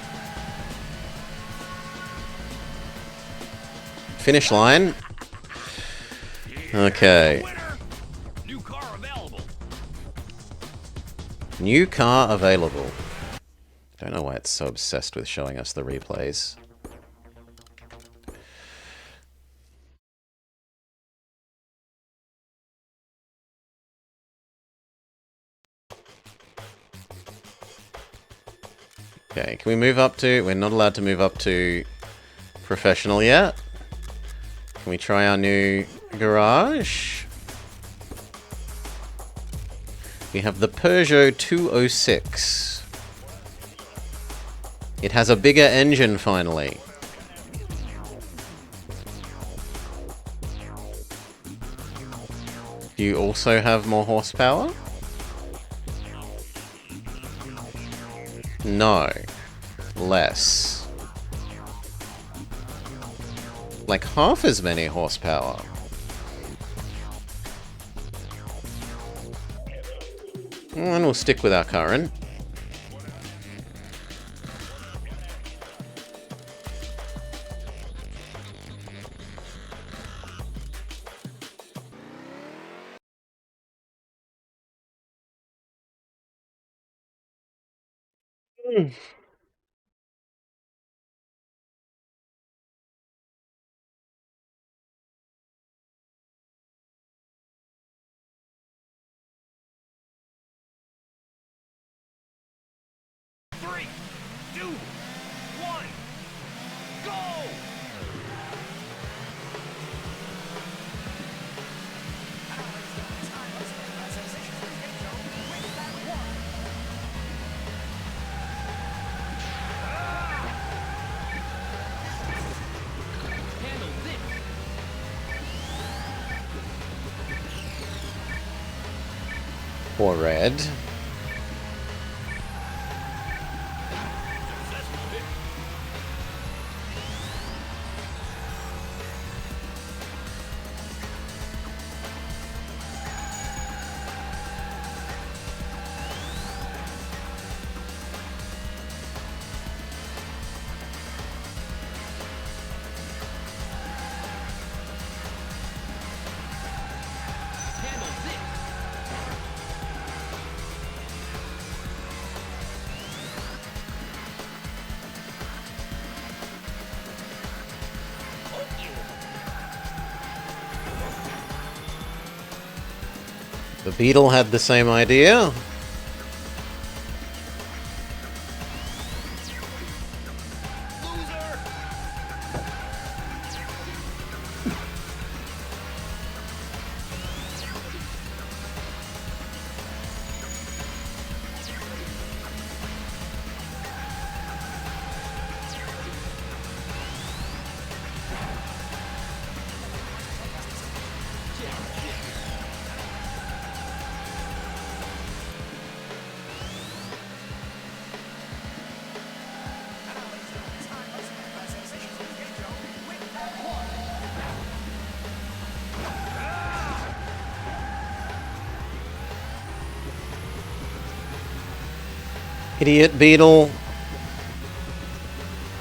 Finish line. Okay.
Winner! New car available.
New car available. Don't know why it's so obsessed with showing us the replays. Okay, can we move up to... We're not allowed to move up to professional yet. Can we try our new garage? We have the Peugeot 206. It has a bigger engine finally. Do you also have more horsepower? No. Less. Like half as many horsepower. And we'll stick with our current.
Three, two, one, go! Handle this.
Or red.
Handle this.
The Beetle had the same idea.
Loser!
Idiot beetle.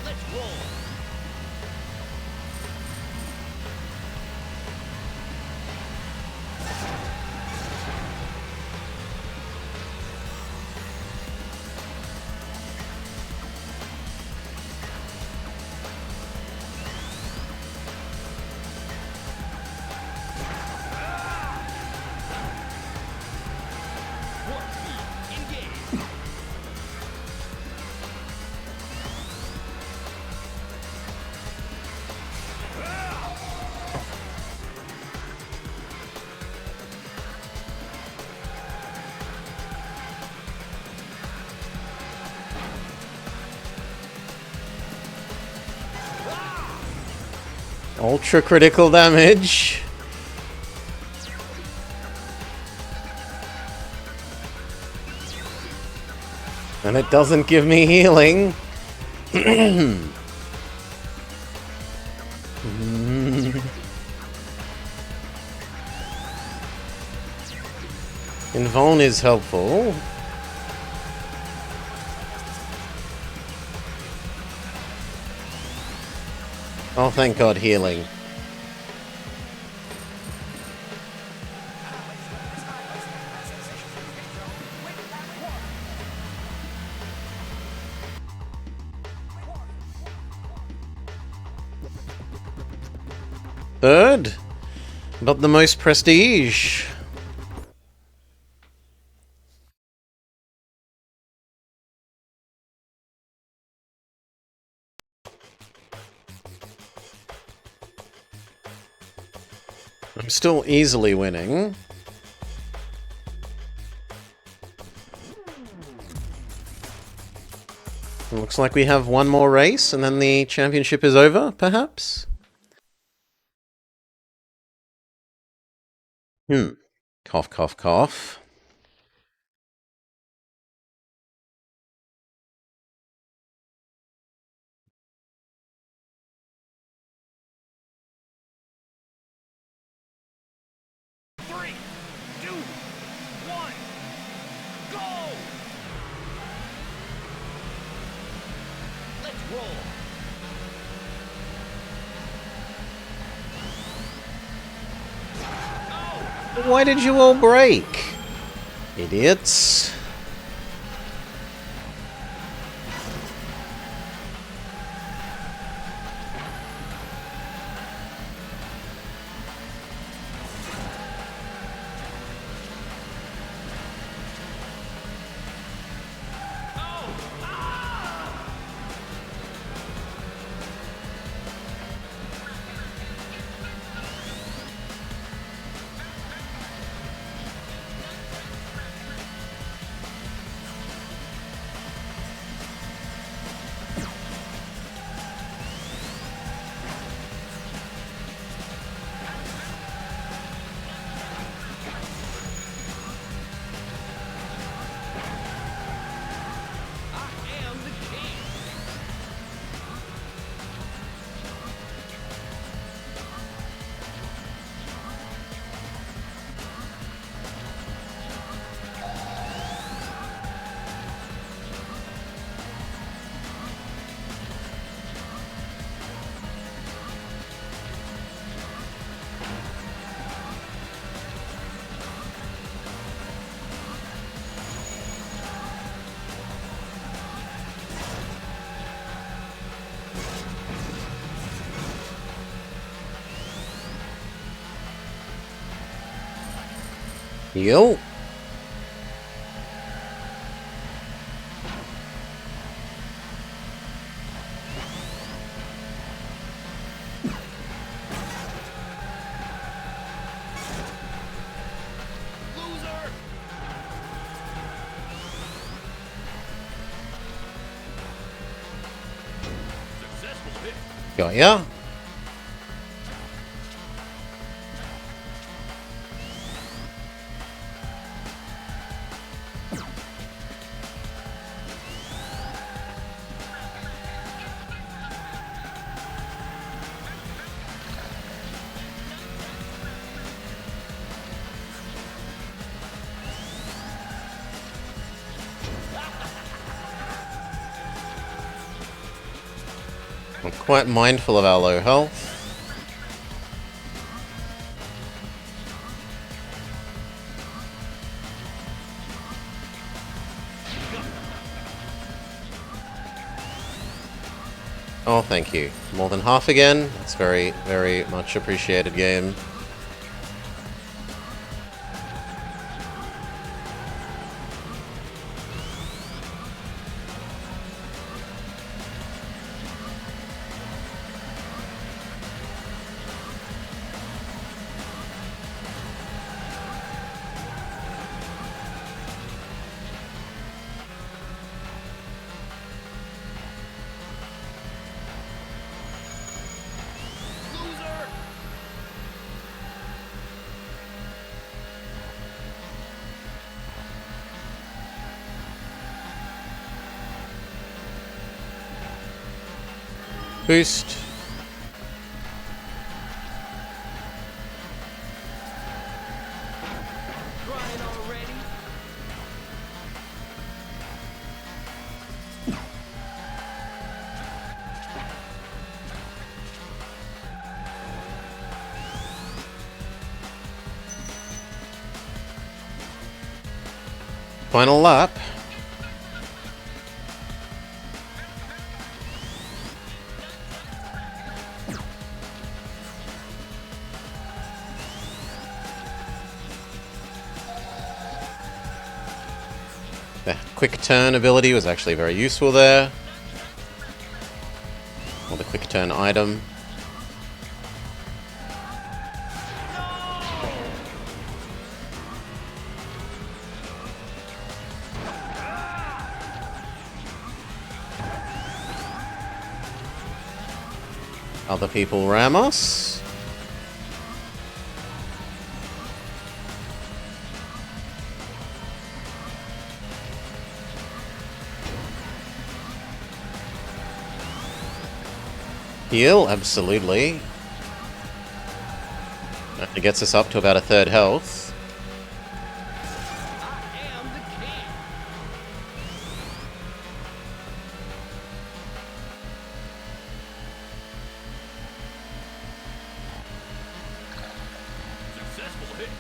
Let's roll. Warp speed engaged.
Ultra critical damage. And it doesn't give me healing. Invuln is helpful. Oh, thank God, healing. Third, but the most prestige. I'm still easily winning. Looks like we have one more race and then the championship is over, perhaps? Cough, cough, cough.
Three, two, one, go! Let's roll. Oh,
Why did you all break? Idiots.
I am the king.
Yo.
Loser. Successful hit.
Got ya. I'm quite mindful of our low health. Oh, thank you. More than half again. That's very, very much appreciated, game.
Loser!
Boost.
Crying already?
Final lap. The quick turn ability was actually very useful there. Or the quick turn item. Other people ram us. Heal, absolutely. That gets us up to about a third health.
I am the king. Successful hit.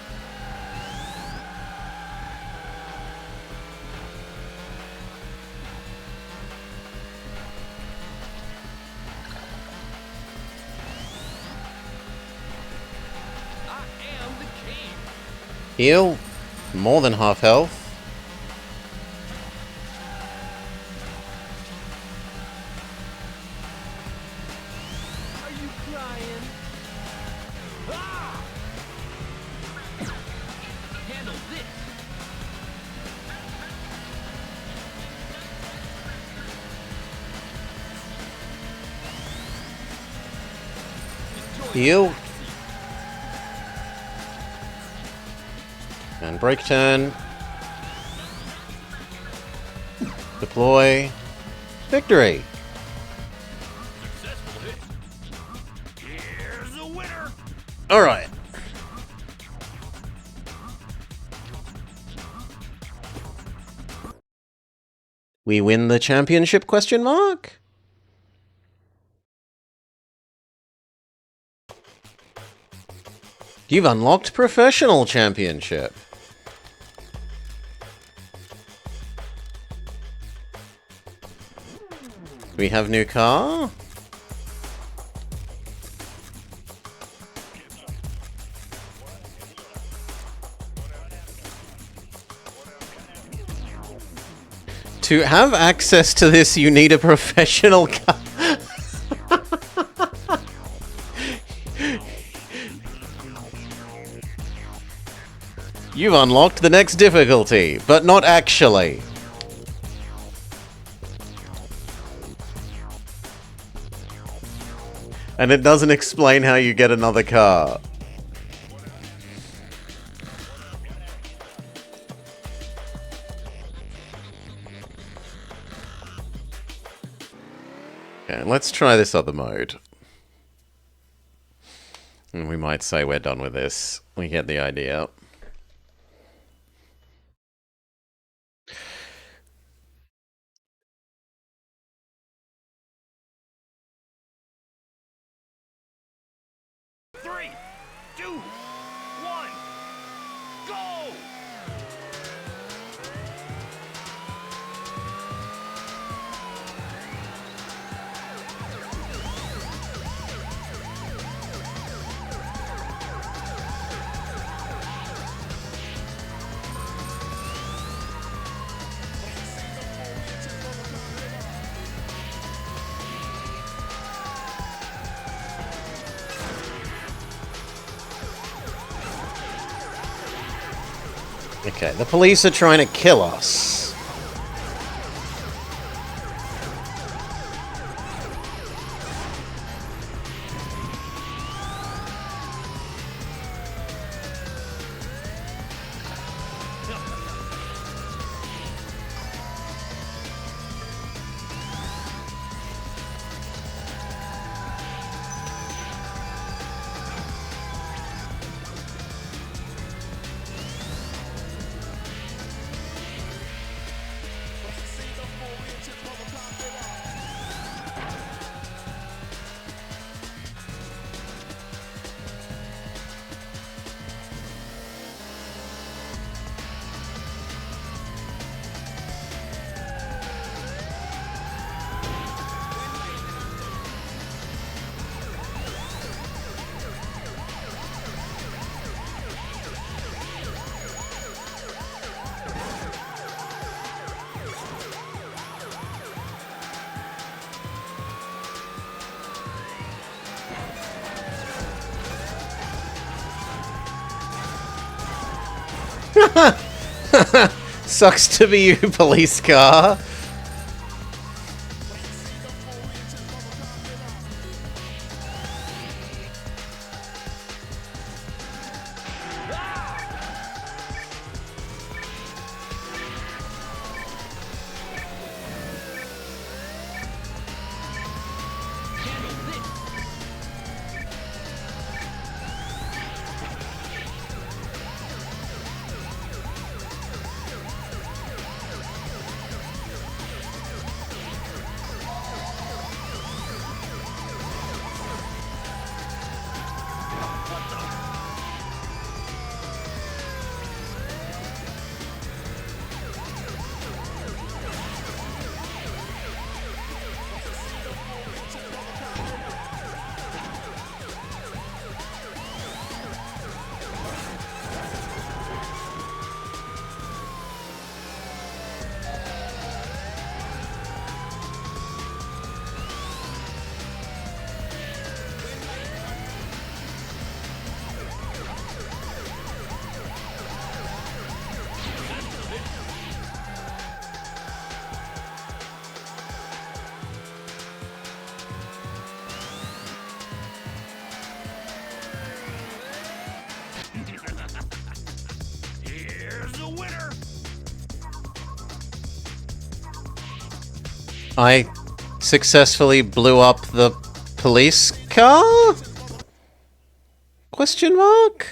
I am the king.
Heal, more than half health.
Are you crying? Ah! Handle this.
Heal. And break turn. Deploy. Victory!
Successful hit. Here's a winner.
Alright. We win the championship, question mark? You've unlocked professional championship. We have new car? To have access to this, you need a professional car. You've unlocked the next difficulty, but not actually. And it doesn't explain how you get another car. Okay, let's try this other mode. And we might say we're done with this. We get the idea.
3, 2, 1, go!
Okay, the police are trying to kill us. Sucks to be you, police car.
Here's a winner!
I successfully blew up the police car? Question mark?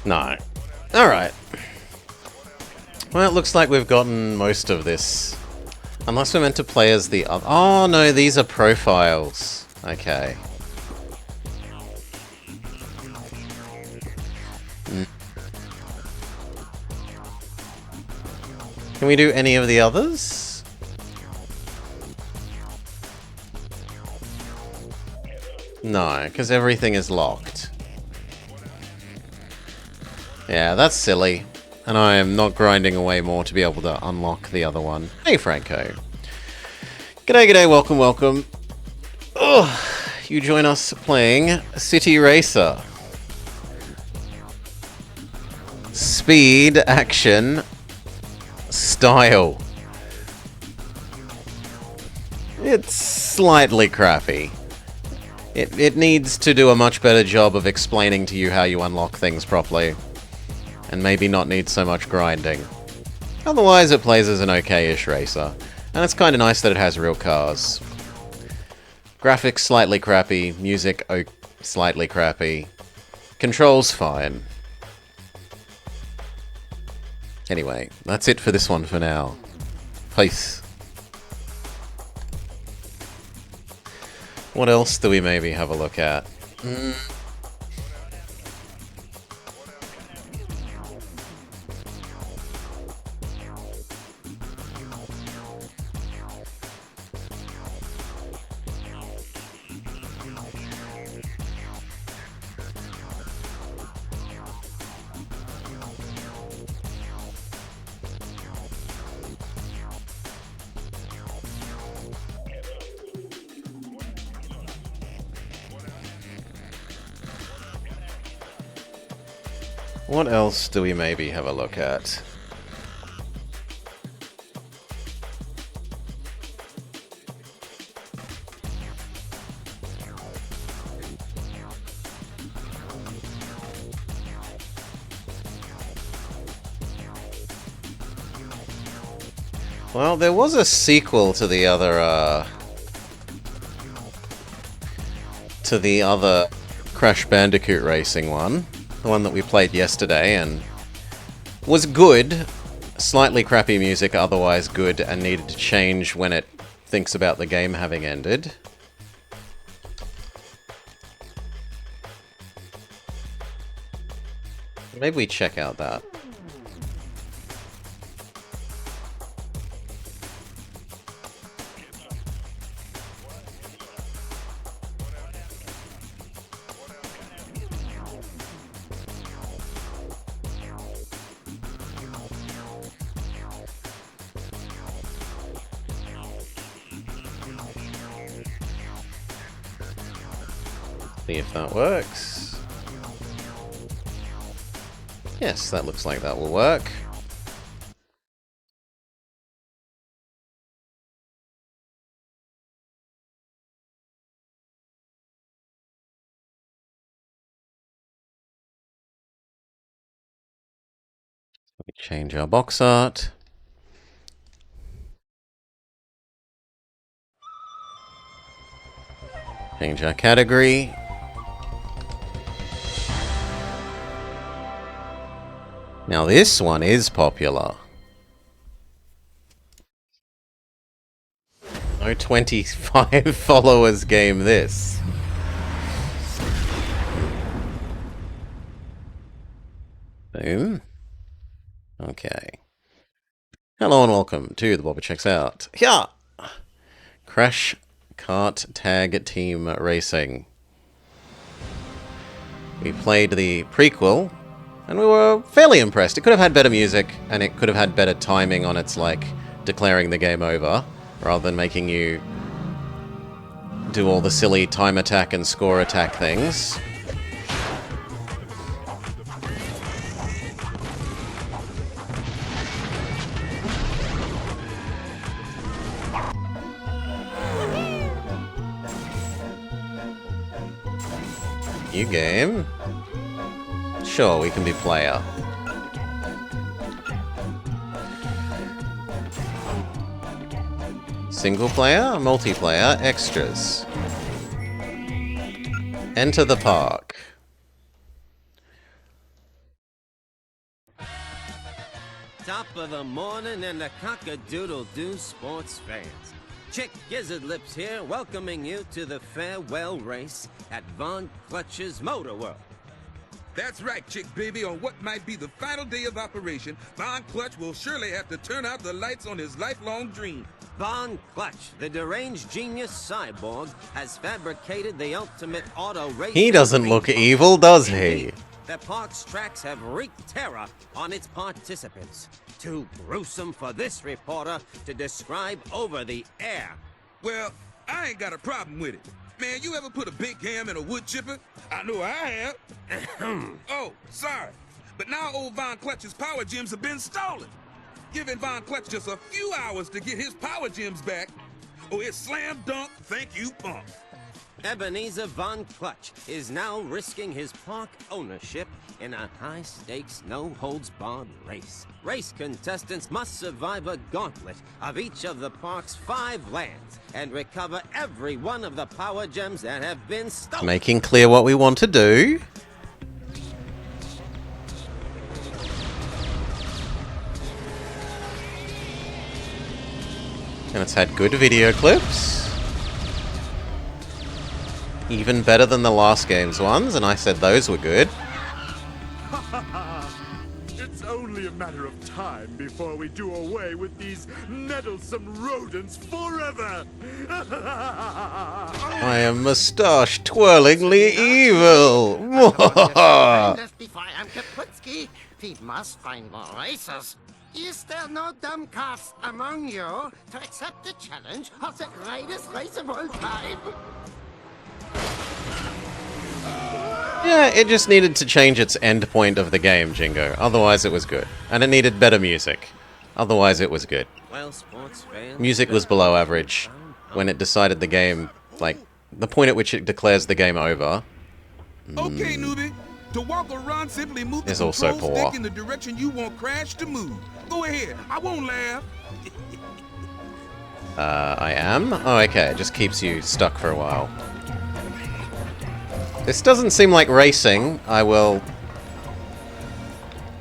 No. Alright. Well, it looks like we've gotten most of this. Unless we're meant to play as the other... Oh, no, these are profiles. Okay. Can we do any of the others? No, because everything is locked. Yeah, that's silly. And I am not grinding away more to be able to unlock the other one. Hey, Franco. G'day, g'day, welcome, welcome. Oh, you join us playing City Racer. Speed, action, style. It's slightly crappy. It needs to do a much better job of explaining to you how you unlock things properly. And maybe not need so much grinding. Otherwise, it plays as an okay-ish racer. And it's kind of nice that it has real cars. Graphics slightly crappy, music slightly crappy. Controls fine. Anyway, that's it for this one for now. Peace. What else do we maybe have a look at? What else do we maybe have a look at? Well, there was a sequel to the other Crash Bandicoot racing one. The one that we played yesterday, and was good. Slightly crappy music, otherwise good, and needed to change when it thinks about the game having ended. Maybe we check out that. See if that works. Yes, that looks like that will work. We change our box art. Change our category. Now this one is popular. No 25 followers game this. Boom. Okay. Hello and welcome to the Bobber Checks Out. Yeah! Crash Kart Tag Team Racing. We played the prequel, and we were fairly impressed. It could have had better music, and it could have had better timing on its, like, declaring the game over, rather than making you do all the silly time attack and score attack things. New game? Sure, we can be player. Single player, multiplayer, extras. Enter the park.
Top of the morning and the cock-a-doodle-doo sports fans. Chick Gizzard Lips here, welcoming you to the farewell race at Von Clutch's Motor World.
That's right, Chick Baby. On what might be the final day of operation, Von Clutch will surely have to turn out the lights on his lifelong dream.
Von Clutch, the deranged genius cyborg, has fabricated the ultimate auto race.
He doesn't look evil, does he?
The park's tracks have wreaked terror on its participants. Too gruesome for this reporter to describe over the air.
Well, I ain't got a problem with it. Man, you ever put a big ham in a wood chipper? I know I have. Oh, sorry. But now old Von Clutch's power gems have been stolen. Giving Von Clutch just a few hours to get his power gems back. Oh, it's slam dunk, thank you, punk.
Ebenezer Von Clutch is now risking his park ownership in a high-stakes, no-holds-barred race. Race contestants must survive a gauntlet of each of the park's 5 lands and recover every one of the power gems that have been stolen.
Making clear what we want to do. And it's had good video clips. Even better than the last game's ones, and I said those were good.
It's only a matter of time before we do away with these meddlesome rodents forever.
I am moustache-twirlingly evil.
Before I'm Kaputski, we must find more racers. Is there no dumb cast among you to accept the challenge of the greatest race of all time?
Yeah, it just needed to change its endpoint of the game, Jingo. Otherwise it was good. And it needed better music. Otherwise it was good.
Well, sports fans,
Music was below average when it decided the game, like, the point at which it declares the game over.
Okay, newbie. To walk or run, simply move the
Is also
control
poor.
stick in the direction you want Crash to move. Go ahead. I won't laugh.
I am? Oh, okay. It just keeps you stuck for a while. This doesn't seem like racing. I will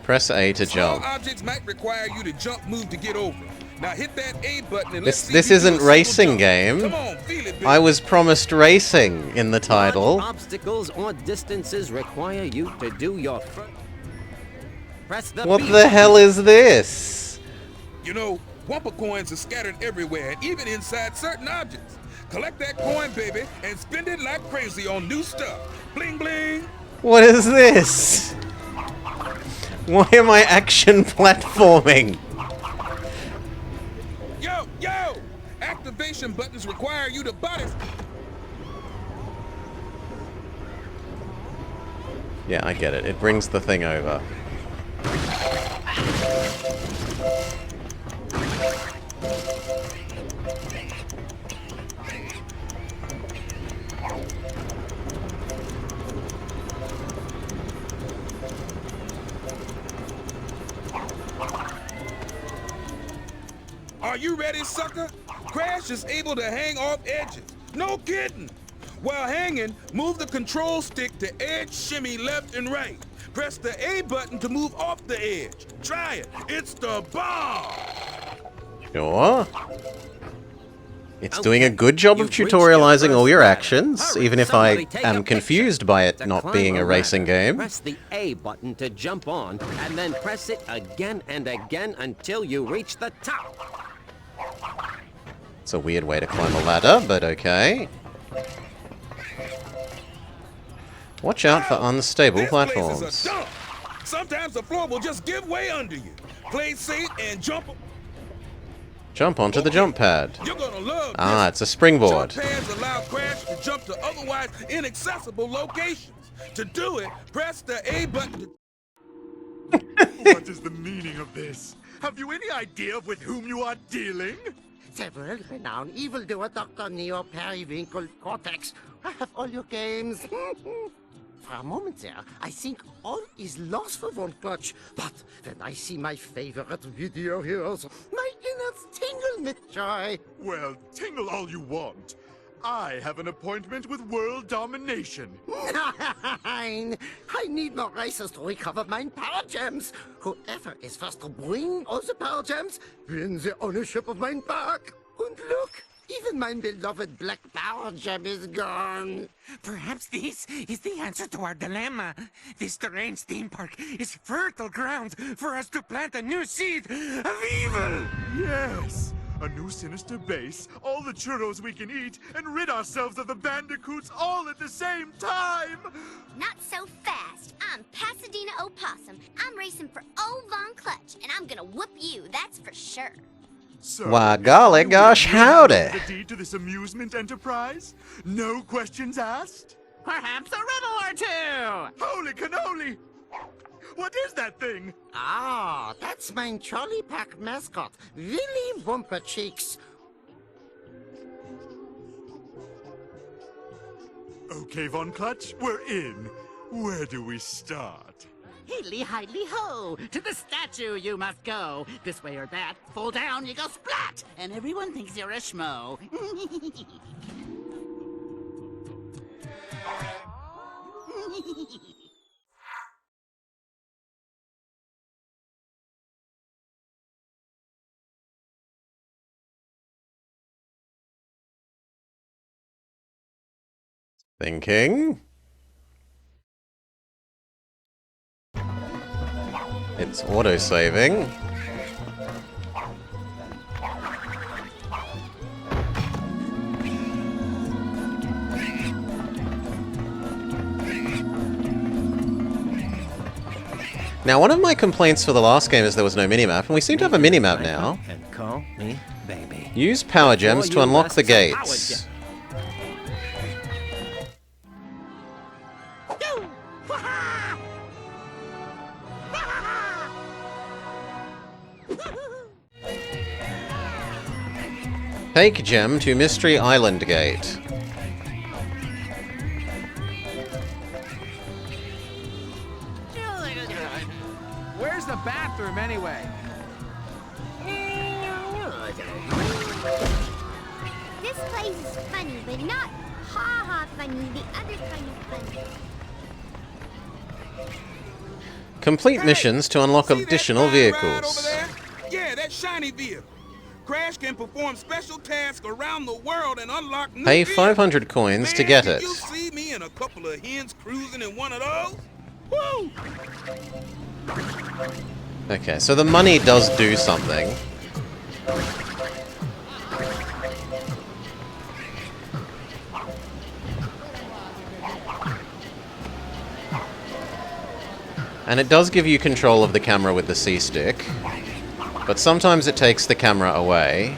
press A to jump.
Small objects might require you to jump move to get over. Now hit that A button and let's see
This
you do
isn't
a simple
racing
jump.
game.
Come on, feel it, baby.
I was promised racing in the title.
Large obstacles or distances require you to do your first. Press the
What
B
the hell is this?
You know, Wumpa coins are scattered everywhere, and even inside certain objects. Collect that coin, baby, and spend it like crazy on new stuff. Bling, bling.
What is this? Why am I action platforming?
Yo, yo! Activation buttons require you to body.
Yeah, I get it. It brings the thing over.
Are you ready, sucker? Crash is able to hang off edges. No kidding. While hanging, move the control stick to edge shimmy left and right. Press the A button to move off the edge. Try it. It's the bomb.
Sure. It's doing a good job of
You've reached your
tutorializing all
first
your
ladder.
actions,
Hurry,
even if I
somebody take a
am
picture.
confused by it
To
not
climb
being a racing
ladder,
game.
Press the A button to jump on, and then press it again and again until you reach the top.
It's a weird way to climb a ladder, but okay. Watch out for unstable
This place
platforms.
is a dump. Sometimes the floor will just give way under you. Play safe and jump.
Jump onto the jump pad.
You're gonna love
Ah,
this.
it's a springboard.
Jump pads allow Crash to jump to otherwise inaccessible locations. To do it, press the A button.
What is the meaning of this? Have you any idea with whom you are dealing?
The world-renowned evildoer Dr. Neo Periwinkle Cortex. I have all your games. For a moment there, I think all is lost for Von Clutch. But when I see my favorite video heroes, my innards tingle with joy.
Well, tingle all you want. I have an appointment with world domination.
Nein! I need more racers to recover my power gems. Whoever is first to bring all the power gems wins the ownership of my park. And look, even my beloved black power gem is gone.
Perhaps this is the answer to our dilemma. This strange theme park is fertile ground for us to plant a new seed of evil.
Yes, a new sinister base, all the churros we can eat, and rid ourselves of the bandicoots all at the same time.
Not so fast. I'm Pasadena Opossum. I'm racing for old Von Clutch, and I'm gonna whoop you, that's for sure.
So,
Why, golly
you
gosh,
will
howdy.
give the deed to this amusement enterprise? No questions asked?
Perhaps a riddle or two.
Holy cannoli! What is that thing?
Ah, that's my Trolley Pack mascot, Willy Wumper Cheeks.
Okay, Von Clutch, we're in. Where do we start?
Hilly-hidly-ho! To the statue you must go. This way or that. Fall down, you go splat! And everyone thinks you're a schmo.
Thinking. It's auto-saving. Now, one of my complaints for the last game is there was no minimap, and we seem to have a minimap now.
And call me baby.
Use power gems to unlock the gates. Take gem to Mystery Island Gate.
Where's the bathroom anyway?
This place is funny, but not ha-ha funny, the other kind of funny.
Complete missions to unlock
See
additional
that fine ride
vehicles.
over there? Yeah, that shiny vehicle. Crash can perform special tasks around the world and unlock new
Pay
vehicles.
500 coins to get it.
Can you see me and a couple of hens cruising in one of those? Woo!
Okay, so the money does do something. And it does give you control of the camera with the C-stick, but sometimes it takes the camera away.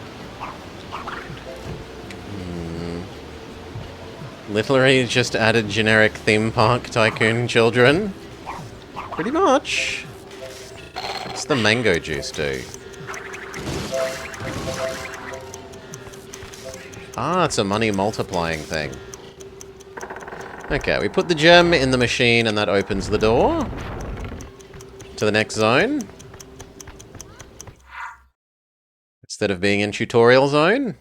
Literally just added generic theme park tycoon children. Pretty much. What's the mango juice do? Ah, it's a money multiplying thing. Okay, we put the gem in the machine and that opens the door to the next zone. Instead of being in tutorial zone.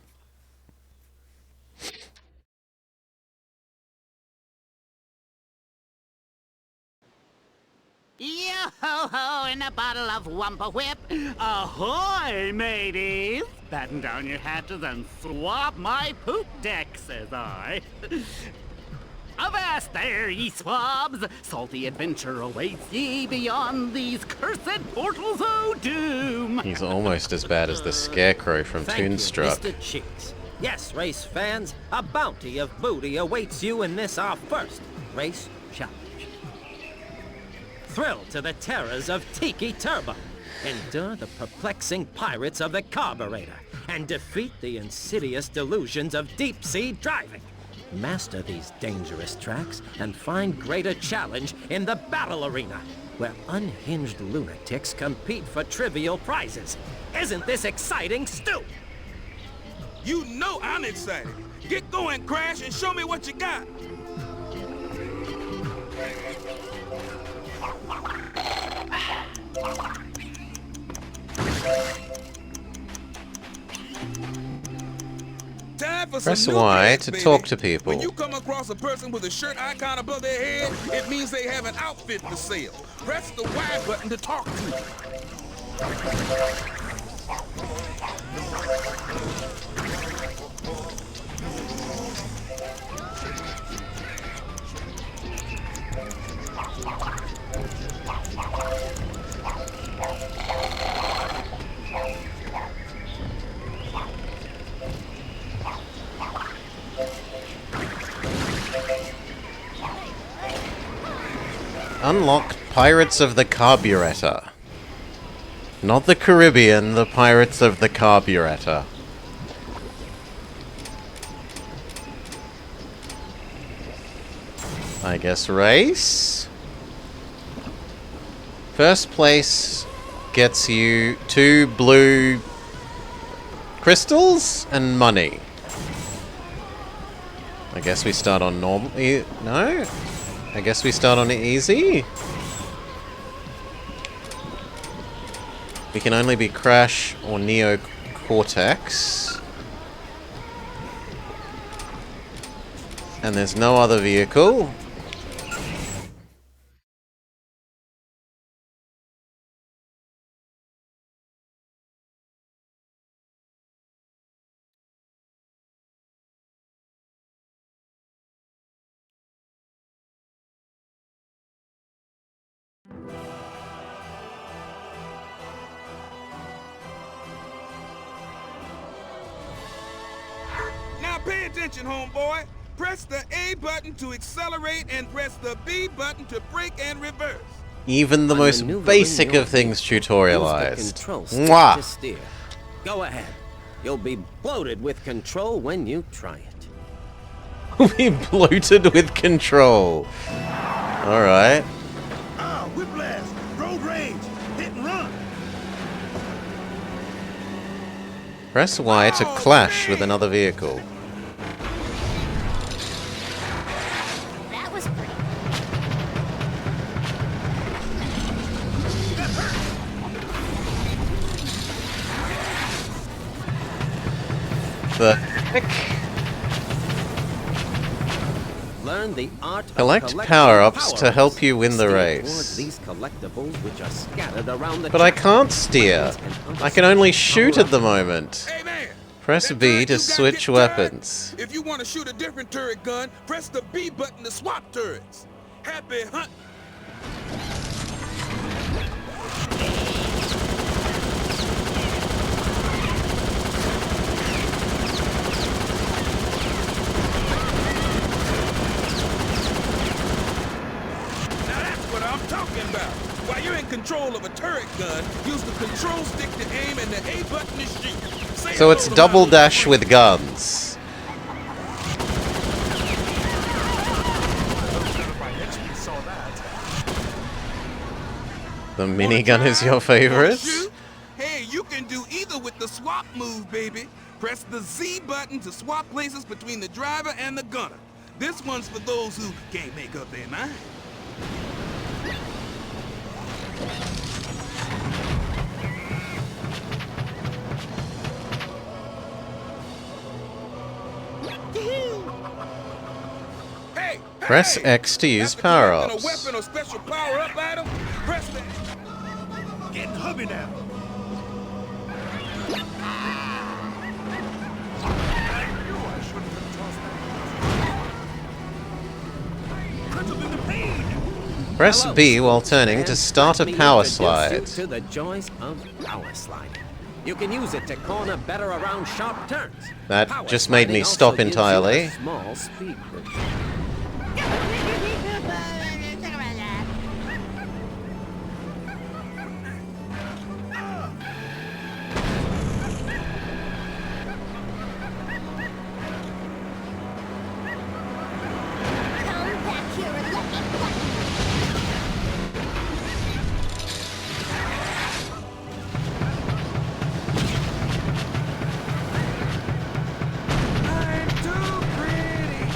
Yo-ho-ho, and a bottle of Wumpa Whip. Ahoy, mateys! Batten down your hatches and swap my poop deck, says I. Avast there, ye swabs! Salty adventure awaits ye beyond these cursed portals of doom!
He's almost as bad as the Scarecrow from
Thank you,
Toonstruck.
Mr. Cheeks. Yes, race fans, a bounty of booty awaits you in this our first race challenge. Thrill to the terrors of Tiki Turbo. Endure the perplexing pirates of the carburetor. And defeat the insidious delusions of deep-sea driving. Master these dangerous tracks and find greater challenge in the battle arena, where unhinged lunatics compete for trivial prizes. Isn't this exciting, Stu?
You know I'm excited. Get going, Crash, and show me what you got. Time for
Press
some new
Y
dress,
to
baby.
talk to people.
When you come across a person with a shirt icon above their head, it means they have an outfit for sale. Press the Y button to talk to them.
Unlock Pirates of the Carburetor. Not the Caribbean, the Pirates of the Carburetor. I guess race? First place gets you 2 blue crystals and money. I guess we start on normal. No? I guess we start on easy? We can only be Crash or Neo Cortex. And there's no other vehicle.
Now pay attention, homeboy. Press the A button to accelerate and press the B button to brake and reverse.
Even the most basic of things tutorialized.
Mwah! To steer. Go ahead. You'll be bloated with control when you try it.
We bloated with control. Alright.
Ah, whiplash, road rage, hit and run.
Press Y to clash with another vehicle.
That was pretty.
The heck?
Learn the art of
Collect
collecting
power-ups to help
power-ups.
you win the
Steer
race.
towards these collectibles which are scattered around the
But I
track.
can't steer. I can only shoot at the moment.
Hey man,
Press
that
B
turret
to
you got
switch
getting tired?
weapons.
If you want to shoot a different turret gun, press the B button to swap turrets. Happy hunt. Now that's what I'm talking about. While you're in control of a turret gun, use the control stick to aim and the A button to shoot. Say
So
hello
it's
to my
double
little
dash
friend.
with guns.
My henchman saw that.
The minigun is your favorite?
Shoot? Hey, you can do either with the swap move, baby. Press the Z button to swap places between the driver and the gunner. This one's for those who can't make up their mind. Hey,
Press
hey!
X to use
After collecting
power-ups.
a weapon or special power-up item, press the...
Getting hubby now.
I knew I shouldn't have tossed that.
Crunch in the pain.
Press
Hello,
B while turning to
and
start a
let me
power
introduce
slide.
you to the joys of power sliding. You can use it to corner better around sharp turns.
That
Power
just made me
sliding
stop
also gives you a
entirely.
Small speed boost.
Come back here and let me play.
I'm too pretty.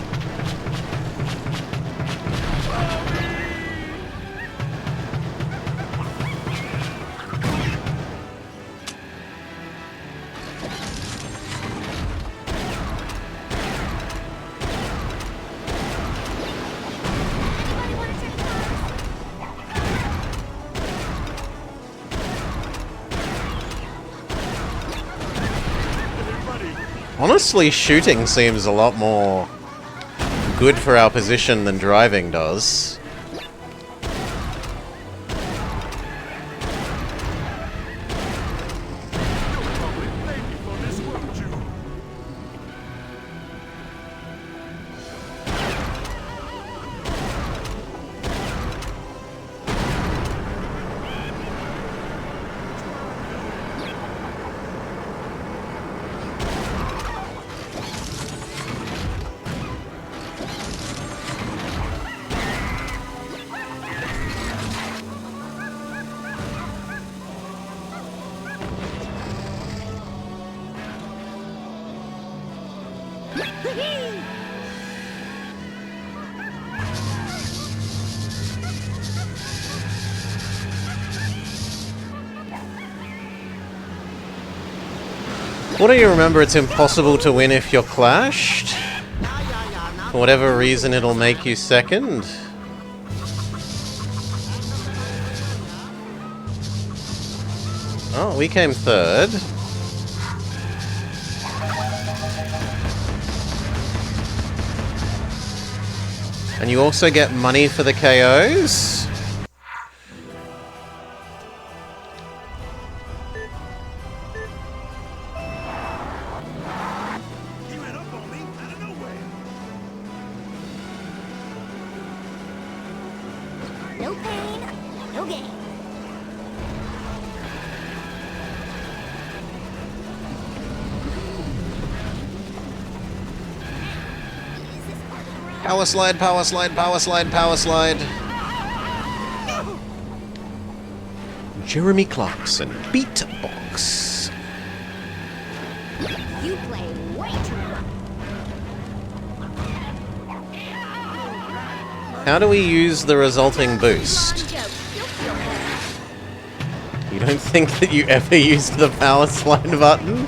Anybody want to check the box?
Honestly, shooting seems a lot more good for our position than driving does.
Probably thank you for this, won't you?
What do you remember? It's impossible to win if you're clashed. For whatever reason, it'll make you second. Oh, we came third. And you also get money for the KOs.
He ran up on me out of nowhere.
No pain, no gain.
Power slide, power slide, power slide, power slide. Jeremy Clarkson, beatbox.
You play way too rough.
How do we use the resulting boost?
Joke. You'll feel better.
You don't think that you ever used the power slide button?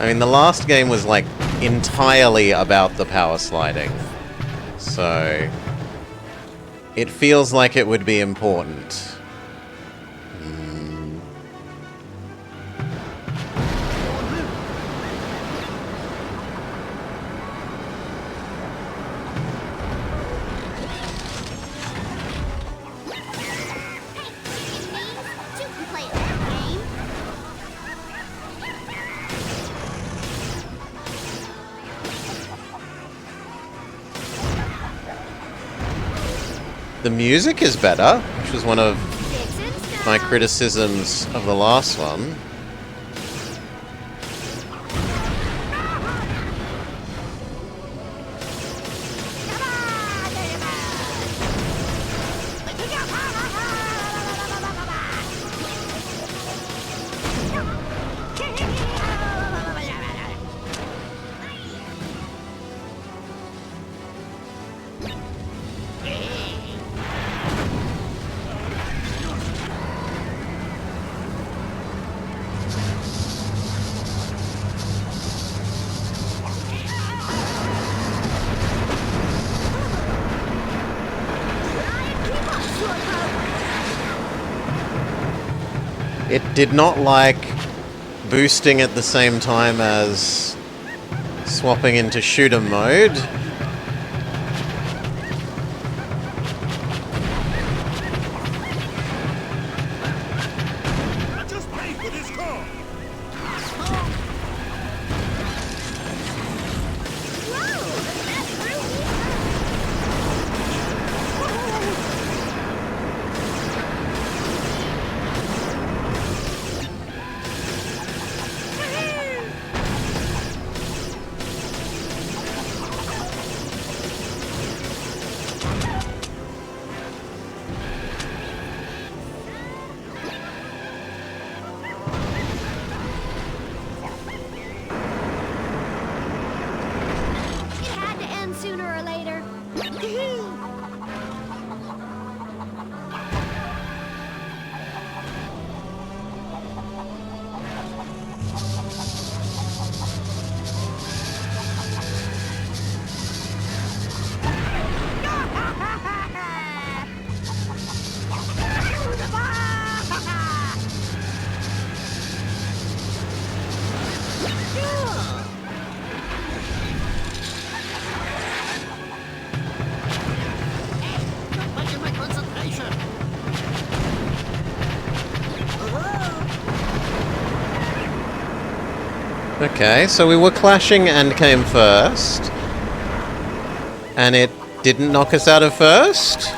I mean, the last game was like entirely about the power sliding. So it feels like it would be important.
You can play that game.
The music is better, which was one of
Fix it,
my
stop.
criticisms of the last one. It did not like boosting at the same time as swapping into shooter mode.
I just paid for this car.
It had to end sooner or later.
Breaking my concentration.
Okay, so we were clashing and came first. And it didn't knock us out of first?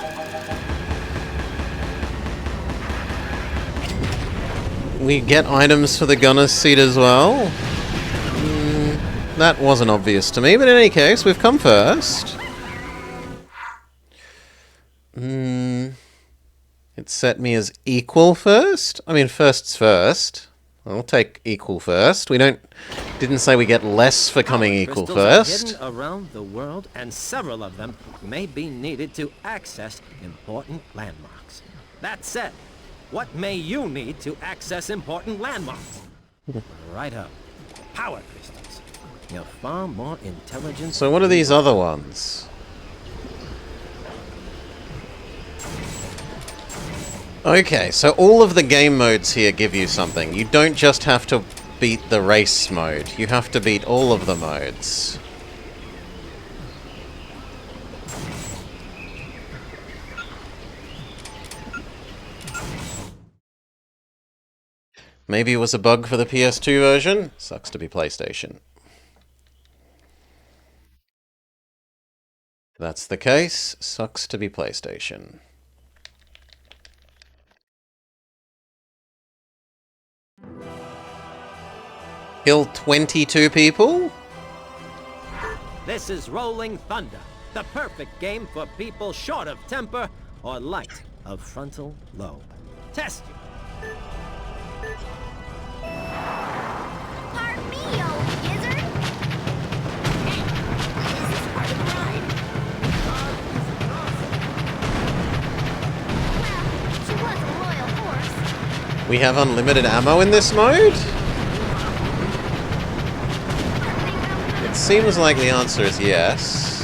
We get items for the gunner's seat as well. That wasn't obvious to me, but in any case, we've come first. It set me as equal first? I mean, first's first. I'll take equal first. We didn't say we get less for coming equal
Crystals are
first.
hidden around the world, and several of them may be needed to access important landmarks. That said,
What may you need to access important landmarks? Right up. Power crystals. You're far more intelligent.
So what are these other ones? Okay, so all of the game modes here give you something. You don't just have to beat the race mode. You have to beat all of the modes. Maybe it was a bug for the PS2 version? Sucks to be PlayStation. If that's the case, sucks to be PlayStation. Kill 22 people?
This is Rolling Thunder, the perfect game for people short of temper or light of frontal lobe. Test you.
Pardon me, old gizzard. This is part of the ride. Well, she was a royal horse.
We have unlimited ammo in this mode? It seems like the answer is yes.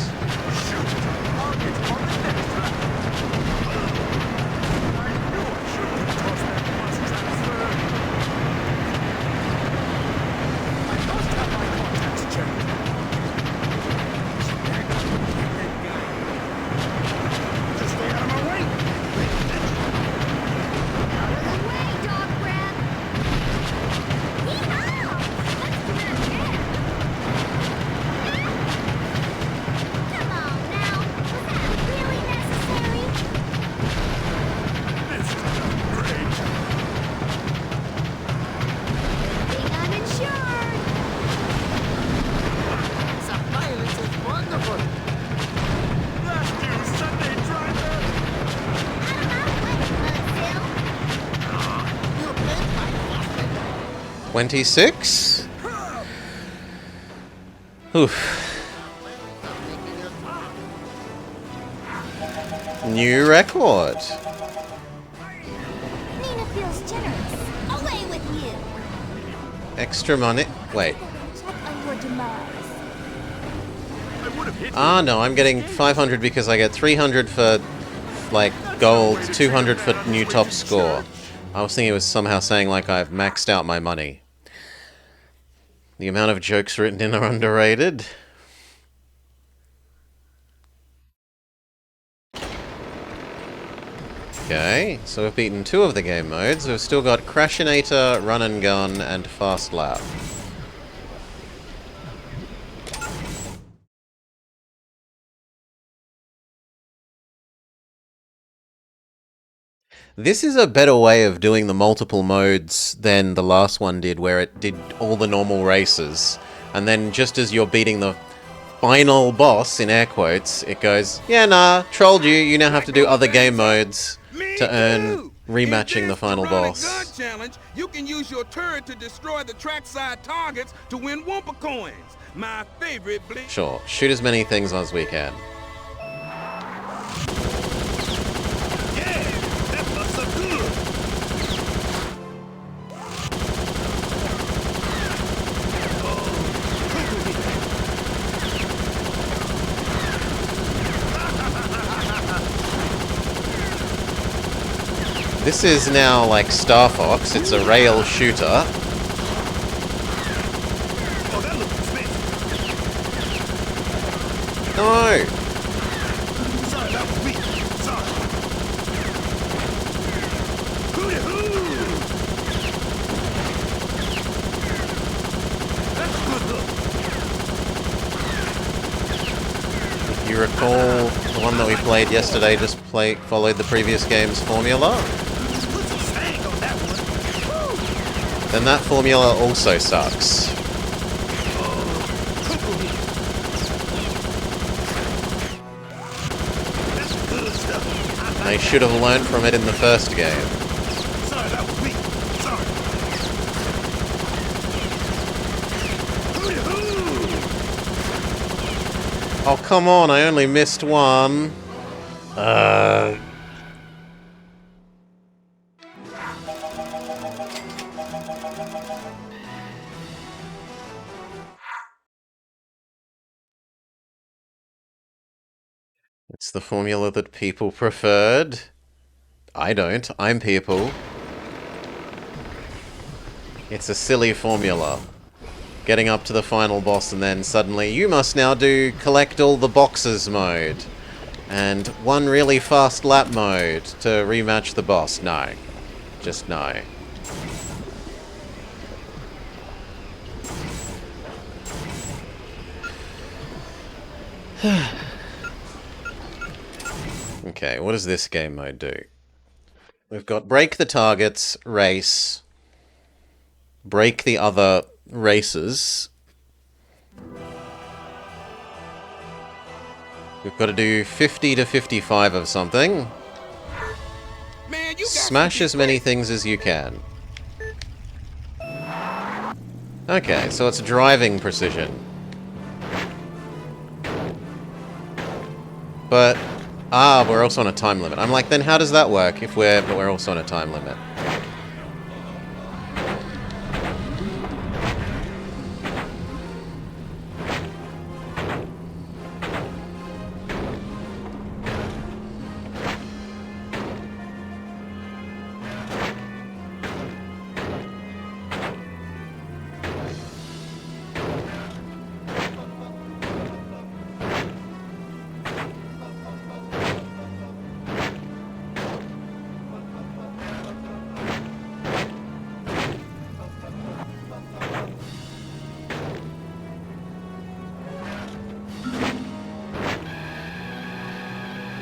Away, dog breath. Yeehaw! Let's give it a share. Come on now. Was that really necessary?
This is great.
Think I'm insured.
Surveillance is wonderful.
Last you, Sunday driver.
Out of my way, Mudsill.
You played my husband.
26? Oof. New record.
Nina feels generous. Away with you.
Extra money. Wait.
Check on your demise.
I would have hit
Ah, no, I'm getting 500 because I get 300 for, like, gold, 200 for new top score. I was thinking it was somehow saying, like, I've maxed out my money. The amount of jokes written in are underrated. Okay, so we've beaten 2 of the game modes. We've still got Crashinator, Run and Gun, and Fast Lap. This is a better way of doing the multiple modes than the last one did, where it did all the normal races, and then just as you're beating the final boss, in air quotes, it goes, yeah, nah, trolled you, you now have to do other game modes to earn rematching the final boss.
Gun challenge, you can use your turret to destroy the trackside targets to win Wumpa coins. My favorite
Sure, shoot as many things as we can.
That looks so good.
This is now like Star Fox, it's a rail shooter.
Oh, that looks expensive.
No!
Sorry, that was weak. Sorry. Hooty hoo! That's a good look.
If you recall, the one that we played yesterday just followed the previous game's formula.
Put some stank on that one.
Then that formula also sucks.
That's good stuff.
They should have learned from it in the first game.
Sorry, that was weak. Sorry. Hooty hoo!
Oh, come on, I only missed one. the formula that people preferred. I don't. I'm people. It's a silly formula. Getting up to the final boss and then suddenly, you must now do collect all the boxes mode. And one really fast lap mode to rematch the boss. No. Just no. Okay, what does this game mode do? We've got break the targets, race, break the other races. We've got to do 50 to 55 of something.
Man, you got
Smash as many things as you can. Okay, so it's driving precision. But, we're also on a time limit. I'm like, then how does that work if we're also on a time limit?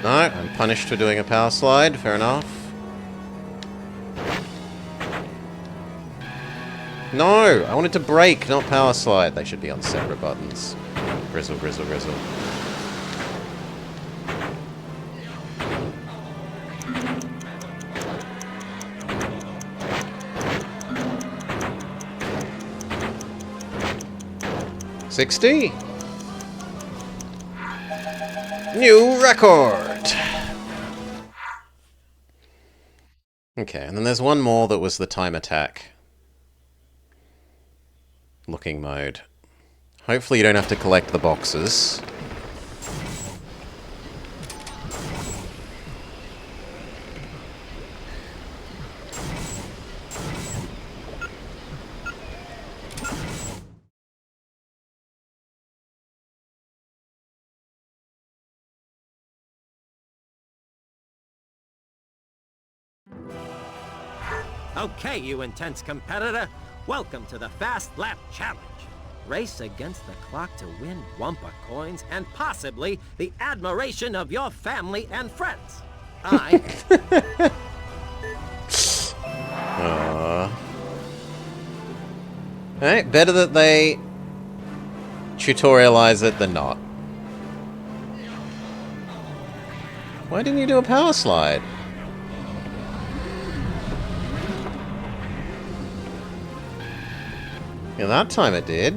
No, I'm punished for doing a power slide. Fair enough. No! I wanted to break, not power slide. They should be on separate buttons. Grizzle, grizzle, grizzle. $60. New record! Okay, and then there's one more that was the time attack looking mode. Hopefully you don't have to collect the boxes.
Okay, you intense competitor. Welcome to the Fast Lap Challenge. Race against the clock to win Wumpa coins and possibly the admiration of your family and friends.
Alright, better that they tutorialize it than not. Why didn't you do a power slide? Yeah, that time it did.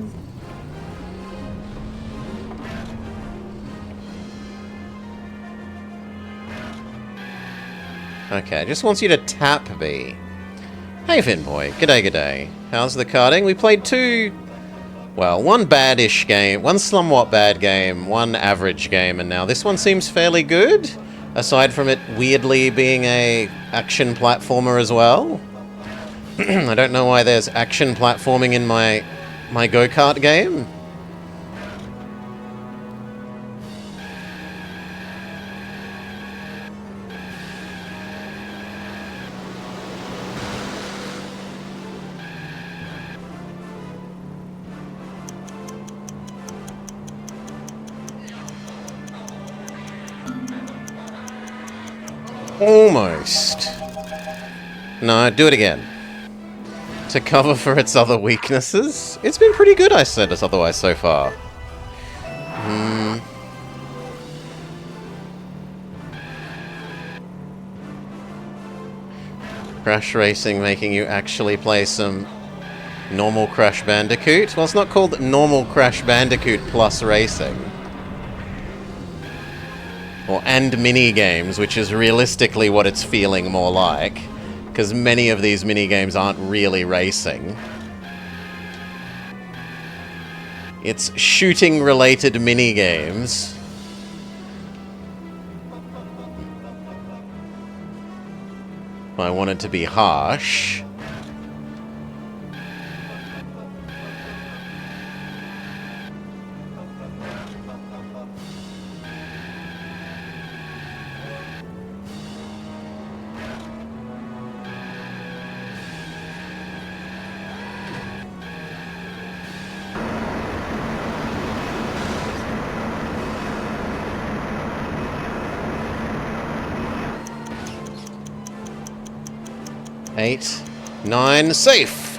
Okay, just wants you to tap B. Hey Finboy, g'day g'day. How's the karting? We played one bad-ish game, one somewhat bad game, one average game, and now this one seems fairly good, aside from it weirdly being a action platformer as well. I don't know why there's action platforming in my go-kart game. Almost. No, do it again. To cover for its other weaknesses? It's been pretty good, I said, as otherwise so far. Crash Racing making you actually play some normal Crash Bandicoot? Well, it's not called normal Crash Bandicoot plus racing. Or and mini-games, which is realistically what it's feeling more like. Because many of these mini-games aren't really racing. It's shooting-related mini-games. If I wanted to be harsh... Eight, 9, safe!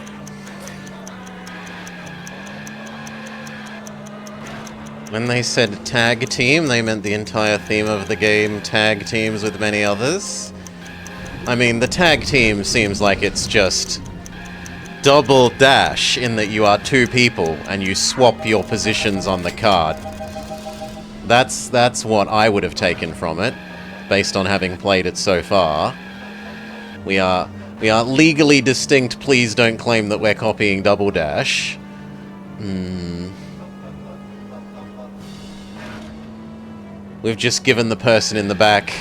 When they said tag team, they meant the entire theme of the game, tag teams with many others. I mean, the tag team seems like it's just double dash in that you are two people and you swap your positions on the card. That's what I would have taken from it, based on having played it so far. We are legally distinct, please don't claim that we're copying Double Dash. We've just given the person in the back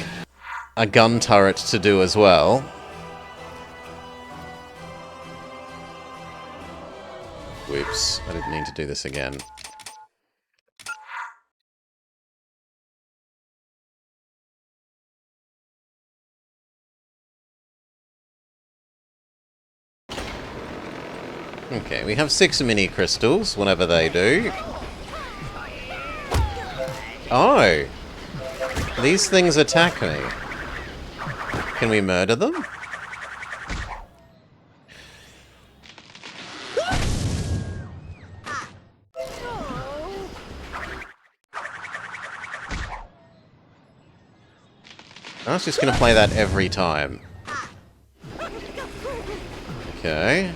a gun turret to do as well. Whoops, I didn't mean to do this again. Okay, we have 6 mini crystals, whatever they do. Oh! These things attack me. Can we murder them? I was just gonna play that every time. Okay.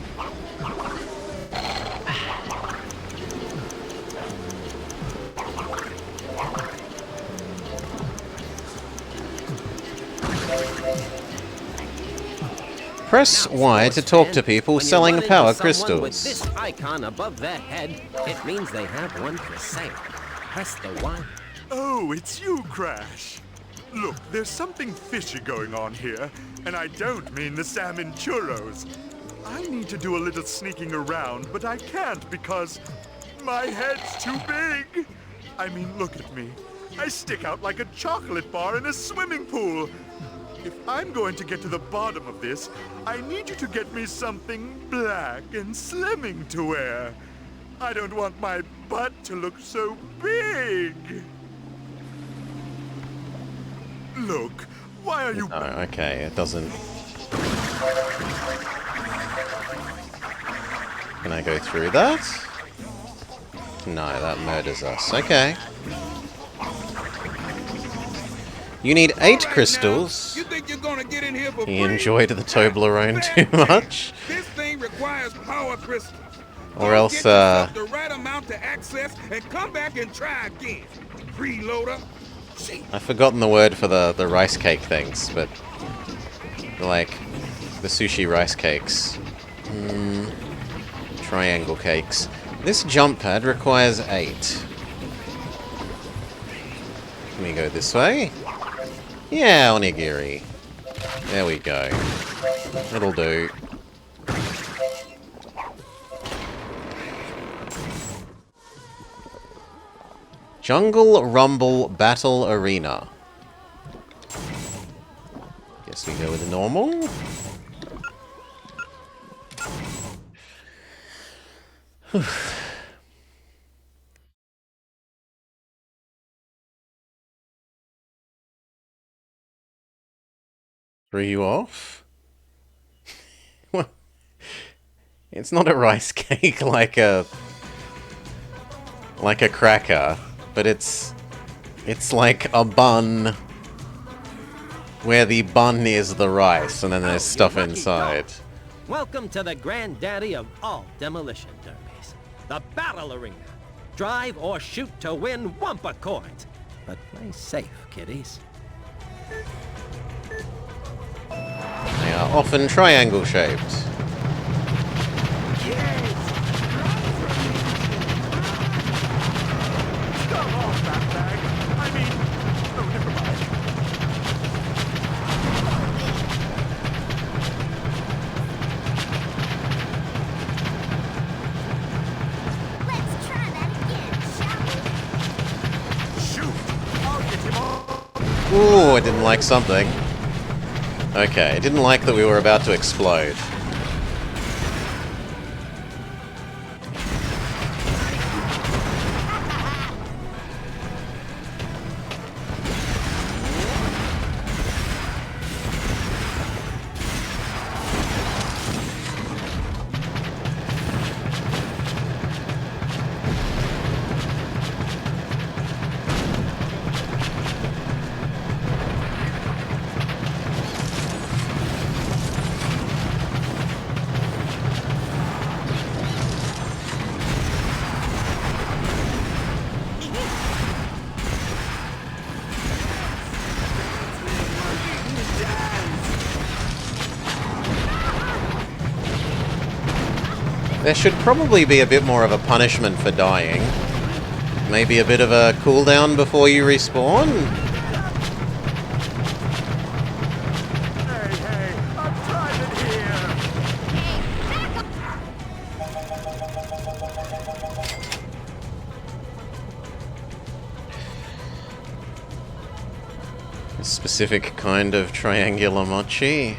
Press Y to talk to people selling power crystals.
With this icon above their head, it means they have one for sale. Press the Y.
Oh, it's you, Crash. Look, there's something fishy going on here, and I don't mean the salmon churros. I need to do a little sneaking around, but I can't because my head's too big. I mean, look at me. I stick out like a chocolate bar in a swimming pool. If I'm going to get to the bottom of this, I need you to get me something black and slimming to wear. I don't want my butt to look so big. Look, why are you...
Oh, okay, it doesn't... Can I go through that? No, that murders us. Okay. You need 8 crystals.
You think you're gonna get in here for
He
free?
enjoyed the Toblerone too much.
This thing requires power crystals.
Or else,
Get yourself the right amount to access and come back and try again. Freeloader.
I've forgotten the word for the rice cake things, but like the sushi rice cakes. Triangle cakes. This jump pad requires 8. Can we go this way? Yeah, onigiri. There we go. It'll do. Jungle Rumble Battle Arena. Guess we go with the normal. Threw you off? Well, it's not a rice cake like a cracker, but it's like a bun where the bun is the rice and then there's stuff inside.
Welcome to the granddaddy of all demolition derbies, the Battle Arena. Drive or shoot to win Wumpa coins. But play safe, kiddies.
They are often triangle shaped.
Stop off that bag. I mean... Oh, never mind.
Ooh, I didn't like something. Okay, I didn't like that we were about to explode. There should probably be a bit more of a punishment for dying. Maybe a bit of a cooldown before you respawn?
Hey, I'm private here!
A specific kind of triangular mochi.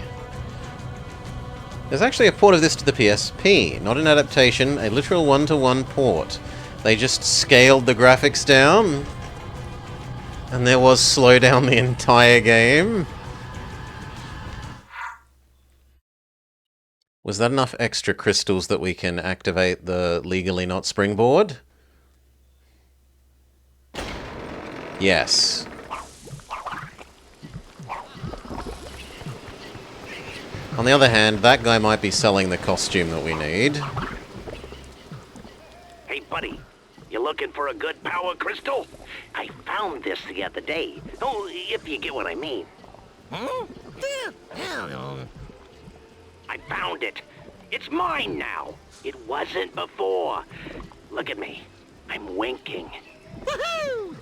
There's actually a port of this to the PSP, not an adaptation, a literal one-to-one port. They just scaled the graphics down, and there was slow down the entire game. Was that enough extra crystals that we can activate the legally not springboard? Yes. On the other hand, that guy might be selling the costume that we need.
Hey, buddy, you looking for a good power crystal? I found this the other day. Oh, if you get what I mean.
Hmm? Yeah.
I found it. It's mine now. It wasn't before. Look at me. I'm winking.
Woohoo!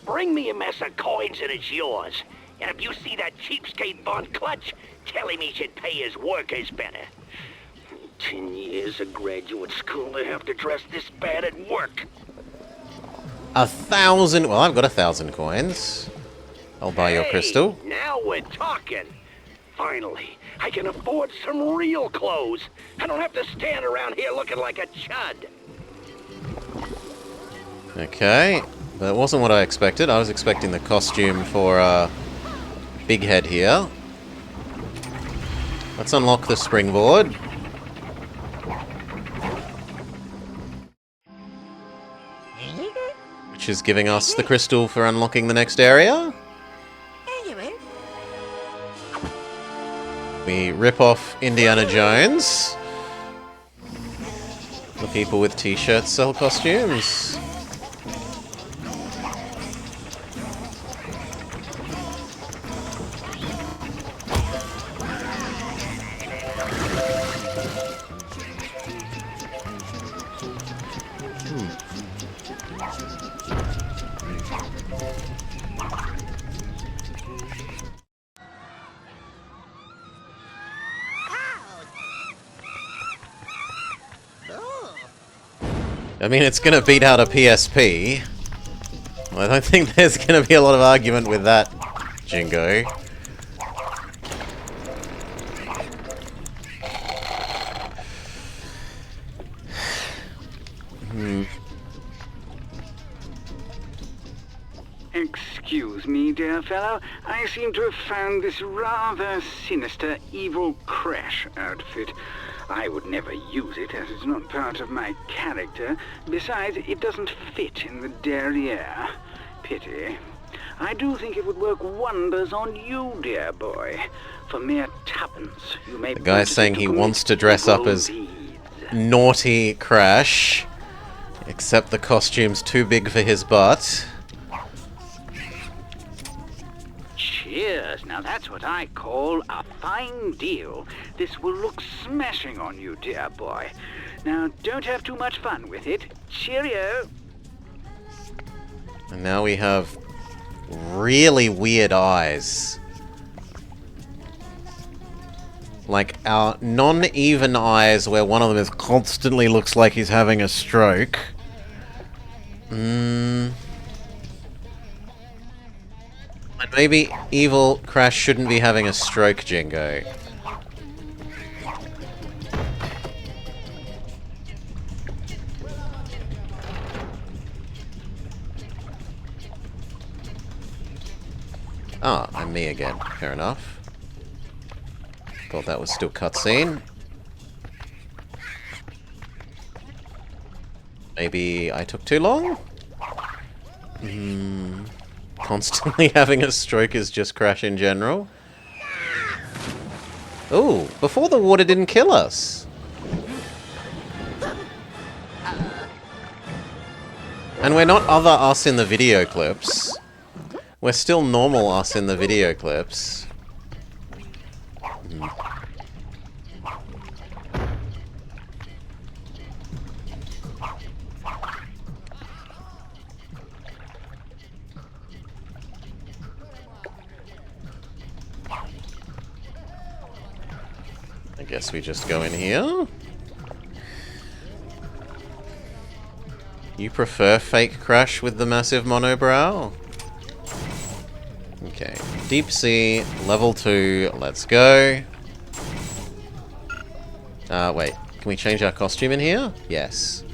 Bring me a mess of coins and it's yours. And if you see that cheapskate Von Clutch, tell him he should pay his workers better. 10 years of graduate school to have to dress this bad at work.
1,000... Well, I've got 1,000 coins. I'll buy your crystal.
Now we're talking. Finally, I can afford some real clothes. I don't have to stand around here looking like a chud.
Okay. That wasn't what I expected. I was expecting the costume for, Big Head here. Let's unlock the springboard. Which is giving us the crystal for unlocking the next area. We rip off Indiana Jones. The people with t-shirts sell costumes. I mean, it's going to beat out a PSP. I don't think there's going to be a lot of argument with that, Jingo.
Excuse me, dear fellow. I seem to have found this rather sinister evil crash outfit. I would never use it, as it's not part of my character. Besides, it doesn't fit in the derriere. Pity. I do think it would work wonders on you, dear boy. For mere tuppence, you may...
The guy's saying he wants to dress up as naughty Crash, except the costume's too big for his butt.
Cheers. Now that's what I call a fine deal. This will look smashing on you, dear boy. Now don't have too much fun with it. Cheerio.
And now we have really weird eyes. Like our non-even eyes, where one of them is constantly looks like he's having a stroke. Maybe evil Crash shouldn't be having a stroke, Jingo. Ah, I'm me again. Fair enough. Thought that was still cutscene. Maybe I took too long? Constantly having a stroke is just Crash in general. Ooh, before the water didn't kill us. And we're not other us in the video clips. We're still normal us in the video clips. I guess we just go in here. You prefer fake Crash with the massive monobrow? Okay, Deep Sea, level 2, let's go. Wait, can we change our costume in here? Yes.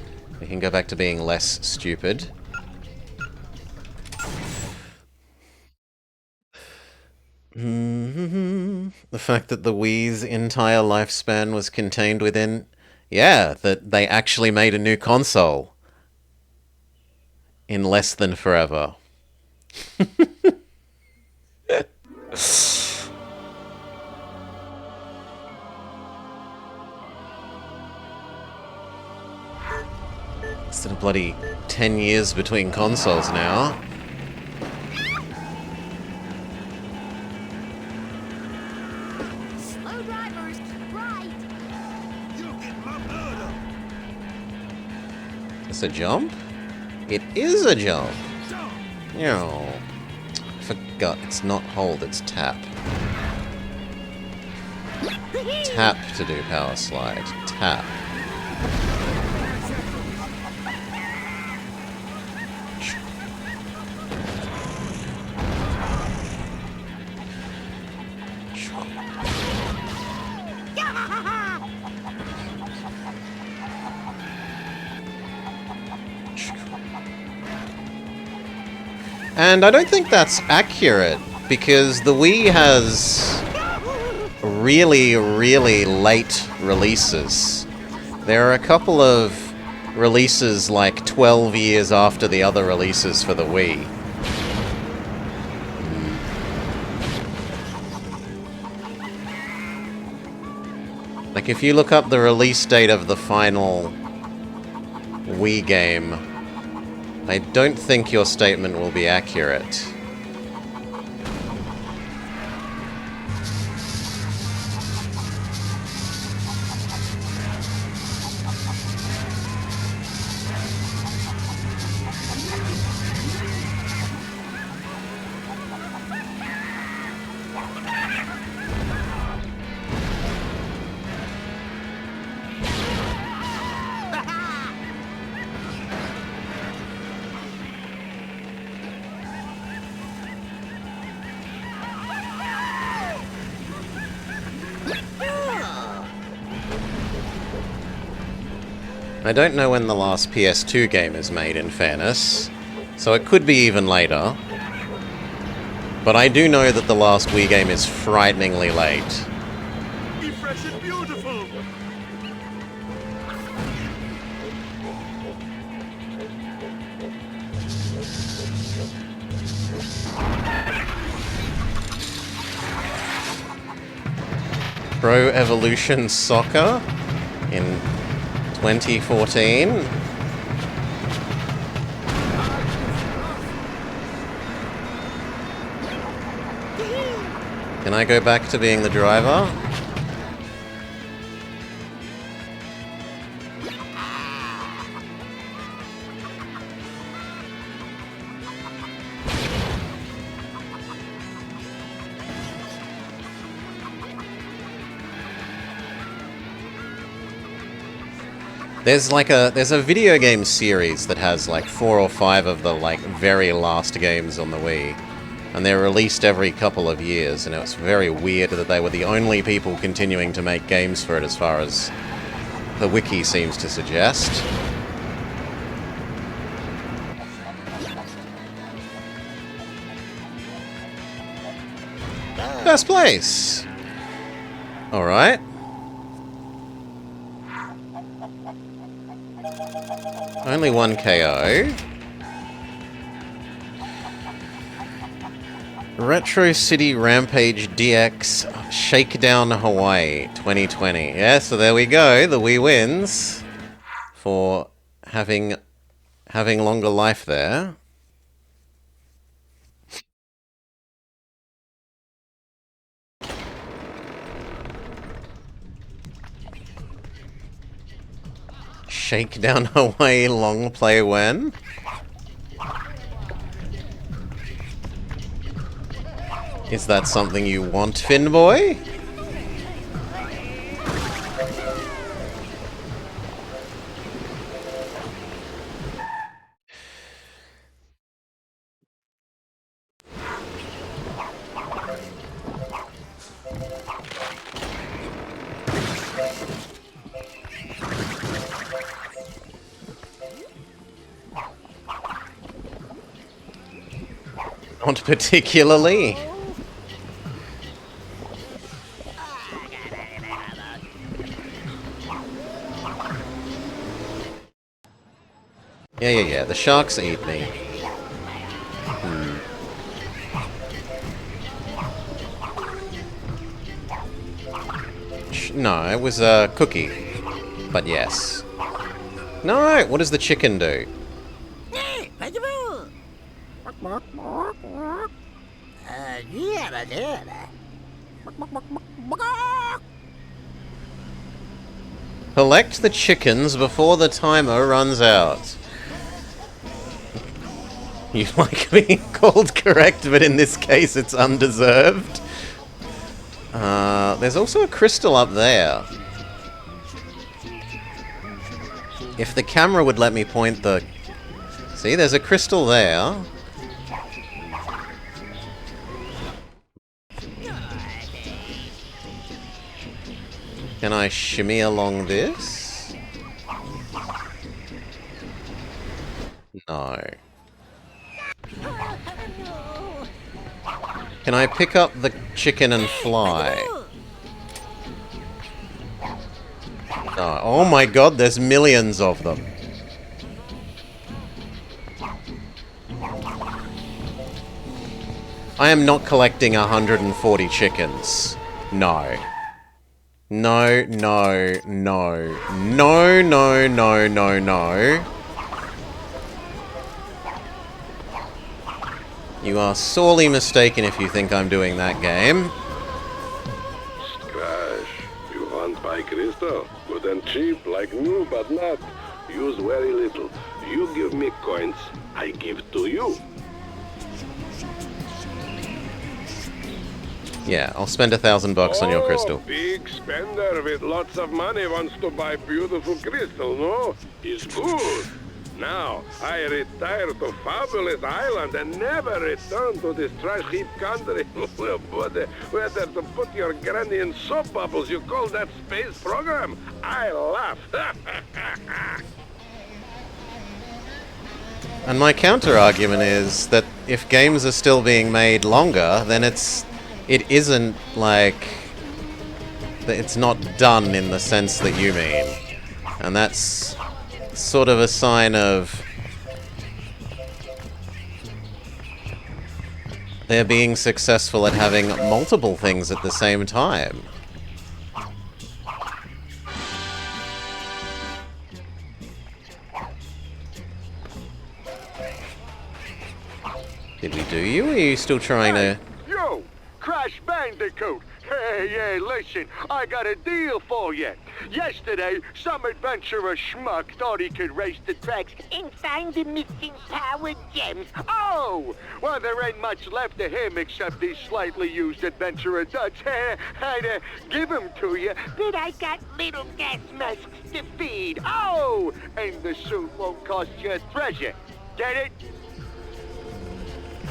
We can go back to being less stupid. The fact that the Wii's entire lifespan was contained within... Yeah, that they actually made a new console. In less than forever. Instead of bloody 10 years between consoles now.
Slow drivers, right.
You're getting my blood up.
It's a jump? It is a jump!
Jump.
No. Forgot, it's not hold, it's tap. Tap to do power slide. Tap. And I don't think that's accurate, because the Wii has really, really late releases. There are a couple of releases like 12 years after the other releases for the Wii. Like, if you look up the release date of the final Wii game, I don't think your statement will be accurate. I don't know when the last PS2 game is made, in fairness, so it could be even later. But I do know that the last Wii game is frighteningly late.
Be fresh and beautiful.
Pro Evolution Soccer in 2014. Can I go back to being the driver? There's a video game series that has like 4 or 5 of the like very last games on the Wii. And they're released every couple of years, and it's very weird that they were the only people continuing to make games for it, as far as the wiki seems to suggest. First place! Alright. Only one KO. Retro City Rampage DX Shakedown Hawaii 2020. Yeah, so there we go. The Wii wins for having longer life there. Shakedown Hawaii long play when? Is that something you want, Finboy? Not particularly. Yeah, the sharks eat me. No, it was a cookie. But yes. No, what does the chicken do? Collect the chickens before the timer runs out. You like being called correct, but in this case it's undeserved. There's also a crystal up there. If the camera would let me point the... See, there's a crystal there. Can I shimmy along this? No. Can I pick up the chicken and fly? No. Oh my god, there's millions of them. I am not collecting 140 chickens. No. No, no, no. No, no, no, no, no. You are sorely mistaken if you think I'm doing that game.
Crash, you want buy crystal? Good and cheap, like new, but not. Use very little. You give me coins, I give to you.
Yeah, I'll spend $1,000 on your crystal.
Big spender with lots of money wants to buy beautiful crystal, no? It's good. Now, I retire to Fabulous Island and never return to this trash heap country. Whether to put your granny in soap bubbles, you call that space program? I laugh.
And my counter-argument is that if games are still being made longer, then it isn't like... it's not done in the sense that you mean. And that's sort of a sign of they're being successful at having multiple things at the same time. Did we do you, or are you still trying to...
Yo! Crash Bandicoot! Hey, listen, I got a deal for you. Yesterday, some adventurer schmuck thought he could race the tracks and find the missing power gems. Oh! Well, there ain't much left of him except these slightly used adventurer duds. I'd give them to you, but I got little gas masks to feed. Oh! And the suit won't cost you a treasure. Get it?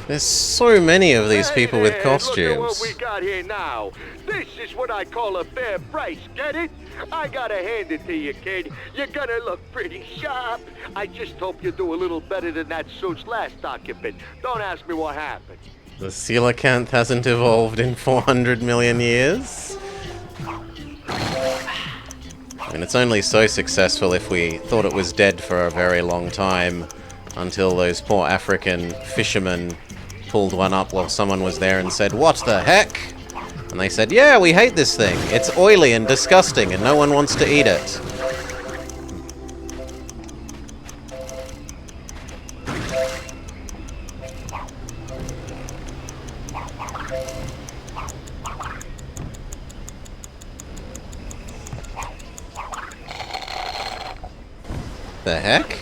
There's so many of these people with
Look at what
costumes.
we got here now. This is what I call a fair price, get it? I gotta hand it to you, kid. You're gonna look pretty sharp. I just hope you do a little better than that suit's last occupant. Don't ask me what happened.
The coelacanth hasn't evolved in 400 million years? I mean, it's only so successful if we thought it was dead for a very long time, until those poor African fishermen pulled one up while someone was there and said, "What the heck?" And they said, "Yeah, we hate this thing. It's oily and disgusting and no one wants to eat it." The heck?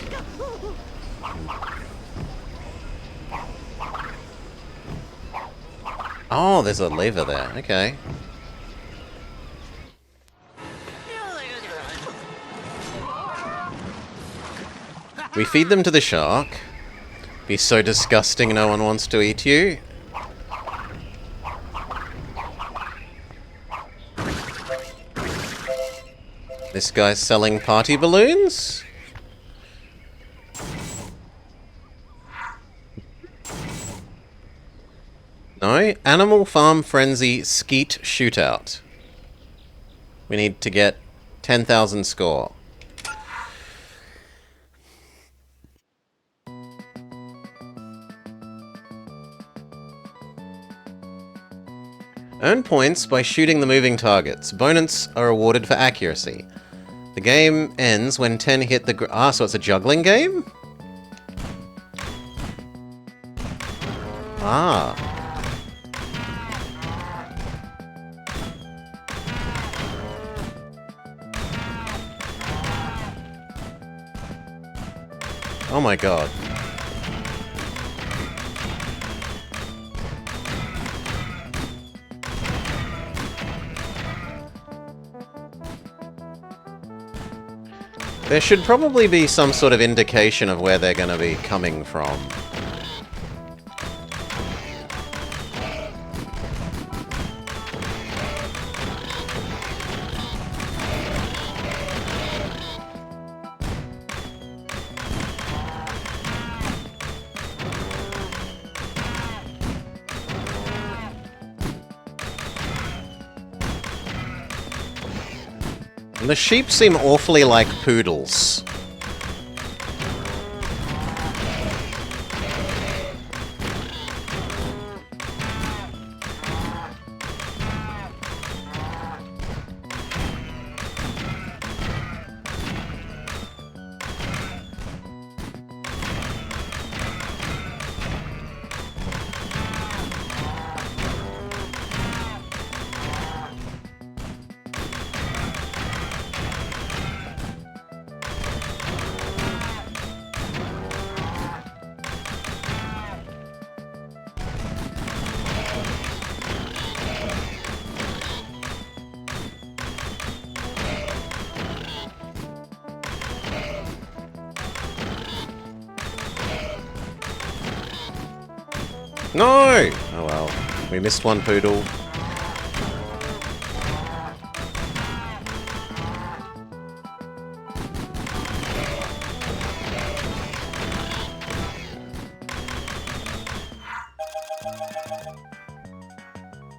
Oh, there's a lever there. Okay. We feed them to the shark. Be so disgusting no one wants to eat you. This guy's selling party balloons? No? Animal Farm Frenzy Skeet Shootout. We need to get 10,000 score. Earn points by shooting the moving targets. Bonus are awarded for accuracy. The game ends when 10 hit the so it's a juggling game? Ah. Oh my god. There should probably be some sort of indication of where they're going to be coming from. The sheep seem awfully like poodles. No! Oh well. We missed one poodle.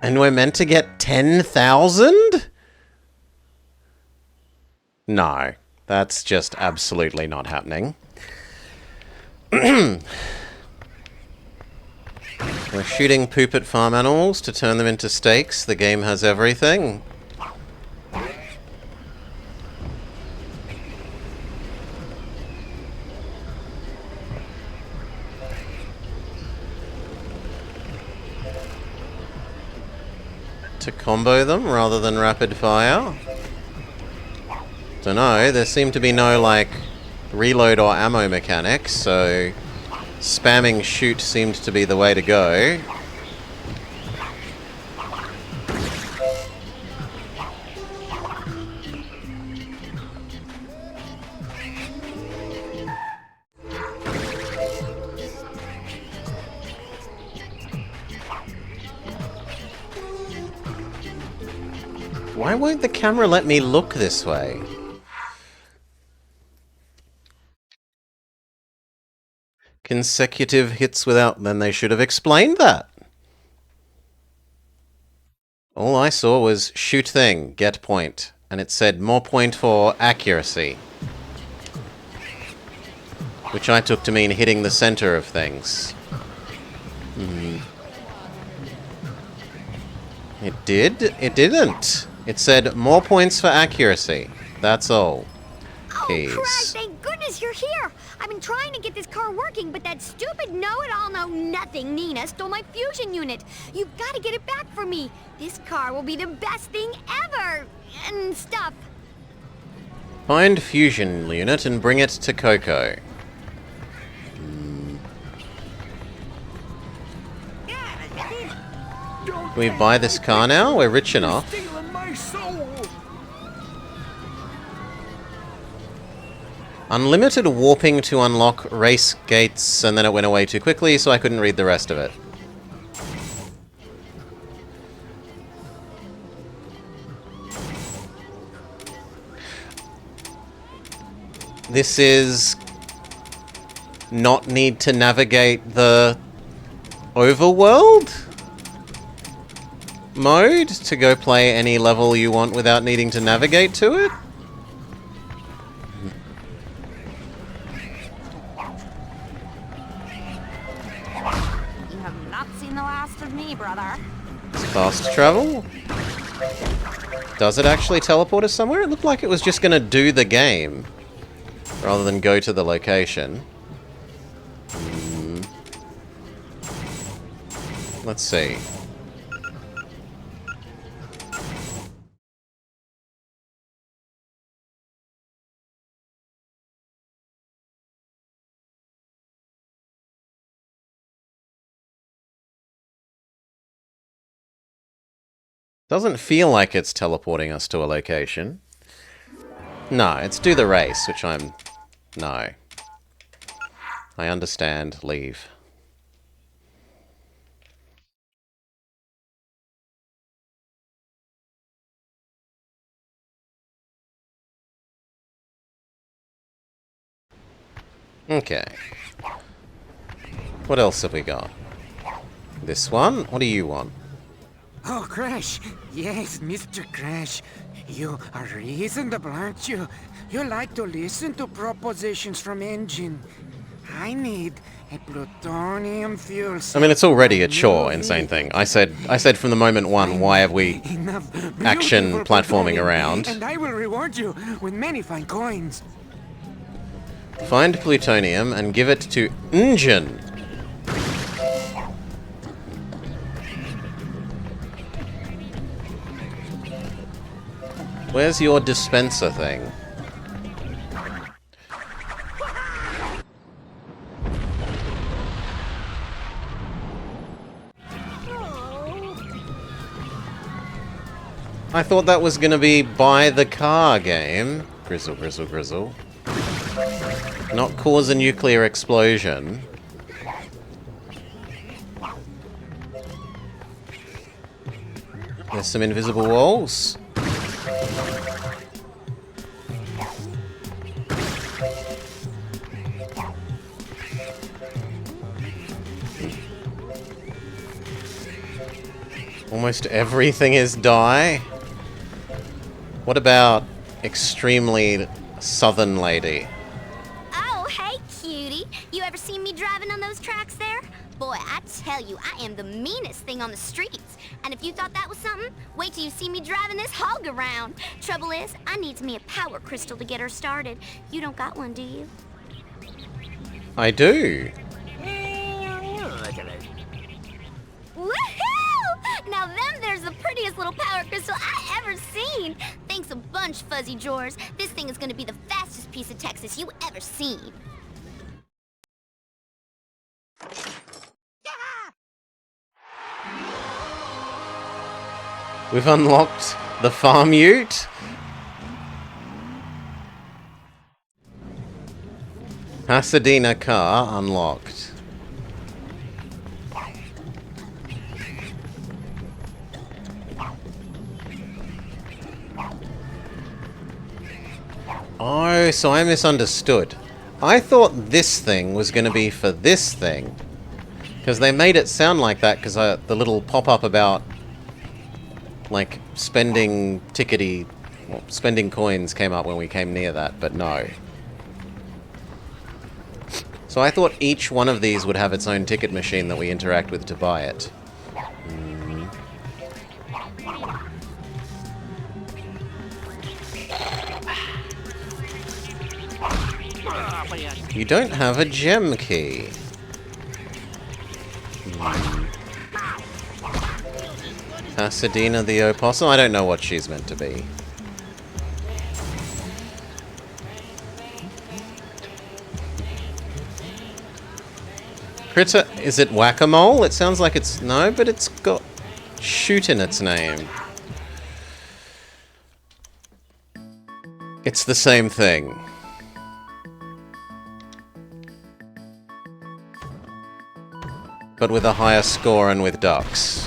And we're meant to get 10,000? No. That's just absolutely not happening. We're shooting poop at farm animals to turn them into steaks. The game has everything. To combo them rather than rapid fire. Dunno, there seem to be no, like, reload or ammo mechanics, so spamming shoot seemed to be the way to go. Why won't the camera let me look this way? Consecutive hits without... Then they should have explained that. All I saw was shoot thing, get point. And it said more point for accuracy. Which I took to mean hitting the center of things. It did? It didn't. It said more points for accuracy. That's all. Keys.
Oh, Crash, thank goodness you're here. I've been trying to get this car working, but that stupid know-it-all-know-nothing Nina stole my fusion unit. You've got to get it back for me. This car will be the best thing ever. And stuff.
Find fusion unit and bring it to Coco. Can we buy this car now? We're rich enough. Unlimited warping to unlock race gates, and then it went away too quickly, so I couldn't read the rest of it. This is not need to navigate the overworld mode to go play any level you want without needing to navigate to it?
You have not seen the last of me, brother.
Fast travel? Does it actually teleport us somewhere? It looked like it was just gonna do the game rather than go to the location. Let's see. Doesn't feel like it's teleporting us to a location. No, it's do the race, which I'm... No. I understand. Leave. Okay. What else have we got? This one? What do you want?
Oh, Crash. Yes, Mr. Crash. You are reasonable, aren't you? You like to listen to propositions from Engine. I need a plutonium fuel cell.
I mean, it's already a chore, insane thing. I said from the moment one, why have we action platforming around?
And I will reward you with many fine coins.
Find plutonium and give it to Engine. Where's your dispenser thing? I thought that was gonna be buy the car game. Grizzle, grizzle, grizzle. Not cause a nuclear explosion. There's some invisible walls. Almost everything is die. What about extremely southern lady?
Oh, hey, cutie. You ever seen me driving on those tracks there? Boy, I tell you, I am the meanest thing on the streets. And if you thought that was something, wait till you see me driving this hog around. Trouble is, I needs me a power crystal to get her started. You don't got one, do you?
I do.
Woohoo! Now there's the prettiest little power crystal I ever seen. Thanks a bunch, Fuzzy Drawers. This thing is gonna be the fastest piece of Texas you ever seen.
We've unlocked the farm ute. Pasadena car unlocked. Oh, so I misunderstood. I thought this thing was going to be for this thing. Because they made it sound like that, because the little pop-up about, like, spending coins came up when we came near that, but no. So I thought each one of these would have its own ticket machine that we interact with to buy it. You don't have a gem key. Pasadena the Opossum? I don't know what she's meant to be. Critter, is it Whack-A-Mole? It sounds like it's... No, but it's got shoot in its name. It's the same thing. But with a higher score and with ducks.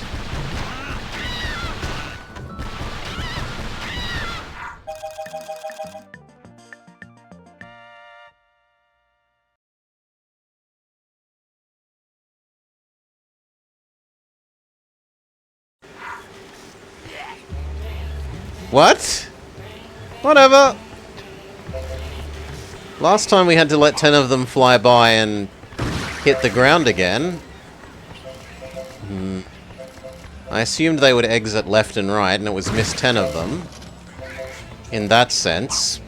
What? Whatever. Last time we had to let 10 of them fly by and hit the ground again. I assumed they would exit left and right, and it was miss 10 of them. In that sense.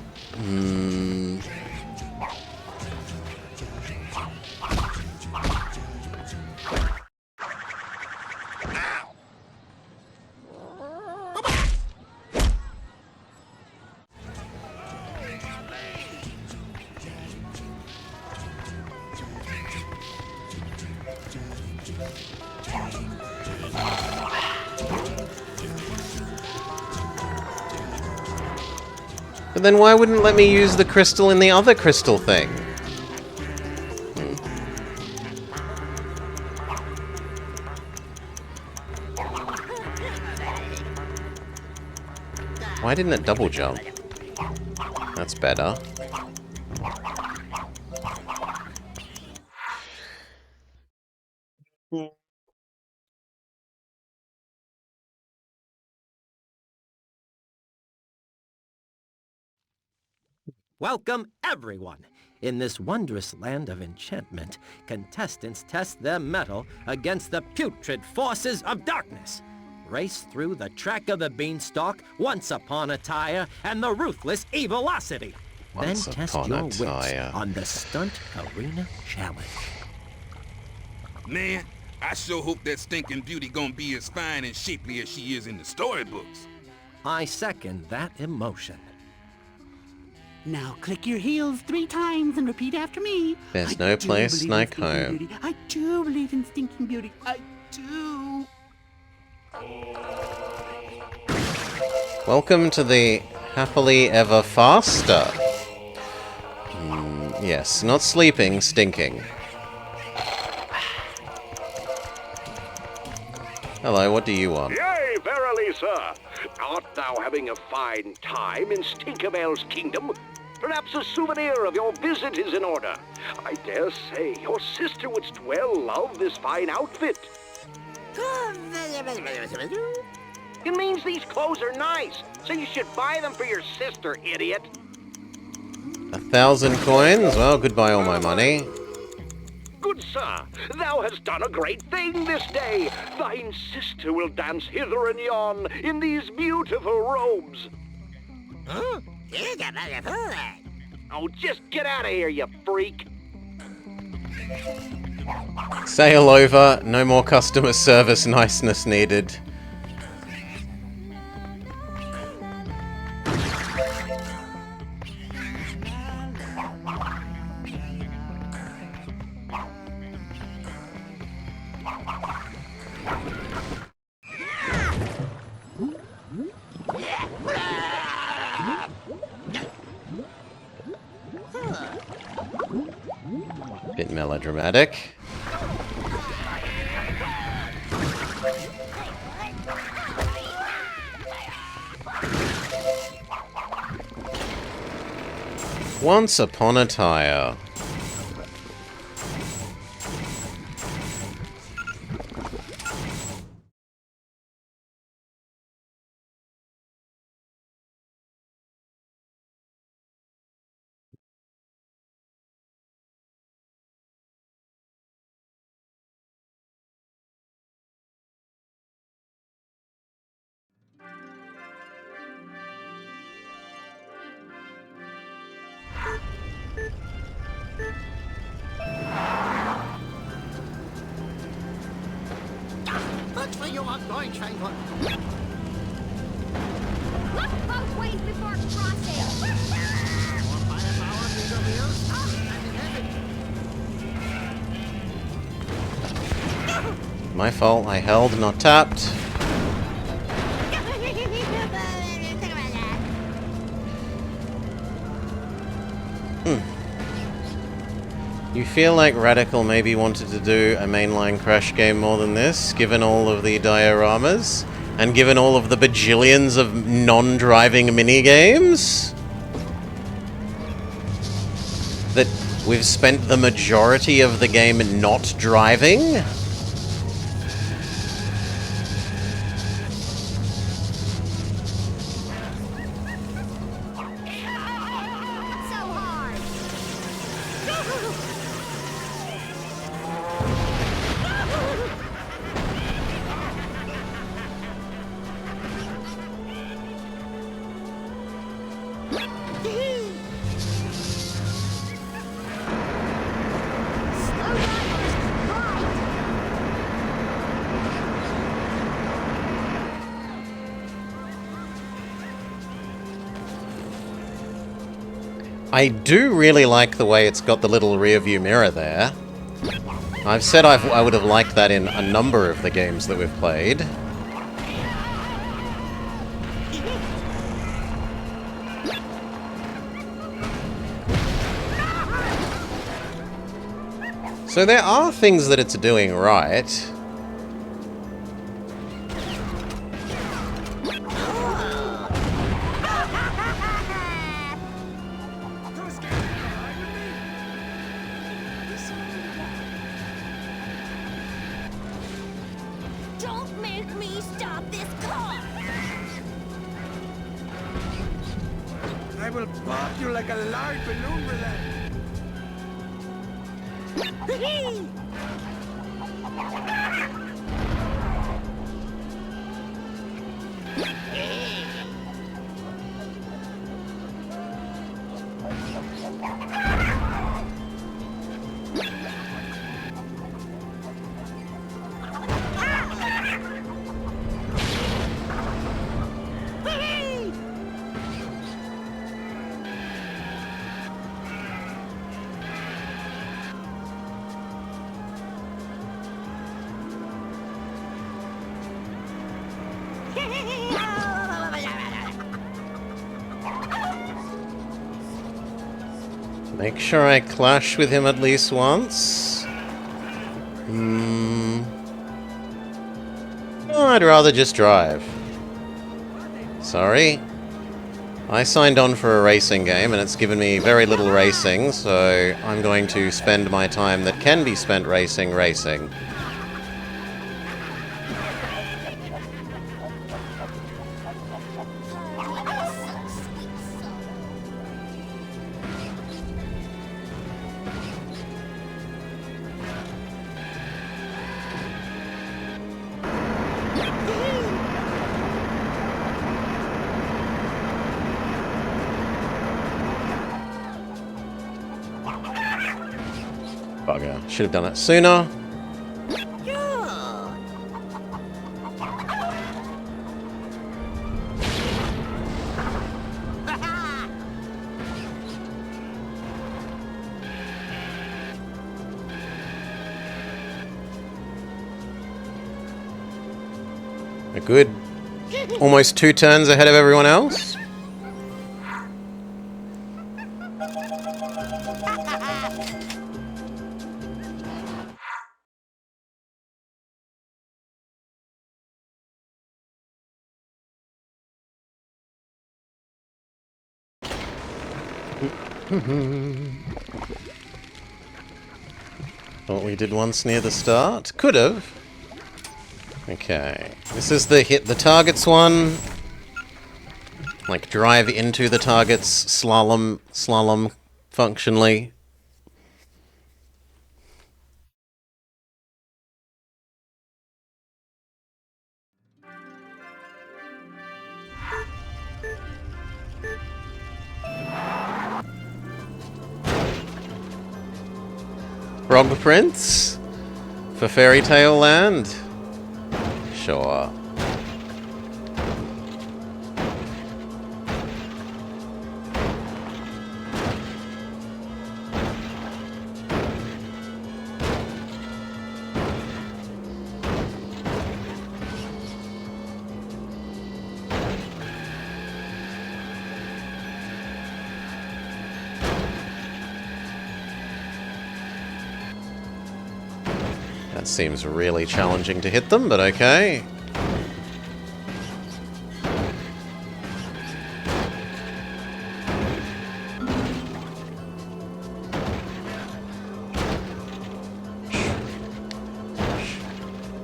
But then why wouldn't it let me use the crystal in the other crystal thing? Why didn't it double jump? That's better.
Welcome, everyone! In this wondrous land of enchantment, contestants test their mettle against the putrid forces of darkness. Race through the track of the beanstalk, once upon a tire, and the ruthless evilocity. Then test your wits on the Stunt Arena Challenge.
Man, I sure hope that stinking beauty gonna be as fine and shapely as she is in the storybooks.
I second that emotion.
Now click your heels 3 times and repeat after me.
There's no place like home.
Beauty. I do believe in stinking beauty. I do.
Welcome to the Happily Ever Faster. Yes, not sleeping, stinking. Hello, what do you want?
Yea, verily, sir. Art thou having a fine time in Stinkerbell's kingdom? Perhaps a souvenir of your visit is in order. I dare say your sister would well love this fine outfit. It means these clothes are nice, so you should buy them for your sister, idiot.
1,000 coins? Well, goodbye all my money.
Good sir, thou hast done a great thing this day. Thine sister will dance hither and yon in these beautiful robes. Huh? Oh, just get out of here, you freak.
Sale over. No more customer service niceness needed. Bit melodramatic. Once upon a tire.
Look for your going triangle.
Look both ways before crossing.
More firepower, bigger wheels. I'm in heaven.
My fault, I held, not tapped. You feel like Radical maybe wanted to do a mainline Crash game more than this, given all of the dioramas, and given all of the bajillions of non-driving minigames? That we've spent the majority of the game not driving? I do really like the way it's got the little rear view mirror there. I've said I would have liked that in a number of the games that we've played. So there are things that it's doing right.
Don't make me stop this car!
I will pop you like a large balloon with that.
Make sure I clash with him at least once. Oh, I'd rather just drive. Sorry. I signed on for a racing game and it's given me very little racing, so I'm going to spend my time that can be spent racing. Bugger. Should have done it sooner. A good almost 2 turns ahead of everyone else. What we did once near the start? Could have. Okay. This is the hit the targets one. Like drive into the targets, slalom functionally. Frog Prince? For Fairy Tale Land? Sure. That seems really challenging to hit them, but okay.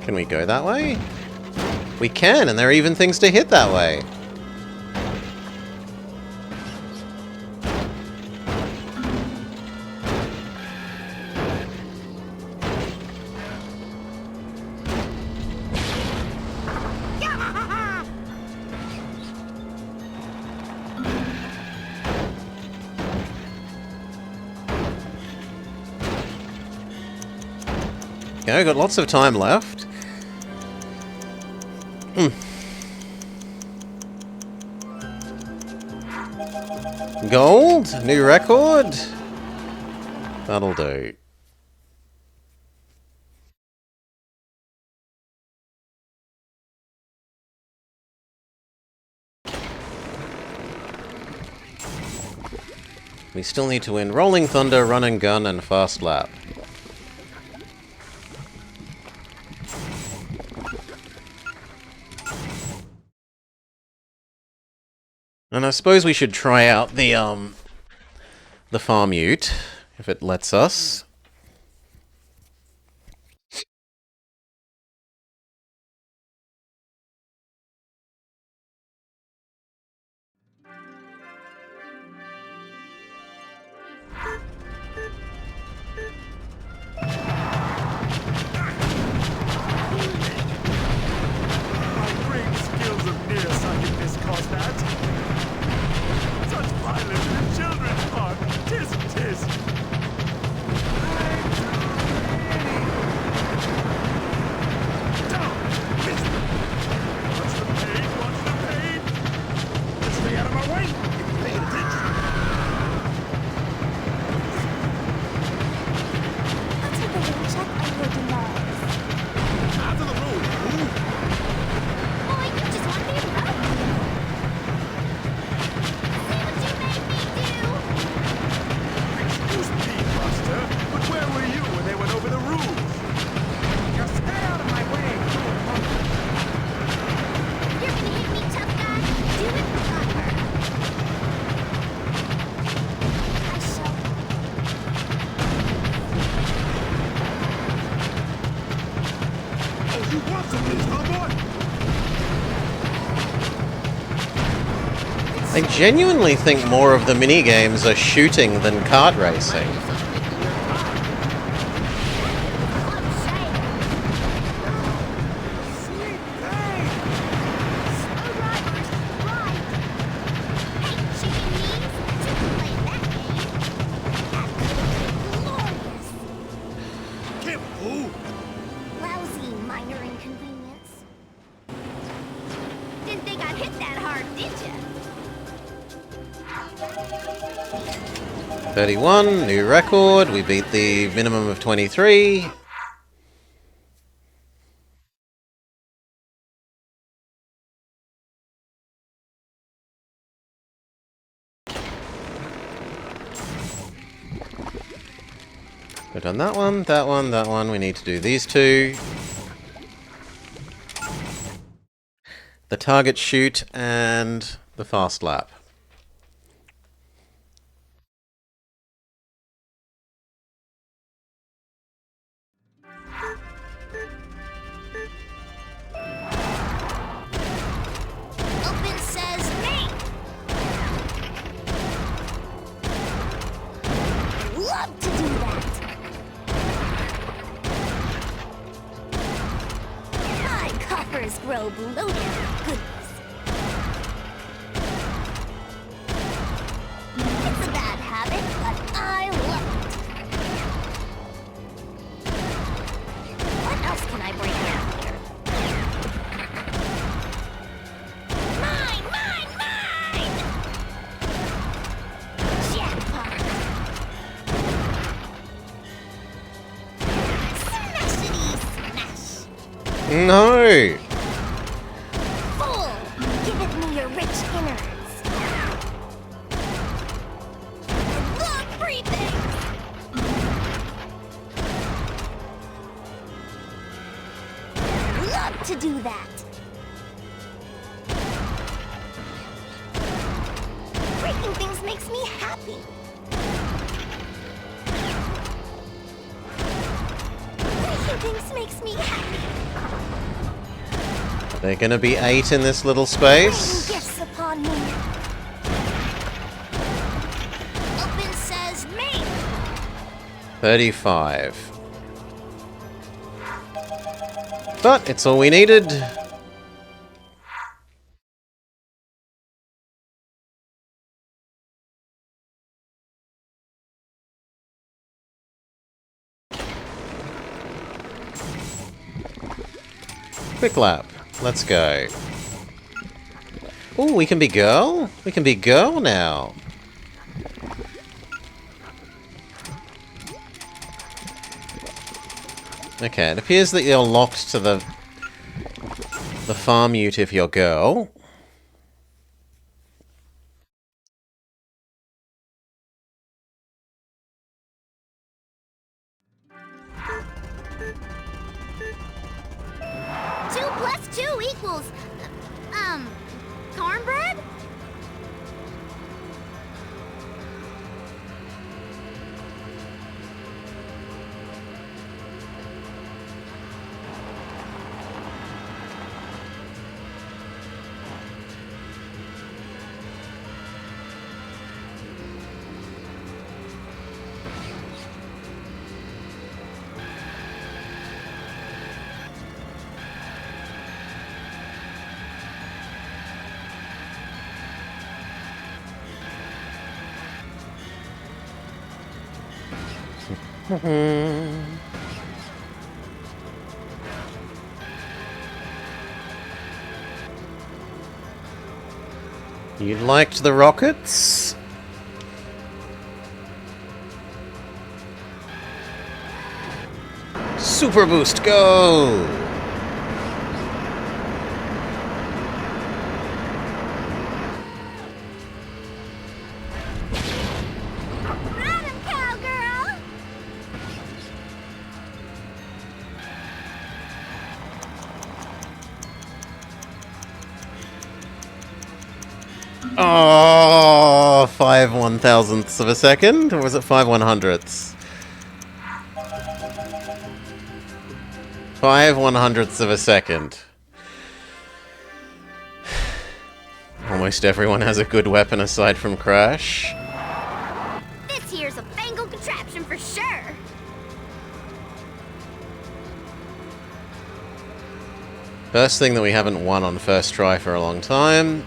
Can we go that way? We can, and there are even things to hit that way. Okay, got lots of time left. Gold? New record? That'll do. We still need to win Rolling Thunder, Run and Gun, and Fast Lap. And I suppose we should try out the farm ute, if it lets us. I genuinely think more of the minigames are shooting than kart racing.
Lousy minor inconvenience. Didn't think I'd hit that hard, did ya?
31, new record. We beat the minimum of 23. We've done that one, that one, that one. We need to do these two. The target shoot and the fast lap. No!
Fool! Give me your rich innards. Look, free things! Love to do that. Breaking things makes me happy. Breaking things makes me happy.
Are there gonna be 8 in this little space?
Rain gifts upon me. Open says me.
35. But it's all we needed. Quick lap. Let's go. Oh, we can be girl? We can be girl now. Okay, it appears that you're locked to the farm ute if you're girl.
Two plus two equals... cornbread?
You liked the rockets? Super boost, go!
Run 'em, cowgirl!
Oh, 5 1,000ths of a second? Or was it 5 100ths? 5 100ths of a second. Almost everyone has a good weapon aside from Crash.
This here's a fangled contraption for sure.
First thing that we haven't won on first try for a long time.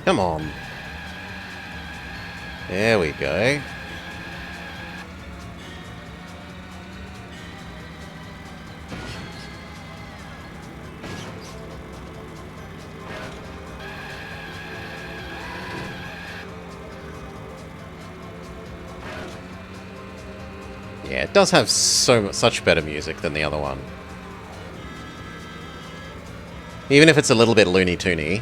Come on. There we go. Yeah, it does have such better music than the other one. Even if it's a little bit Looney Toony.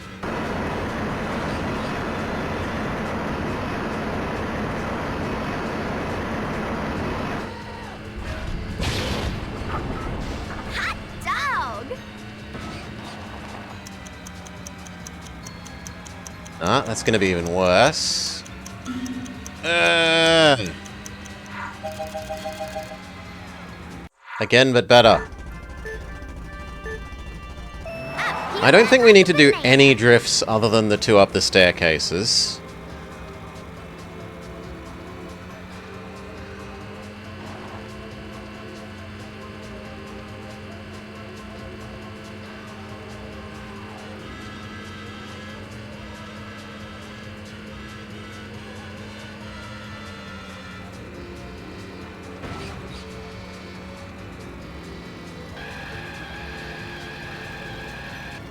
Ah, that's going to be even worse. Again, but better. I don't think we need to do any drifts other than the 2 up the staircases.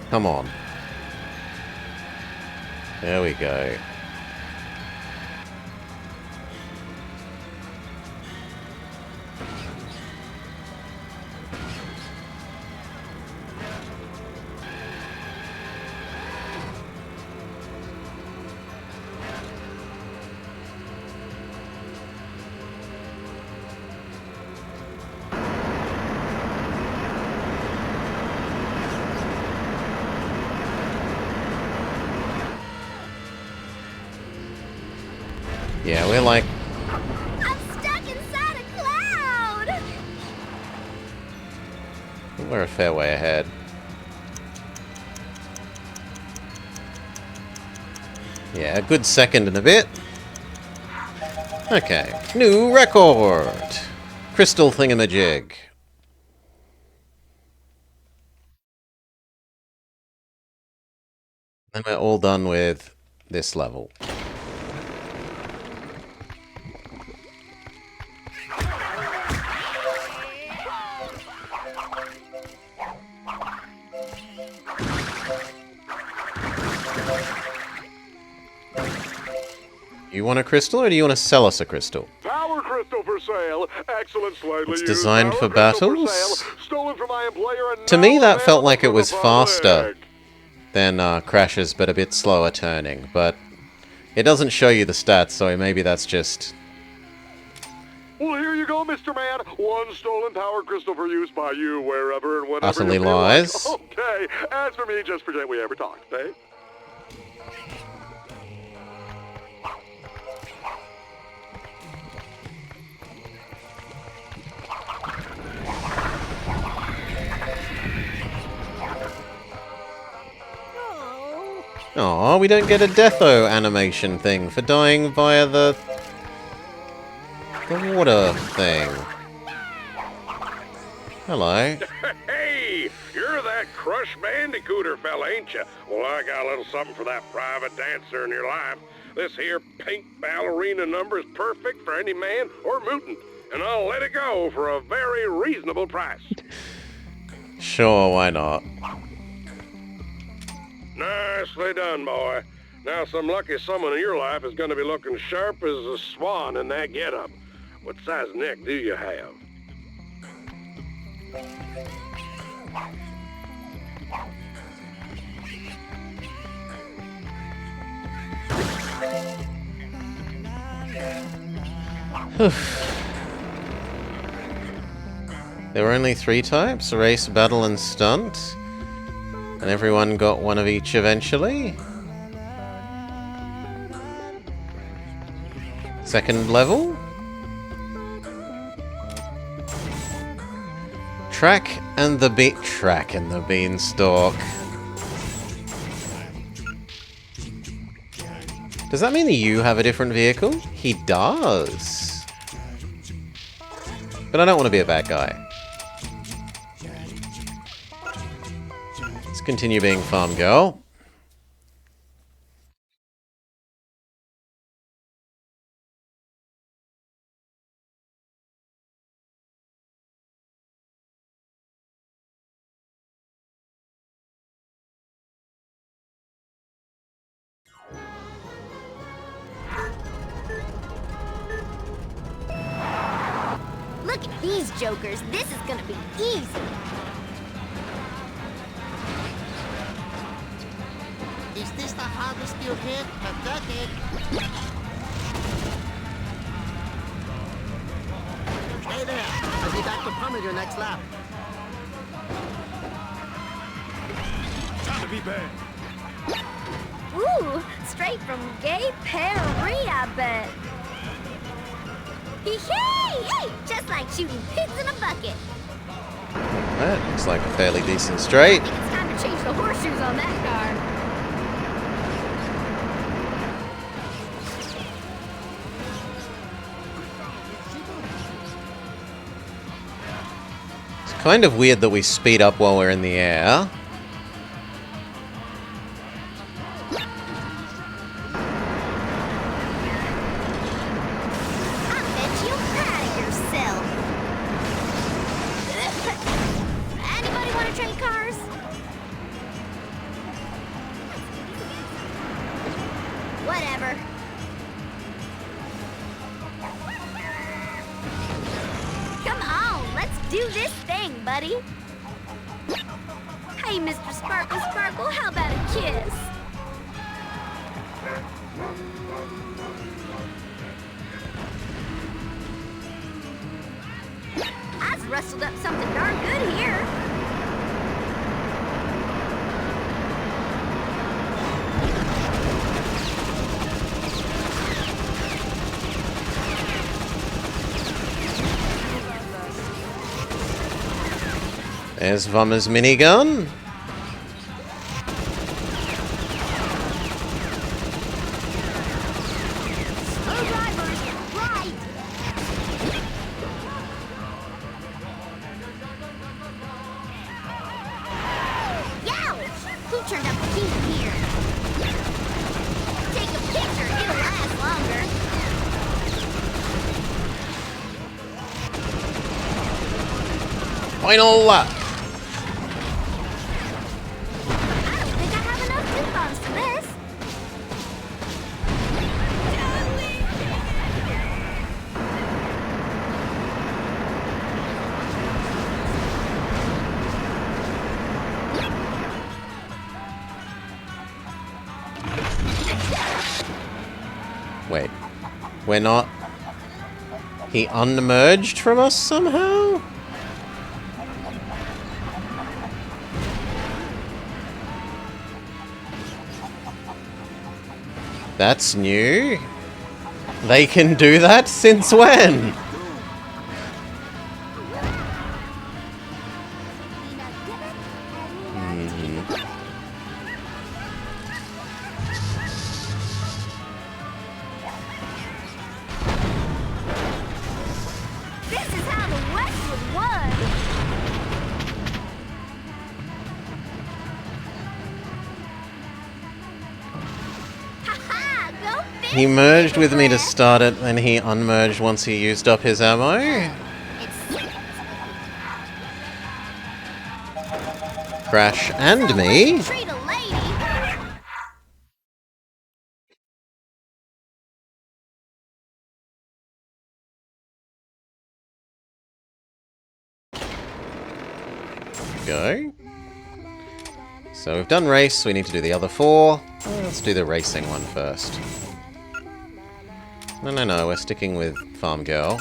Come on. There we go. Yeah, we're like...
I'm stuck inside a cloud!
We're a fair way ahead. Yeah, a good second and a bit. Okay, new record! Crystal thingamajig. Then we're all done with this level. You want a crystal, or do you want to sell us a crystal?
Power crystal for sale. Excellent, slightly
It's
used
designed
power
for
crystal
battles?
sale. Stolen from my employer and
To
now
me, that felt
available
like it
to
was
the
faster
public.
than Crash's, but a bit slower turning. But it doesn't show you the stats, so maybe that's just...
Well, here you go, Mr. Man. One stolen power crystal for use by you wherever and whenever
Utterly
you feel like.
lies.
Okay. As for me, just forget we ever talked, eh?
Aw, we don't get a Deatho animation thing for dying via the water thing. Hello.
Hey, you're that Crush Bandicooter fella, ain't you? Well, I got a little something for that private dancer in your life. This here pink ballerina number is perfect for any man or mutant, and I'll let it go for a very reasonable price.
Sure, why not?
Nicely done, boy. Now some lucky someone in your life is going to be looking sharp as a swan in that getup. What size neck do you have?
There were only 3 types, race, battle, and stunt. And everyone got one of each eventually. Second level. Track and the beanstalk. Does that mean that you have a different vehicle? He does. But I don't want to be a bad guy. Let's continue being farm girl.
Look at these jokers. This is gonna be easy.
Is this the hardest you hit? Pathetic. Stay there. I'll be back to pummel your next lap.
Time to be bad.
Ooh, straight from Gay Perry, I bet. Hey, just like shooting pigs in a bucket.
That looks like a fairly decent straight.
It's time to change the horseshoes on that car.
It's kind of weird that we speed up while we're in the air.
buddy. Hey, Mr. Sparkle Sparkle, how about a kiss? I've rustled up something darn good here.
There's Vummer's minigun. Final lap. Wait, we're not... He unmerged from us somehow? That's new. They can do that? Since when?
This is how the Westwood was.
He merged with me to start it, and he unmerged once he used up his ammo. Crash and me. Go. So we've done race, we need to do the other 4. Let's do the racing one first. No, we're sticking with Farm Girl.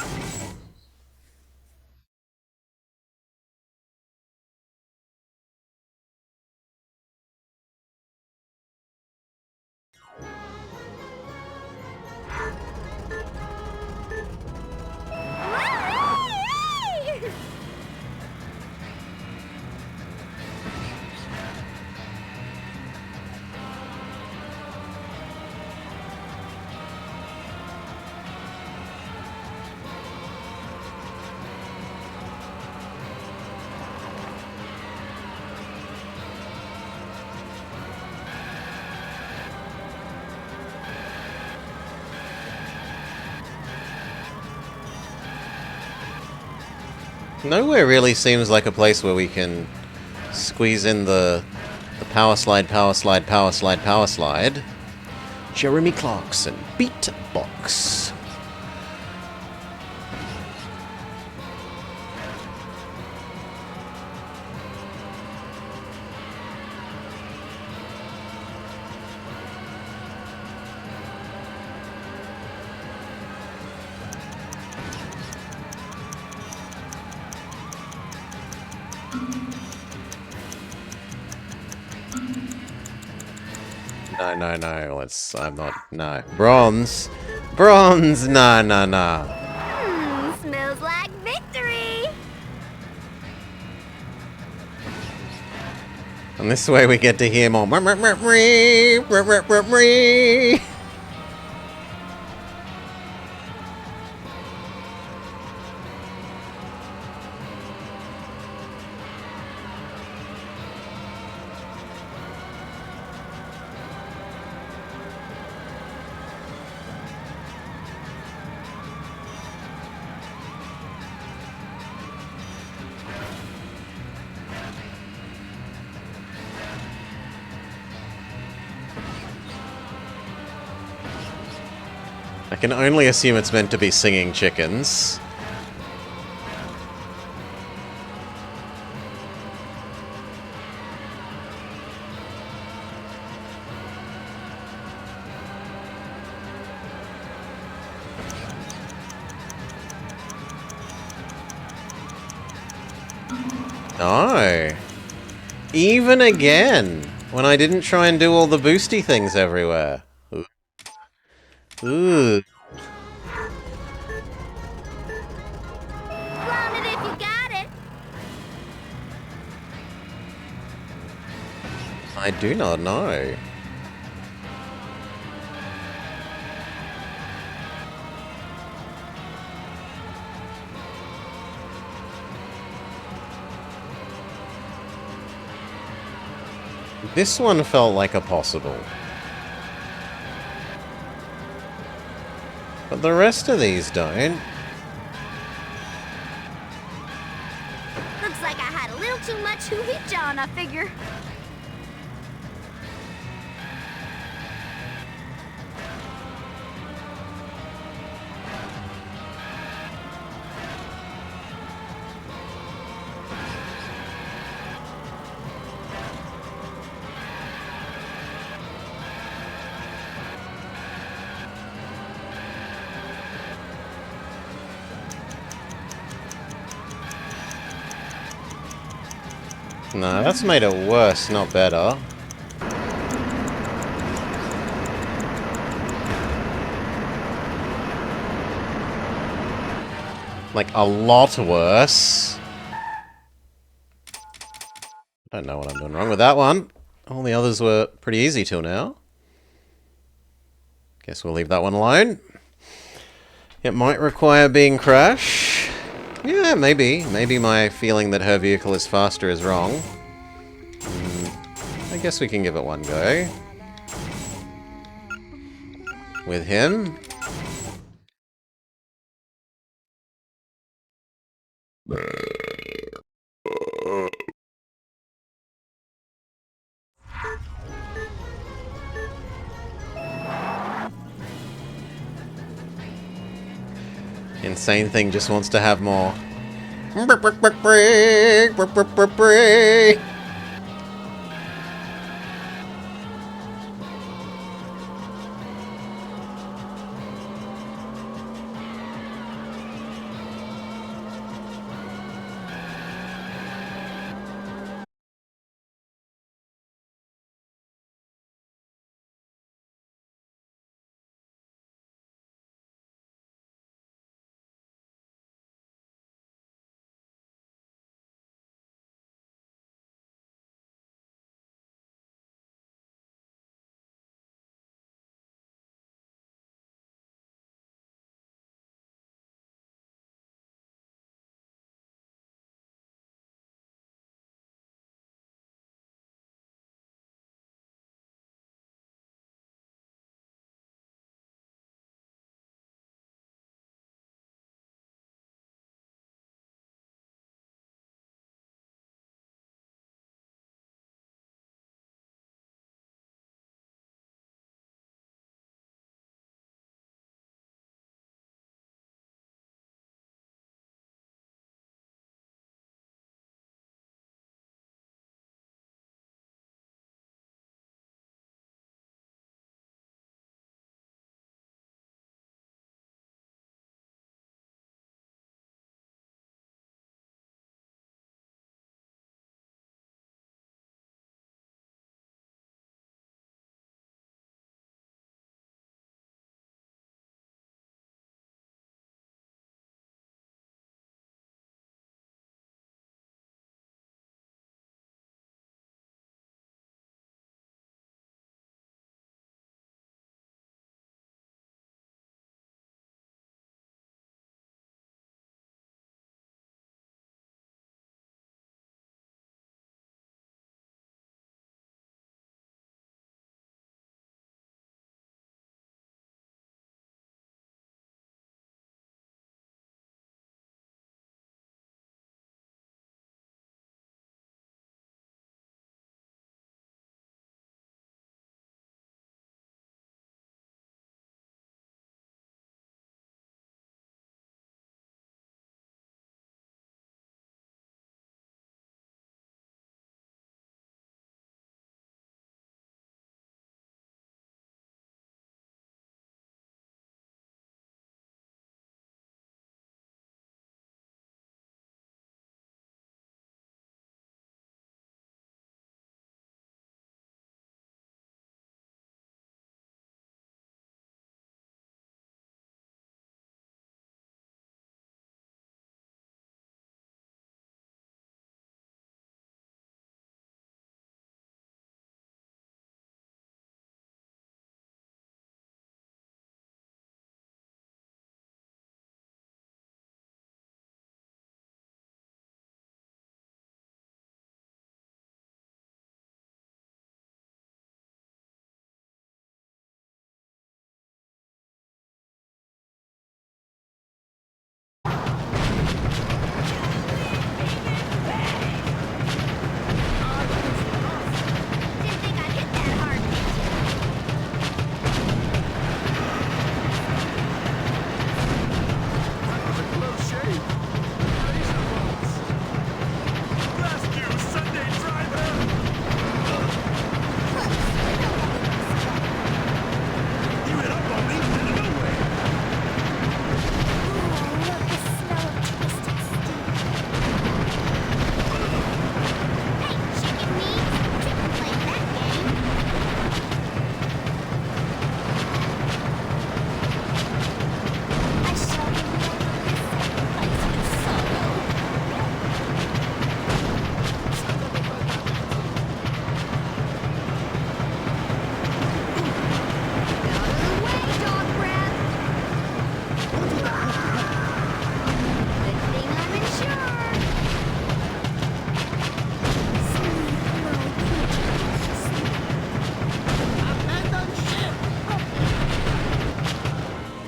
Nowhere really seems like a place where we can squeeze in the power slide, power slide, power slide, power slide. Jeremy Clarkson, Beatbox. No, I'm not, no. Bronze! Bronze! No.
Smells like victory!
And this way we get to hear more. I can only assume it's meant to be singing chickens. Oh. Even again, when I didn't try and do all the boosty things everywhere. Ooh. Ooh.
Clone it if you got it.
I do not know. This one felt like a possible. But the rest of these don't.
Looks like I had a little too much hoo-hee John, I figure.
No, that's made it worse, not better. Like, a lot worse. I don't know what I'm doing wrong with that one. All the others were pretty easy till now. Guess we'll leave that one alone. It might require being Crash. Yeah, maybe. Maybe my feeling that her vehicle is faster is wrong. I guess we can give it one go. With him. Insane thing just wants to have more.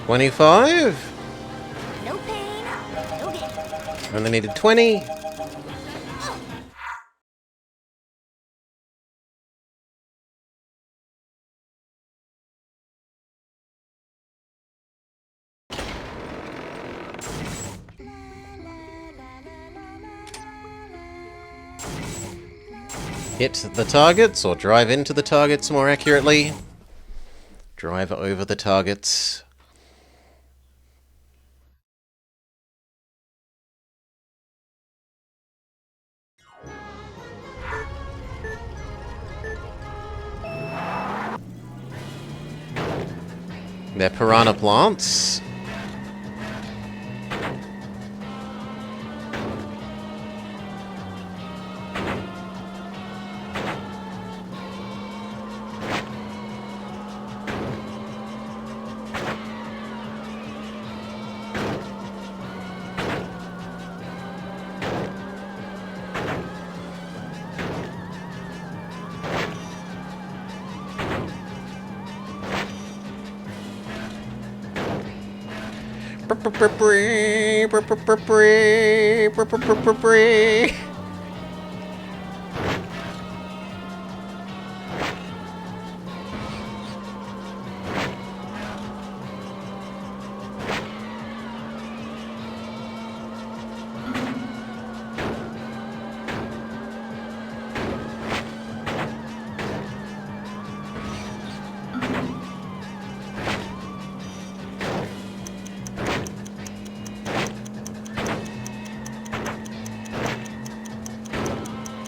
25?
No pain, no gain.
And they needed 20. Hit the targets, or drive into the targets more accurately. Drive over the targets. They're piranha plants.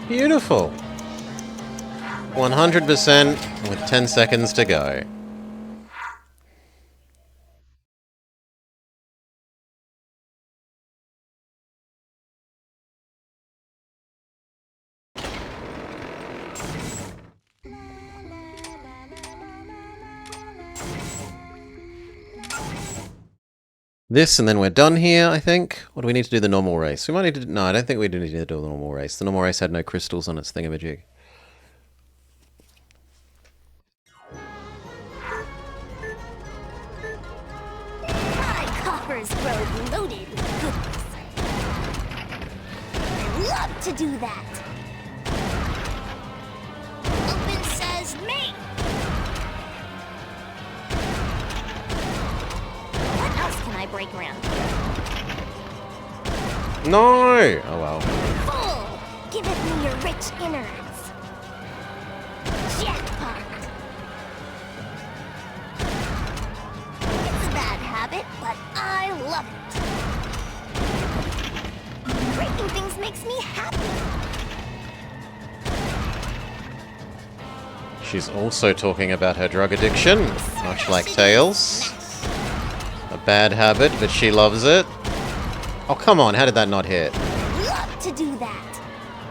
Beautiful. 100% with 10 seconds to go. This, and then we're done here, I think. What do we need to do the normal race? We might need to... No, I don't think we do need to do the normal race. The normal race had no crystals on its thingamajig.
My coffers grow loaded with goodies. I love to do that. Open says me. What else can I break around?
No! Oh well.
Full! Giveth me your rich innards. Jackpot! It's a bad habit, but I love it. Breaking things makes me happy.
She's also talking about her drug addiction, much like Tails. A bad habit, but she loves it. Oh, come on, how did that not hit?
Love to do that.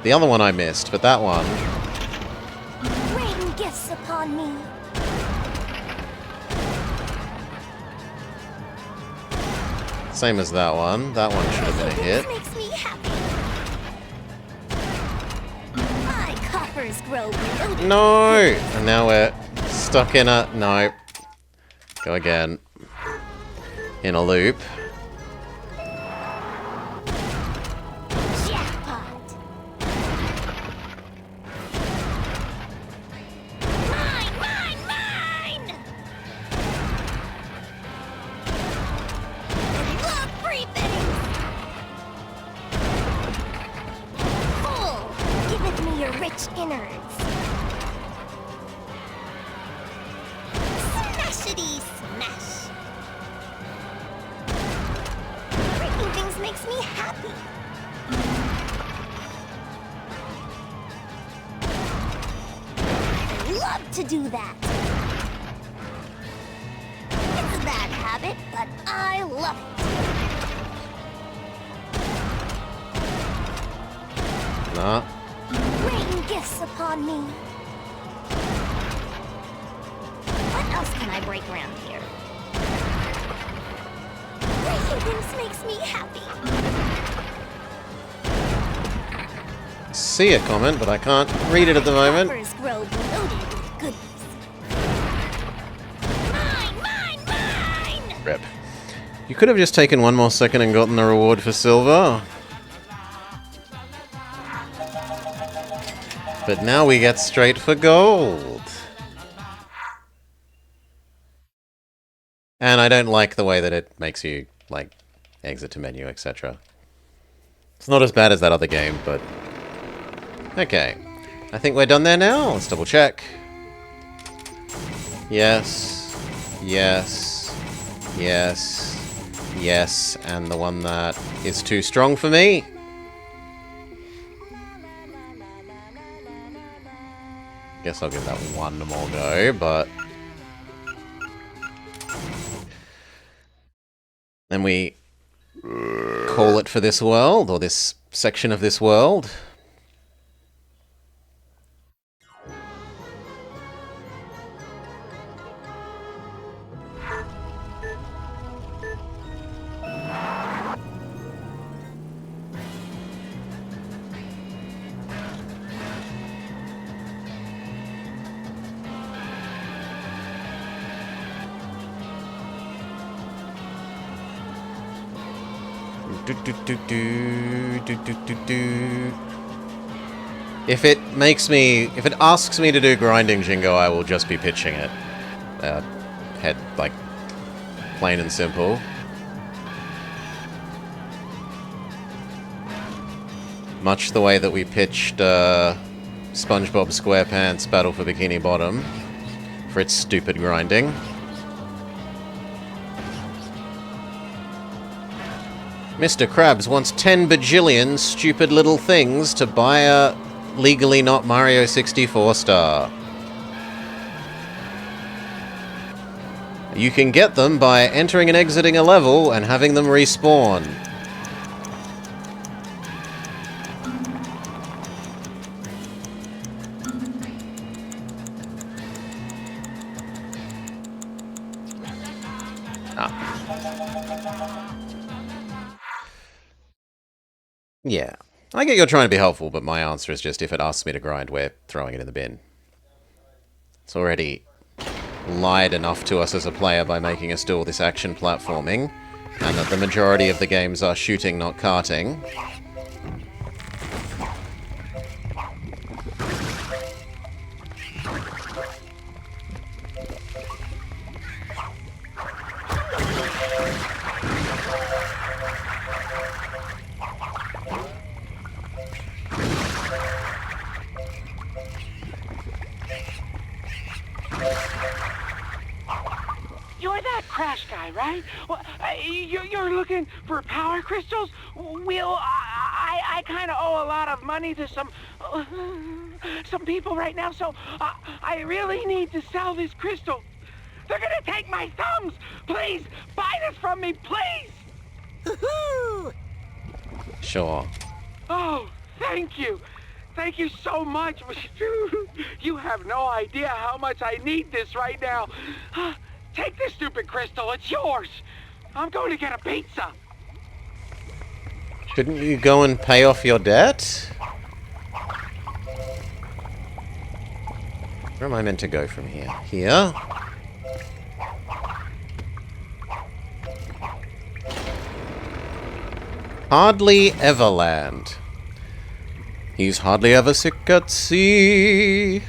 The other one I missed, but that one...
Rain gifts upon me.
Same as that one. That one should have been a hit.
Makes me happy. My coffers grow loaded.
No! And now we're stuck in a... No. Go again. In a loop.
Jackpot! Mine, mine, mine! I love free things! Full! Giveth me your rich innards. Smashity smash! Breaking things makes me happy. I love to do that. It's a bad habit, but I love it.
Nah.
Rain gifts upon me. What else can I break around here? Breaking things makes me happy.
See a comment, but I can't read it at the moment.
Coffers grow loaded with goodies. Mine, mine, mine!
Rip. You could have just taken 1 more second and gotten the reward for silver. But now we get straight for gold. And I don't like the way that it makes you, like, exit to menu, etc. It's not as bad as that other game, but... Okay. I think we're done there now. Let's double check. Yes. Yes. Yes. Yes. And the one that is too strong for me. Guess I'll give that one more go, but... Then we call it for this world, or this section of this world. If it asks me to do grinding, Jingo, I will just be pitching it. Head, like, plain and simple. Much the way that we pitched SpongeBob SquarePants Battle for Bikini Bottom for its stupid grinding. Mr. Krabs wants 10 bajillion stupid little things to buy a legally not Mario 64 star. You can get them by entering and exiting a level and having them respawn. Yeah. I get you're trying to be helpful, but my answer is just if it asks me to grind, we're throwing it in the bin. It's already lied enough to us as a player by making us do all this action platforming, and that the majority of the games are shooting, not karting.
You're that Crash guy, right? Well, you're looking for power crystals? Well, I kind of owe a lot of money to some people right now, so I really need to sell this crystal. They're gonna take my thumbs! Please, buy this from me, please!
Sure.
Oh, thank you. Thank you so much. You have no idea how much I need this right now. Take this stupid crystal. It's yours. I'm going to get a pizza.
Shouldn't you go and pay off your debt? Where am I meant to go from here? Here? Hardly Everland. He's hardly ever sick at sea.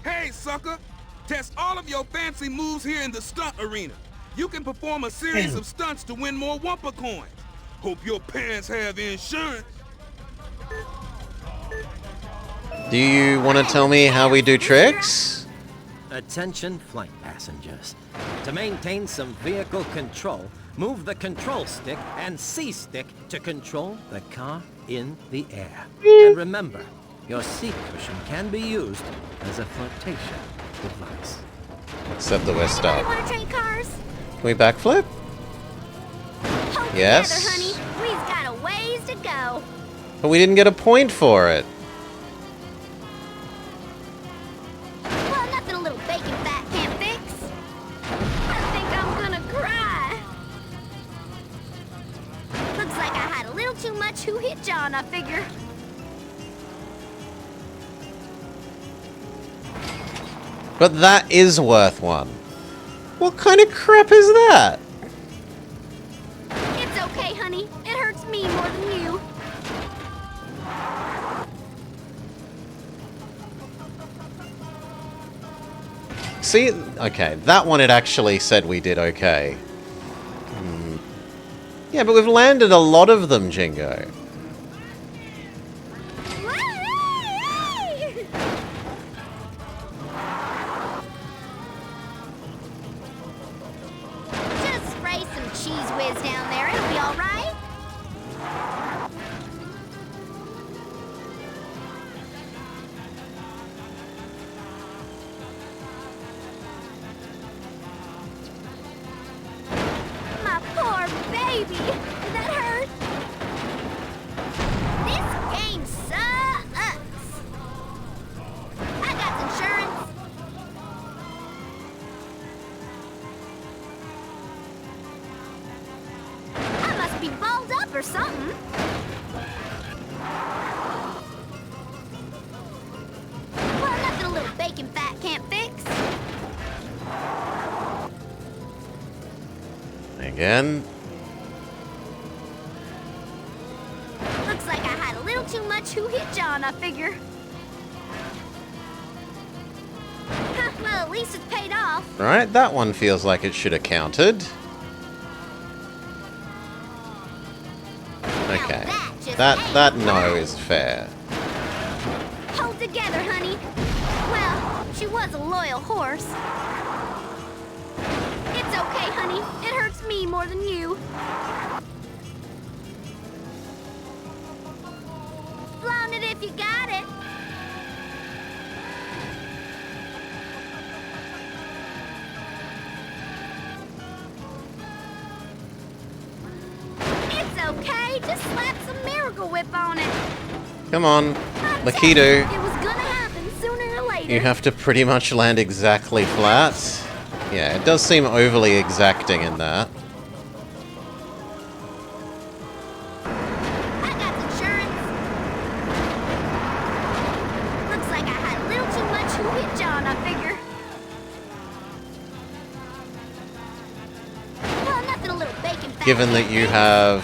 Hey, sucker! Test all of your fancy moves here in the stunt arena. You can perform a series of stunts to win more Wumpa coins. Hope your parents have insurance.
Do you want to tell me how we do tricks?
Attention flight passengers. To maintain some vehicle control, move the control stick and C-stick to control the car in the air. And remember, your seat cushion can be used as a flotation device.
Except that we're stuck.
Want to trade cars?
Can we backflip?
Hold
Yes.
together, honey. We've got a ways to go.
But we didn't get a point for it.
Well, nothing a little bacon fat can't fix.
But that is worth one. What kind of crap is that?
It's okay, honey. It hurts me more than you.
See, okay, that one it actually said we did okay. Yeah, but we've landed a lot of them, Jingo.
Just spray some cheese whiz down there. It'll be all right. My poor baby. That hurt. This game sucks. I got insurance. I must be balled up or something. Well, nothing a little bacon fat can't fix.
Again.
Looks like I had a little too much who hit John, I figure. Huh, well, at least it's paid off.
Right, that one feels like it should have counted. Okay. That no is fair.
Hold together, honey. Well, she was a loyal horse. It's okay, honey. It hurts me more than you. Flaunt it if you got it. It's okay. Just slap some Miracle Whip on it.
Come on, Lakitu.
It was gonna happen sooner or later.
You have to pretty much land exactly flat. Yeah, it does seem overly exacting in that.
I got insurance. Looks like I had a little too much who hit John, I figure. Well, nothing a little bacon fat.
Given that you have,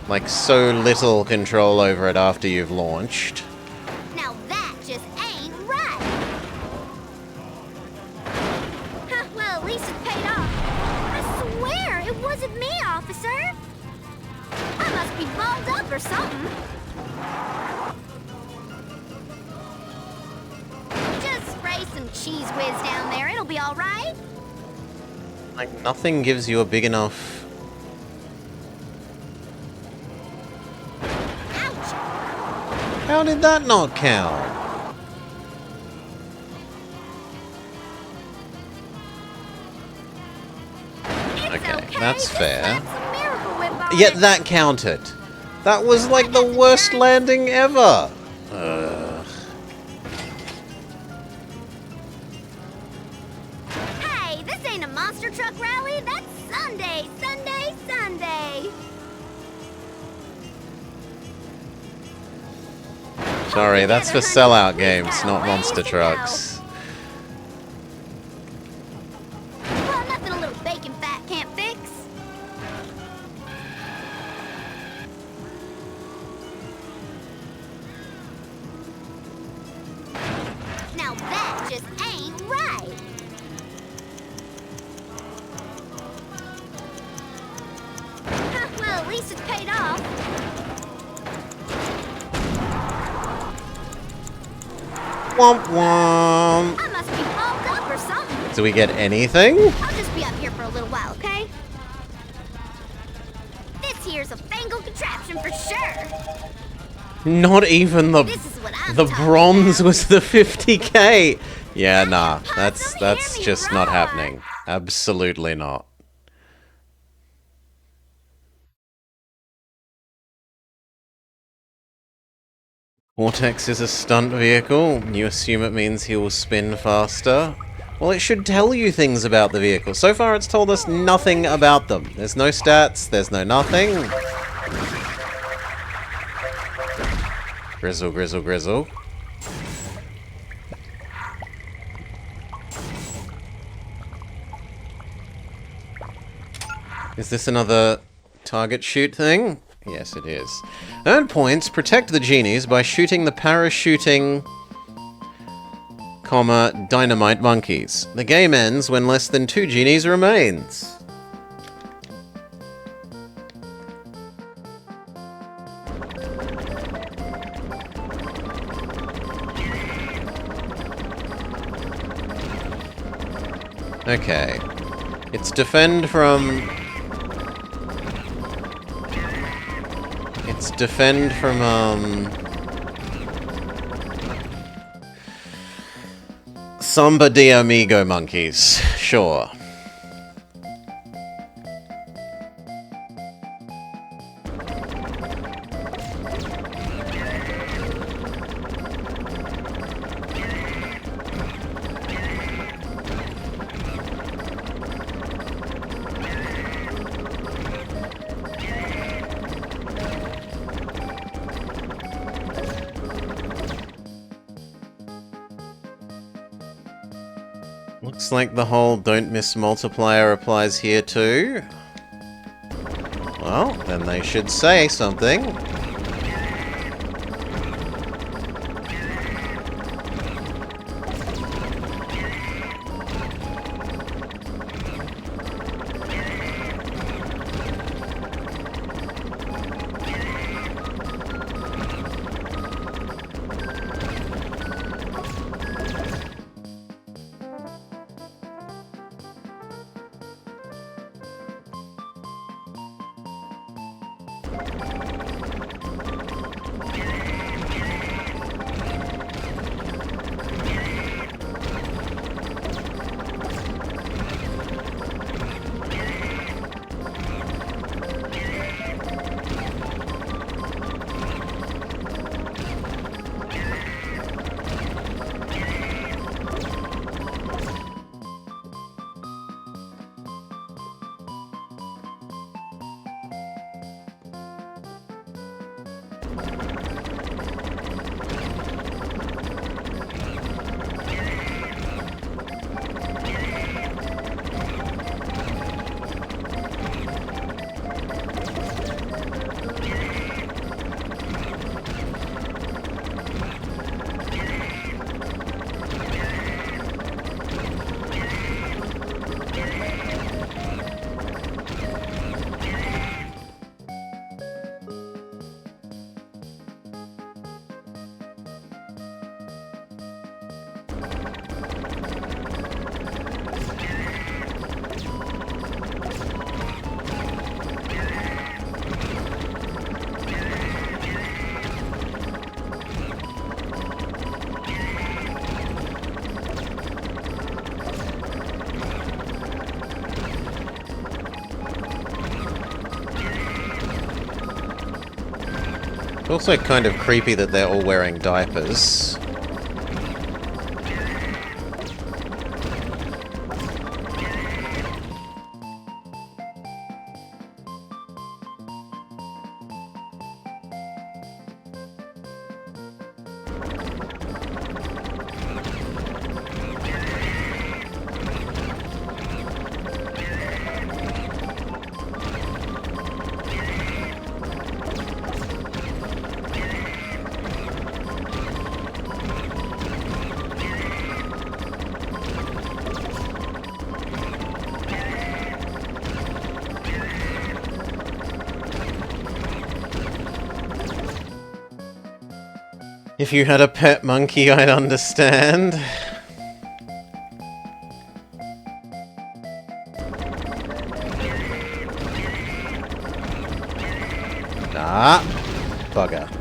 like, so little control over it after you've launched.
Now that just ain't right. Huh, well, at least it paid off. I swear, it wasn't me, officer. I must be balled up or something. Just spray some cheese whiz down there. It'll be all right.
Like, nothing gives you a big enough...
Ouch.
How did that not count? Okay, that's fair. Yet that counted. That was like the worst landing ever.
Hey, this ain't a monster truck rally. That's Sunday, Sunday, Sunday.
Sorry, that's for sellout games, not monster trucks.
Well, nothing a little bacon fat can't fix. Now that just ain't right. Huh, well, at least it's paid off.
Womp womp.
I must be balled up or something.
Do we get anything?
I'll just be up here for a little while, okay? This here's a fangled contraption for sure.
Not even the
This is what I'm
the
talking
bronze
about.
was the 50k. Yeah, nah, that's just not happening. Absolutely not. Vortex is a stunt vehicle. You assume it means he will spin faster. Well, it should tell you things about the vehicle. So far, it's told us nothing about them. There's no stats, there's no nothing. Grizzle, grizzle, grizzle. Is this another target shoot thing? Yes, it is. Earn points, protect the genies by shooting the parachuting, dynamite monkeys. The game ends when less than 2 genies remains. Okay. It's defend from... Samba de Amigo monkeys. Sure. Looks like the whole don't miss multiplier applies here too. Well, then they should say something. It's also kind of creepy that they're all wearing diapers. If you had a pet monkey, I'd understand. Ah, bugger.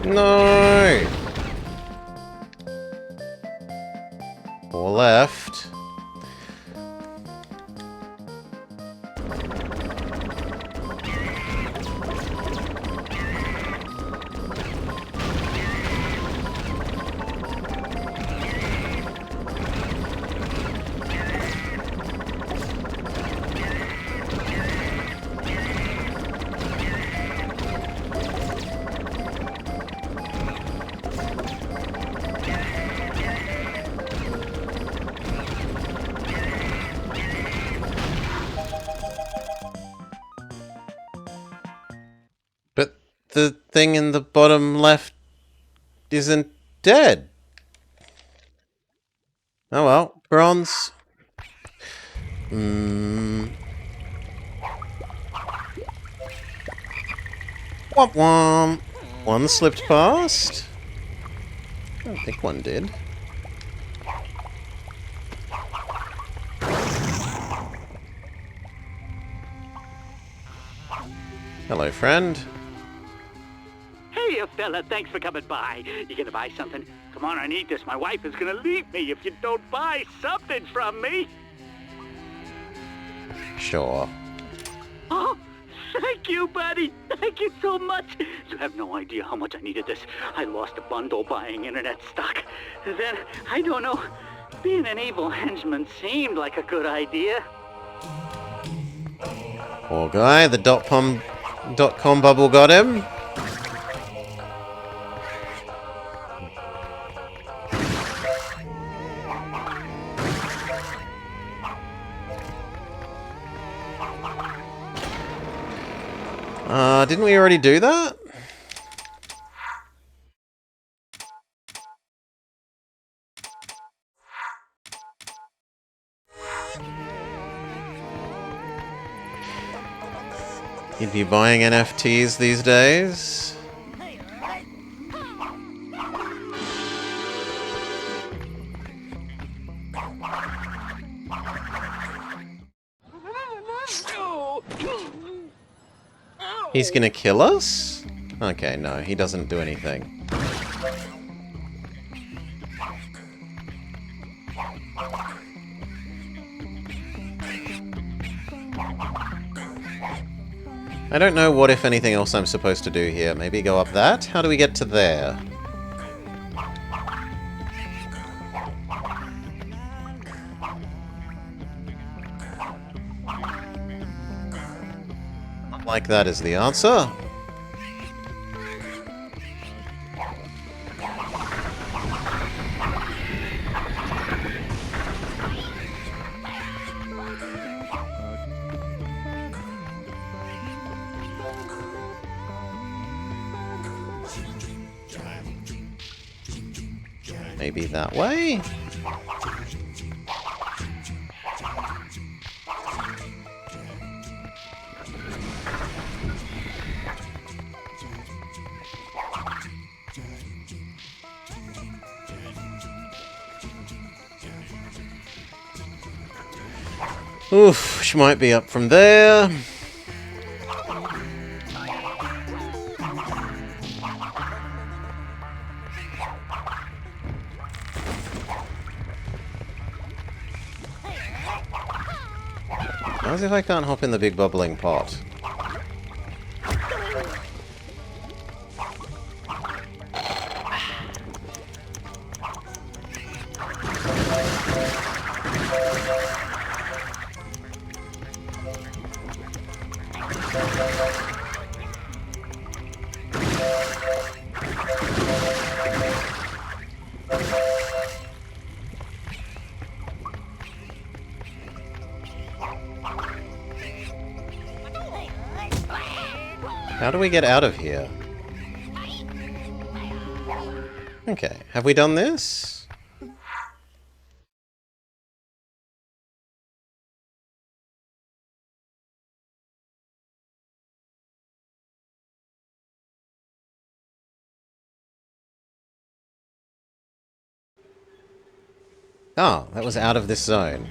No! 4 left. But the thing in the bottom left isn't dead. Oh well, bronze. Womp womp. One slipped past. I don't think one did. Hello, friend.
Hey, fella, thanks for coming by. You gonna buy something? Come on, I need this. My wife is gonna leave me if you don't buy something from me.
Sure.
Oh, thank you, buddy. Thank you so much. You have no idea how much I needed this. I lost a bundle buying internet stock. Then, I don't know, being an evil henchman seemed like a good idea.
Poor guy, the .com bubble got him. Didn't we already do that? You'd be buying NFTs these days? He's gonna kill us? Okay, no, he doesn't do anything. I don't know what, if anything else, I'm supposed to do here. Maybe go up that? How do we get to there? Not like that is the answer. Maybe that way? Oof, she might be up from there. As if I can't hop in the big bubbling pot. How do we get out of here? Okay, have we done this? Oh, that was out of this zone.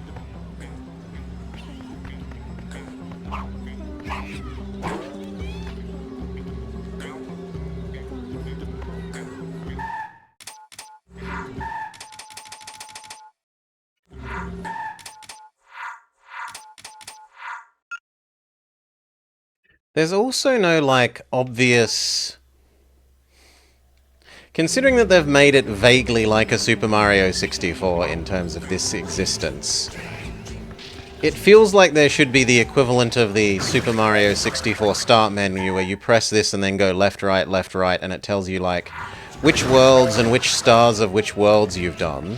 There's also no, like, obvious... Considering that they've made it vaguely like a Super Mario 64 in terms of this existence, it feels like there should be the equivalent of the Super Mario 64 start menu where you press this and then go left, right, and it tells you, like, which worlds and which stars of which worlds you've done.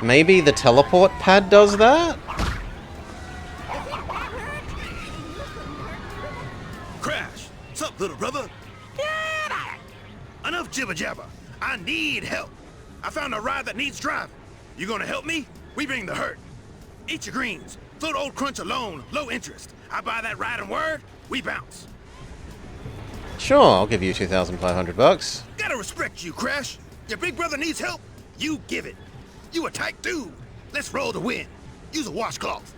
Maybe the teleport pad does that?
Crash! What's up, little brother? Enough jibber jabber. I need help. I found a ride that needs driving. You gonna help me? We bring the hurt. Eat your greens. Float old Crunch alone, low interest. I buy that ride and word, we bounce.
Sure, I'll give you 2,500 bucks.
Gotta respect you, Crash. Your big brother needs help, you give it. You a tight dude. Let's roll to win. Use a washcloth.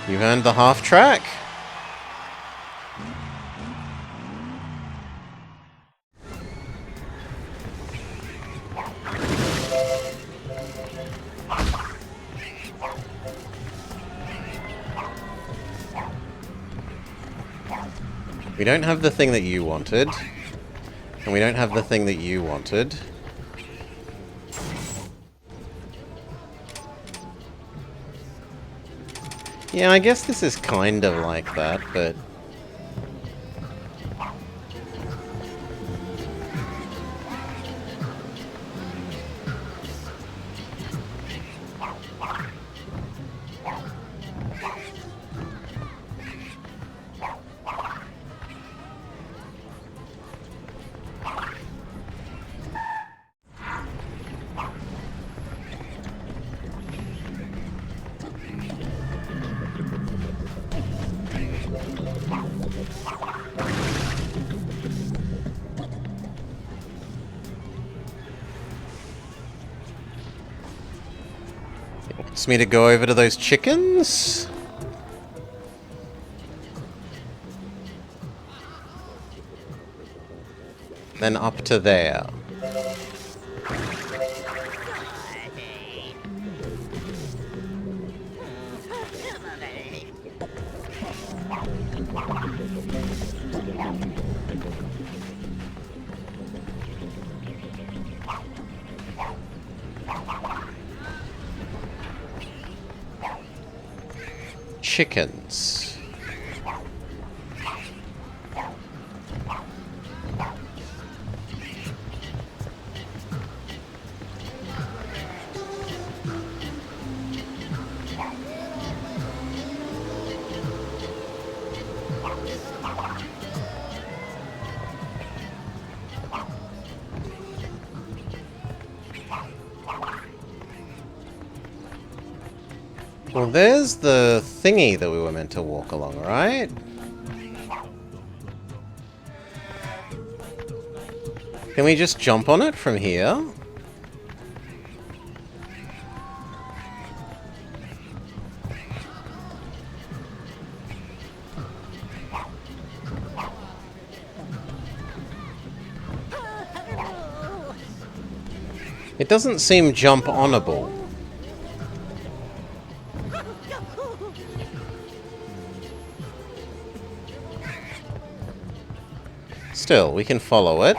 You've earned the half track. We don't have the thing that you wanted. And we don't have the thing that you wanted. Yeah, I guess this is kind of like that, but... Wants me to go over to those chickens? Then up to there. Chickens. Well, there's the thingy that we were meant to walk along, right? Can we just jump on it from here? It doesn't seem jump-onable. Still, we can follow it.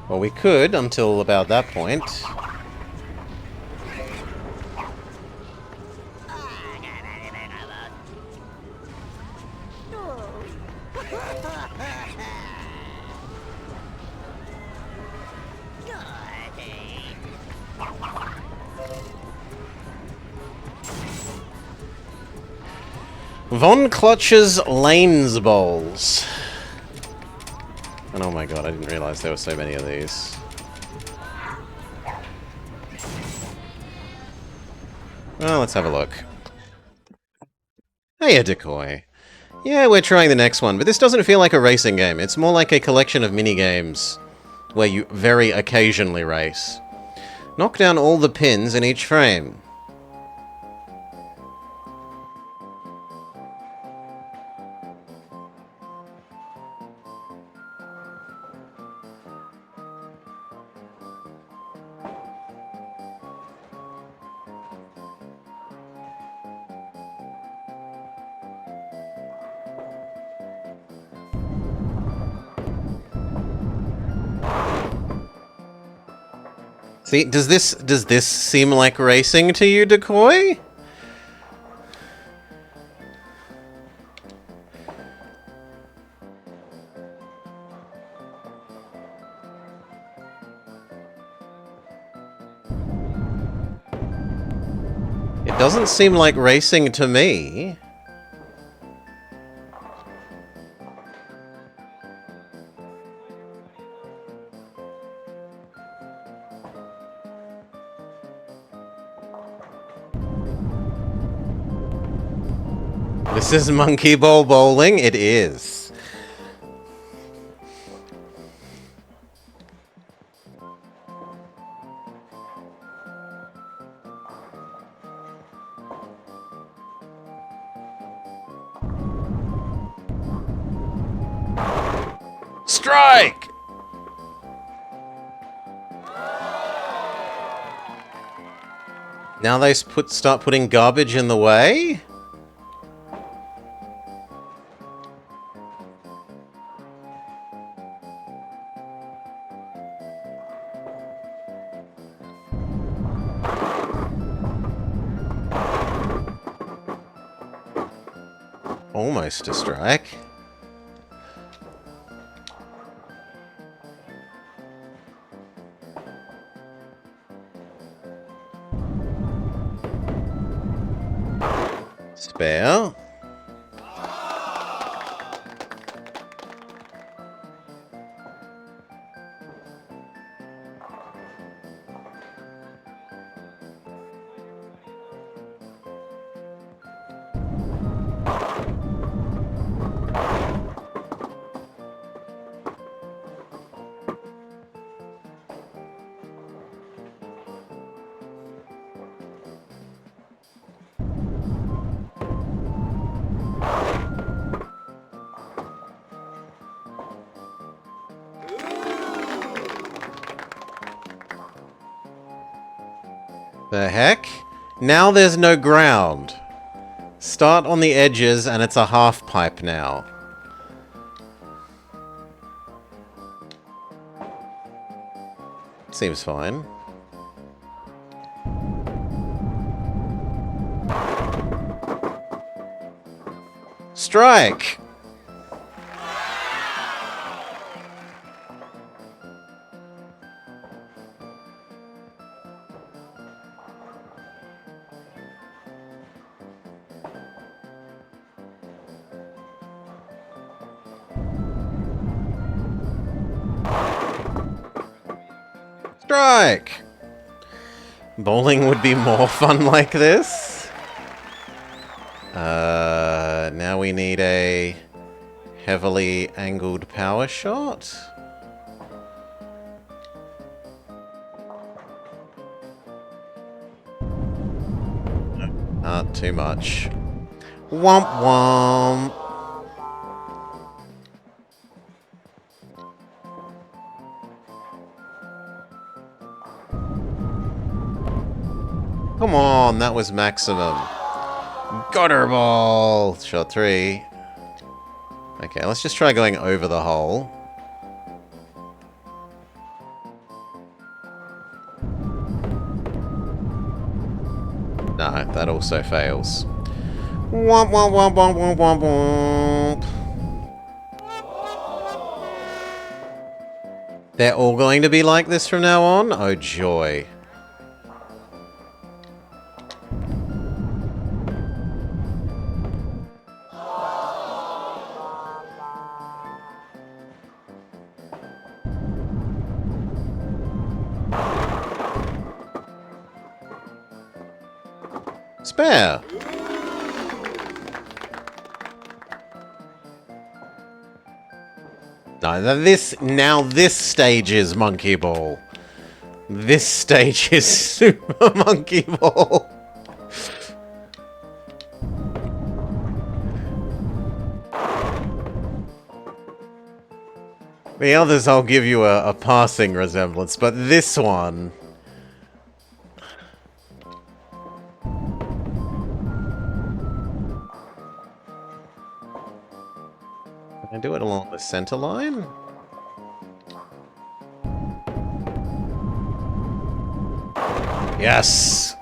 Well, we could until about that point. Von Clutch's Lanes Bowls. And oh my god, I didn't realize there were so many of these. Well, let's have a look. Hey, a decoy. Yeah, we're trying the next one, but this doesn't feel like a racing game. It's more like a collection of mini-games where you very occasionally race. Knock down all the pins in each frame. See, does this seem like racing to you, Decoy? It doesn't seem like racing to me. This is monkey ball bowling? It is. Strike! Now they start putting garbage in the way? Almost a strike. Spare. The heck? Now there's no ground. Start on the edges and it's a half pipe now. Seems fine. Strike! Strike! Bowling would be more fun like this. Now we need a heavily angled power shot. Not too much. Womp womp. Come on, that was maximum. Gutter ball! Shot 3. Okay, let's just try going over the hole. No, that also fails. Womp womp womp womp womp womp womp. They're all going to be like this from now on? Oh joy. Spare. No, this stage is monkey ball. This stage is Super Monkey Ball. The others I'll give you a passing resemblance, but this one... Can I do it along the center line? Yes!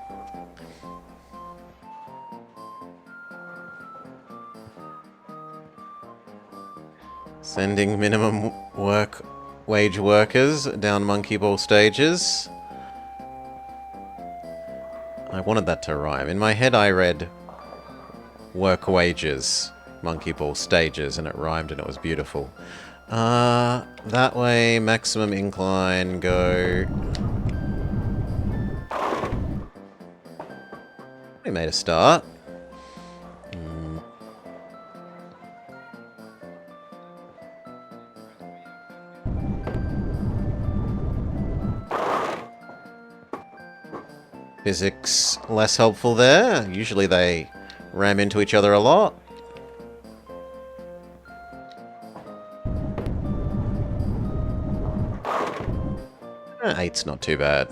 Sending minimum wage workers down Monkey Ball stages. I wanted that to rhyme. In my head I read work wages, Monkey Ball stages, and it rhymed and it was beautiful. That way, maximum incline, go... We made a start. Physics less helpful there. Usually they ram into each other a lot. Eight's not too bad.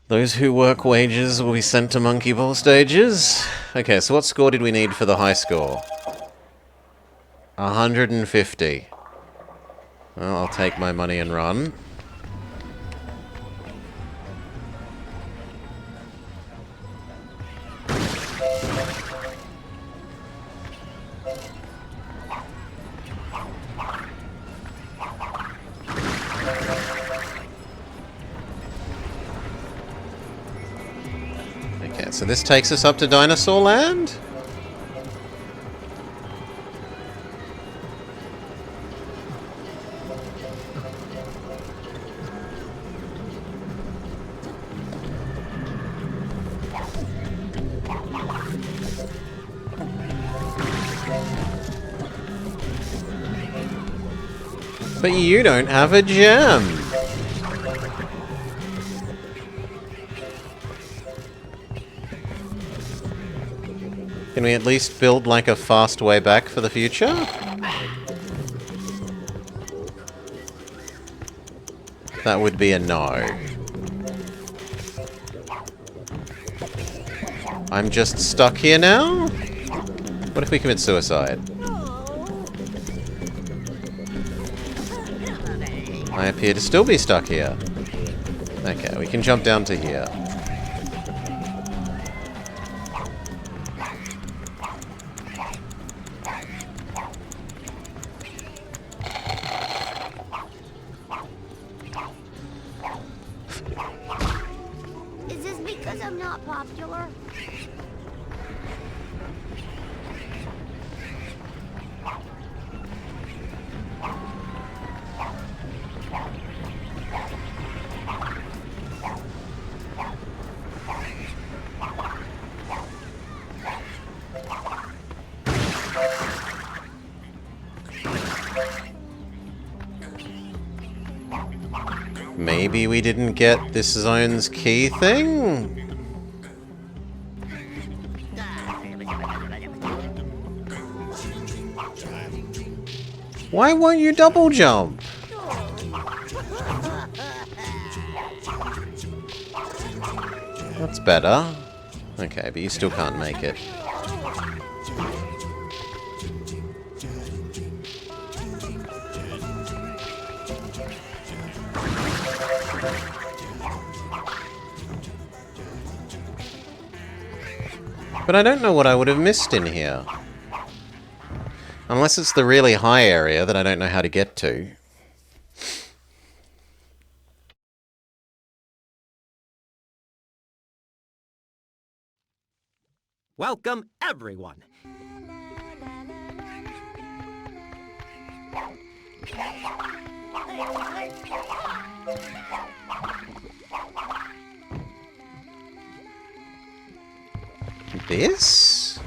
Those who work wages will be sent to Monkey Ball stages. Okay, so what score did we need for the high score? 150. Well, I'll take my money and run. So this takes us up to Dinosaur Land? But you don't have a gem! Can we at least build like a fast way back for the future? That would be a no. I'm just stuck here now? What if we commit suicide? I appear to still be stuck here. Okay, we can jump down to here.
Is this because I'm not popular?
Maybe we didn't get this zone's key thing? Why won't you double jump? That's better. Okay, but you still can't make it. But I don't know what I would have missed in here. Unless it's the really high area that I don't know how to get to.
Welcome, everyone.
This?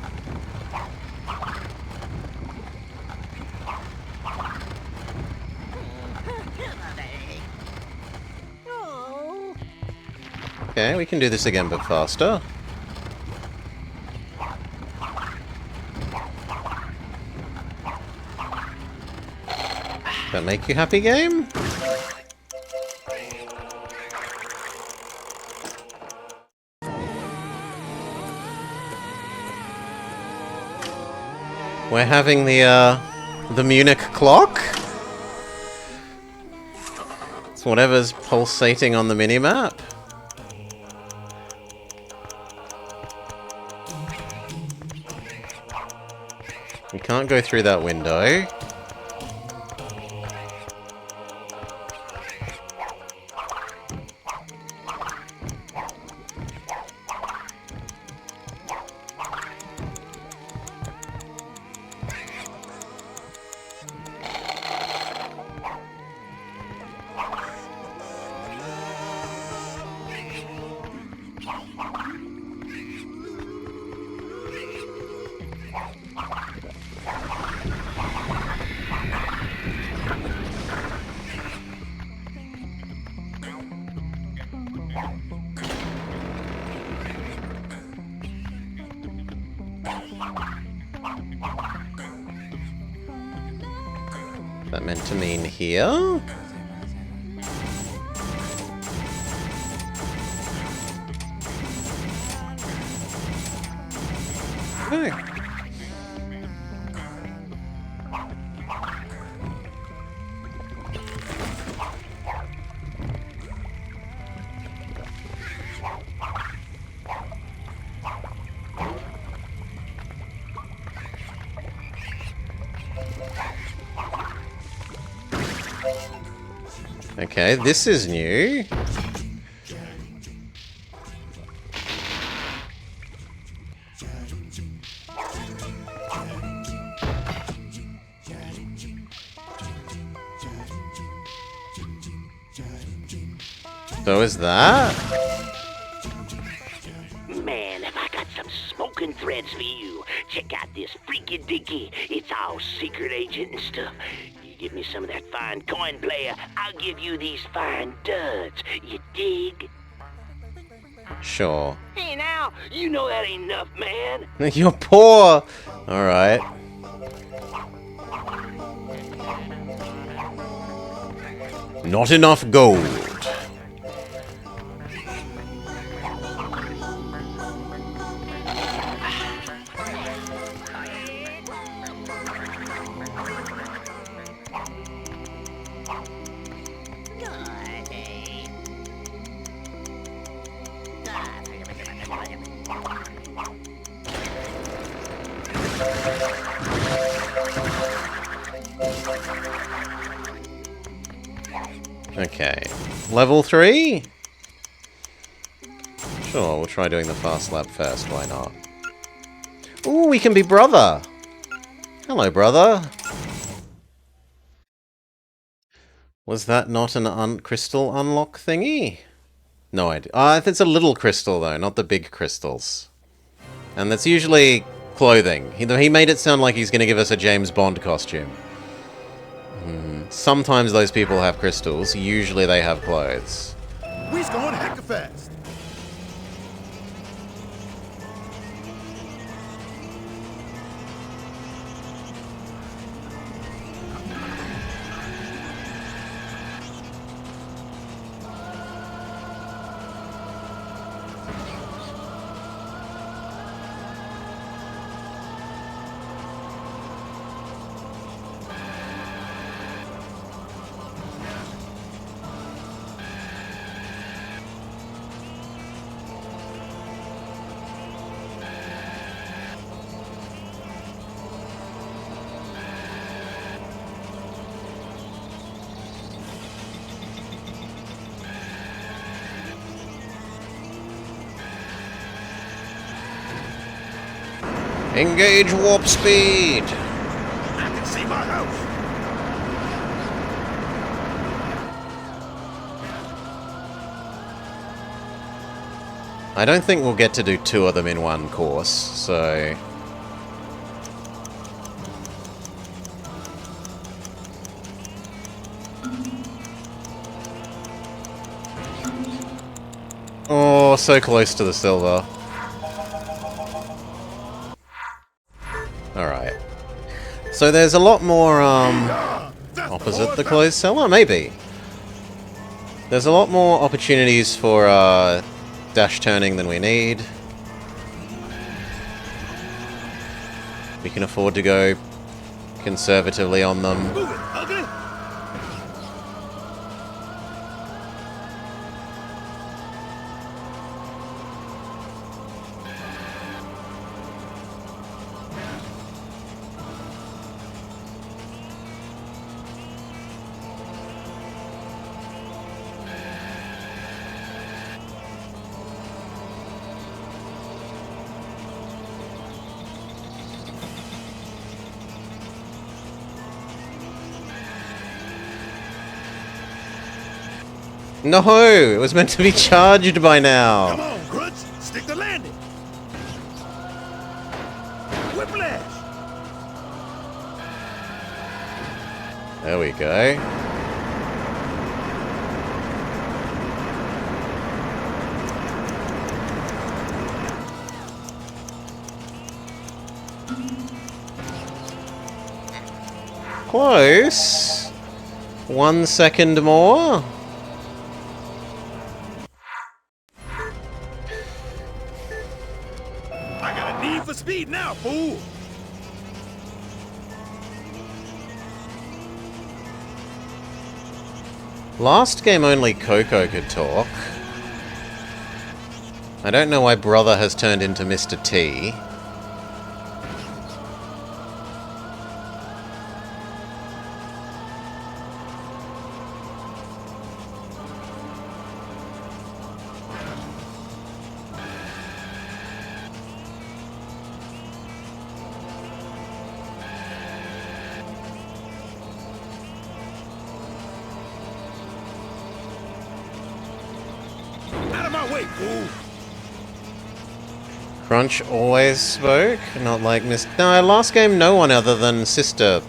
Okay, we can do this again, but faster. That make you happy, game? We're having the Munich clock. It's whatever's pulsating on the minimap. We can't go through that window. That meant to mean here? No. Okay, this is new. So is that?
Man, have I got some smoking threads for you. Check out this freaky dicky. It's all secret agent and stuff. You give me some of that fine coin, player, I'll give you these fine duds. You dig?
Sure.
Hey now, you know that ain't enough, man.
You're poor! Alright. Not enough gold. Okay. Level 3? Sure, we'll try doing the fast lap first, why not? Ooh, we can be brother! Hello, brother! Was that not an crystal unlock thingy? No idea. It's a little crystal, though, not the big crystals. And that's usually clothing. He made it sound like he's going to give us a James Bond costume. Sometimes those people have crystals, usually they have clothes.
We's going hecka fast.
Engage warp speed!
I can see my house.
I don't think we'll get to do 2 of them in one course, so... Oh, Oh, so close to the silver. Alright. So there's a lot more, opposite the closed cellar? Maybe. There's a lot more opportunities for, dash turning than we need. We can afford to go conservatively on them.
Move it, ugly!
No! It was meant to be charged by now!
Come on, Crutch! Stick the landing! Whiplash!
There we go. Close. 1 second more.
I got a need for speed now, fool!
Last game only Coco could talk. I don't know why Brother has turned into Mr. T.
Out of my way, fool!
Crunch always spoke, not like Miss... No, last game no one other than Sister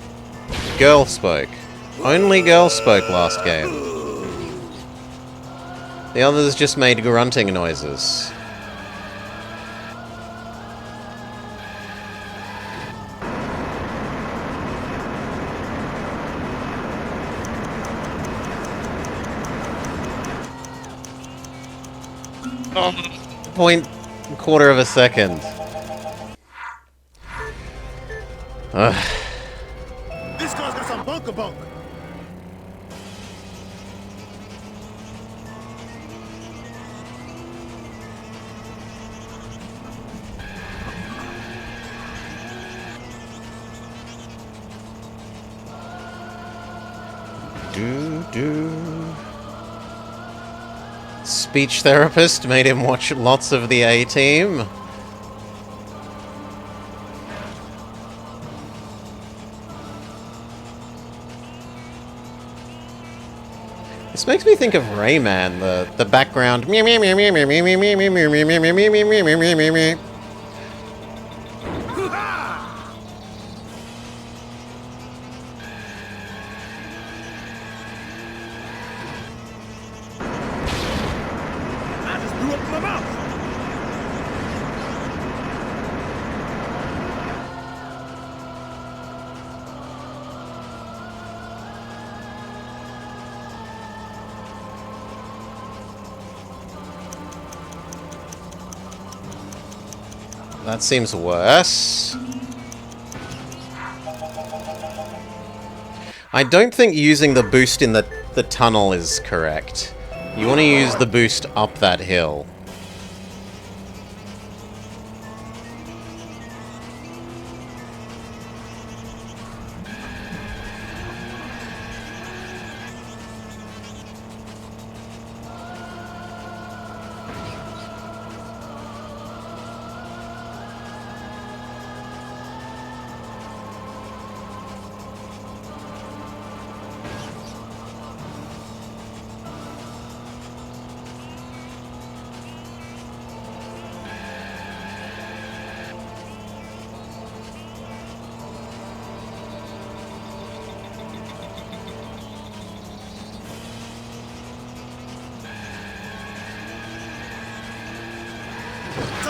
Girl spoke. Only Girl spoke last game. The others just made grunting noises. Oh, 0.25 of a second. Ugh.
This car's got some bunker bunk!
Speech therapist made him watch lots of the A-Team. This makes me think of Rayman, the background.
I just blew up my mouth!
That seems worse. I don't think using the boost in the tunnel is correct. You want to use the boost up that hill.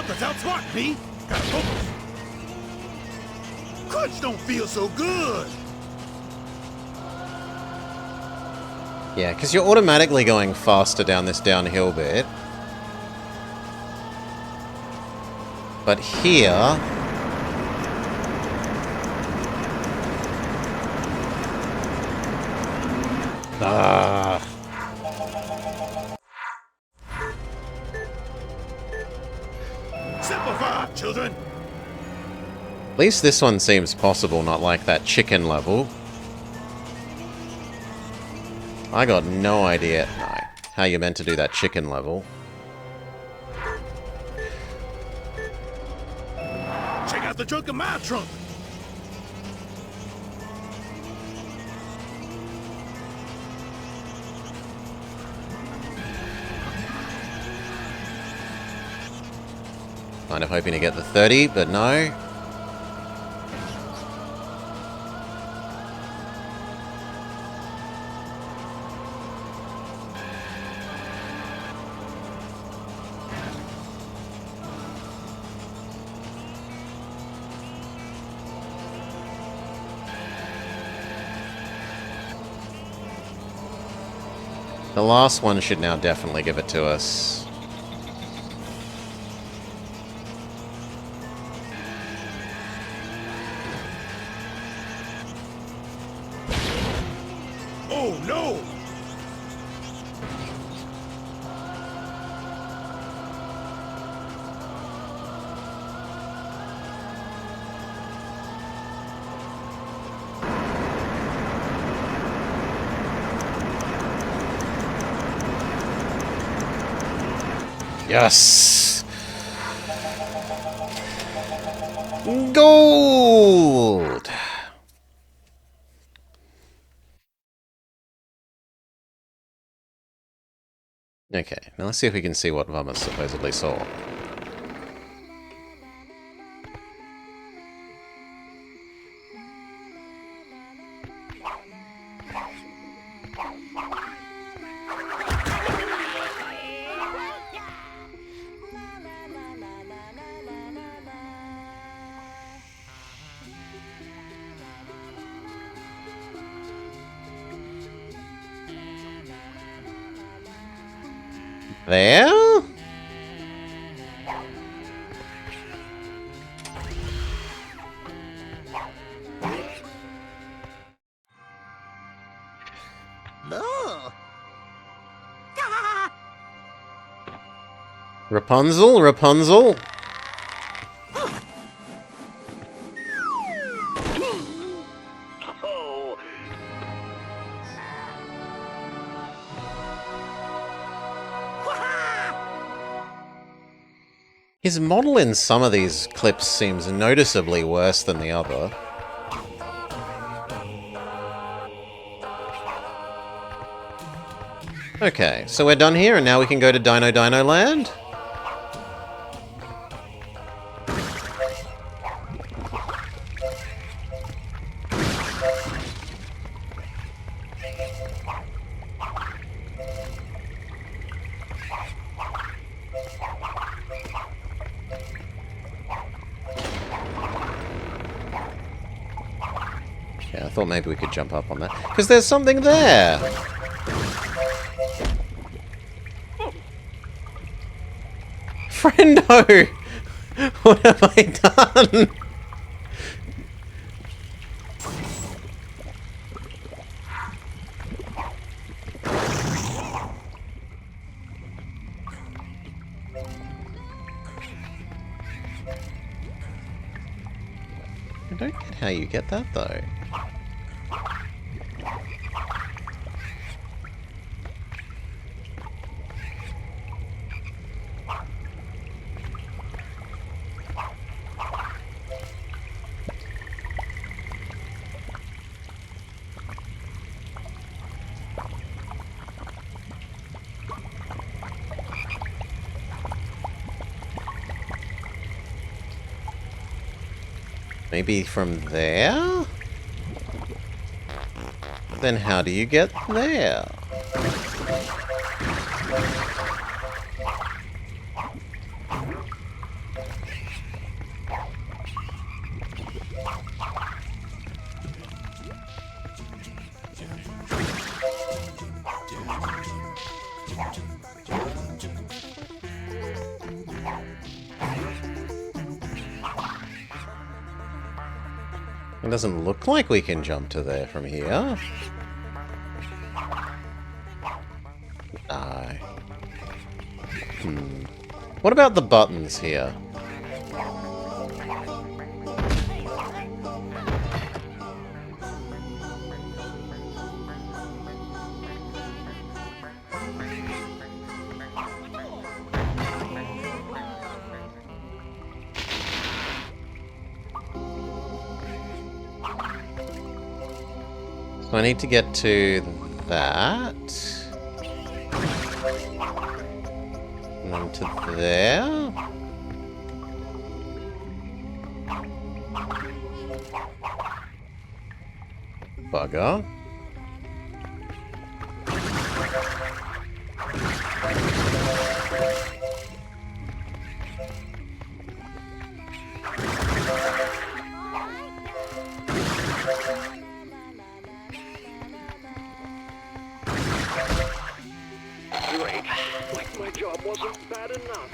Suckers outsmart me. Gotta focus. Crunch don't feel so good.
Yeah, because you're automatically going faster down this downhill bit. But here... Ah.
Simplify, children.
At least this one seems possible, not like that chicken level. I got no idea how you're meant to do that chicken level.
Check out the trunk of my trunk.
Kind of hoping to get the 30, but no. The last one should now definitely give it to us.
Oh no!
Yes! Gold! Okay, now let's see if we can see what Vamos supposedly saw. There?
No.
Rapunzel? Rapunzel?
Oh,
His model in some of these clips seems noticeably worse than the other. Okay, so we're done here, and now we can go to Dino Dino Land? Yeah, I thought maybe we could jump up on that. Because there's something there! Friendo! What have I done? I don't get how you get that, though. Maybe from there? Then how do you get there? It doesn't look like we can jump to there from here. No. What about the buttons here? So I need to get to that. And then to there. Bugger.
Great. Like my job wasn't bad enough.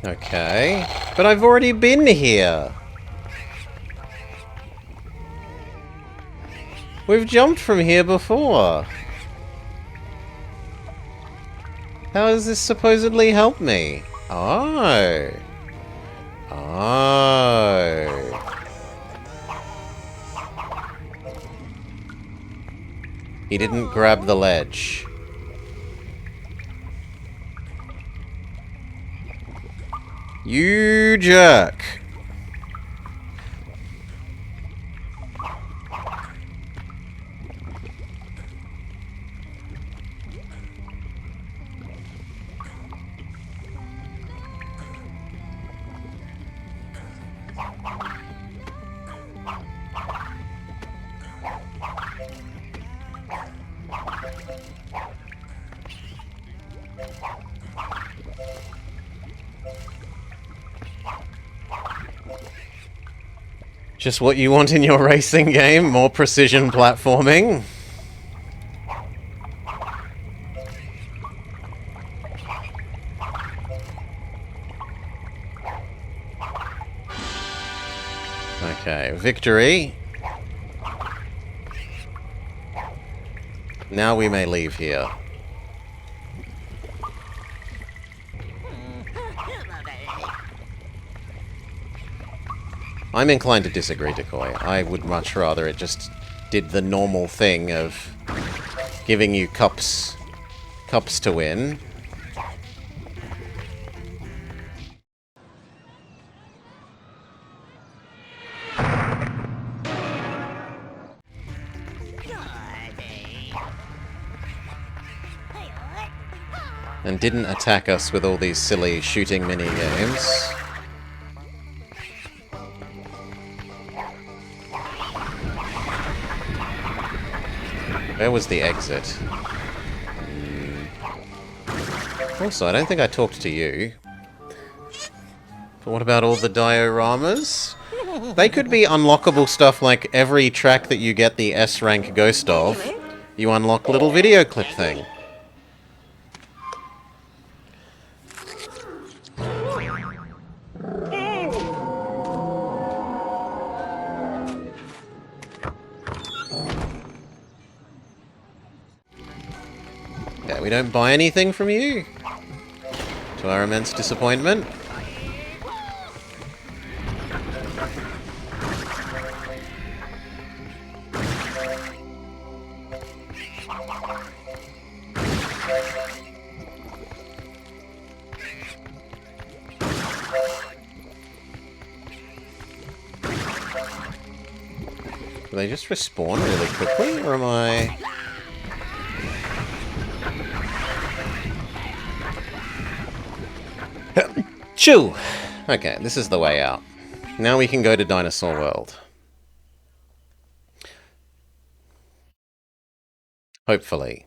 Okay. But I've already been here. We've jumped from here before. How does this supposedly help me? Oh. Oh. He didn't grab the ledge. You jerk. Just what you want in your racing game? More precision platforming? Okay, victory. Now we may leave here. I'm inclined to disagree, Decoy. I would much rather it just did the normal thing of giving you cups to win. And didn't attack us with all these silly shooting mini-games. Where was the exit? Also, I don't think I talked to you. But what about all the dioramas? They could be unlockable stuff like every track that you get the S rank ghost of, you unlock a little video clip thing. Yeah, we don't buy anything from you, to our immense disappointment. Do they just respawn really quickly, or am I... Chew! Okay, this is the way out. Now we can go to Dinosaur World. Hopefully.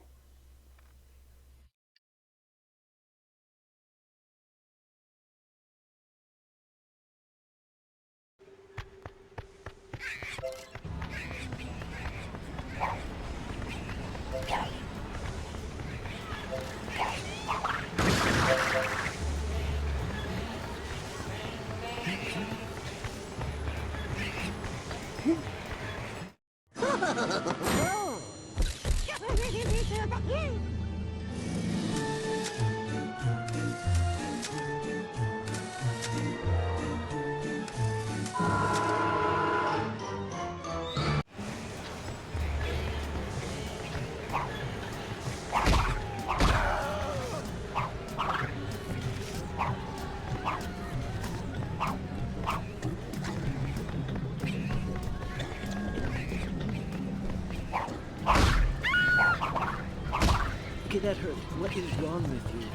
Look at her. What is wrong with you?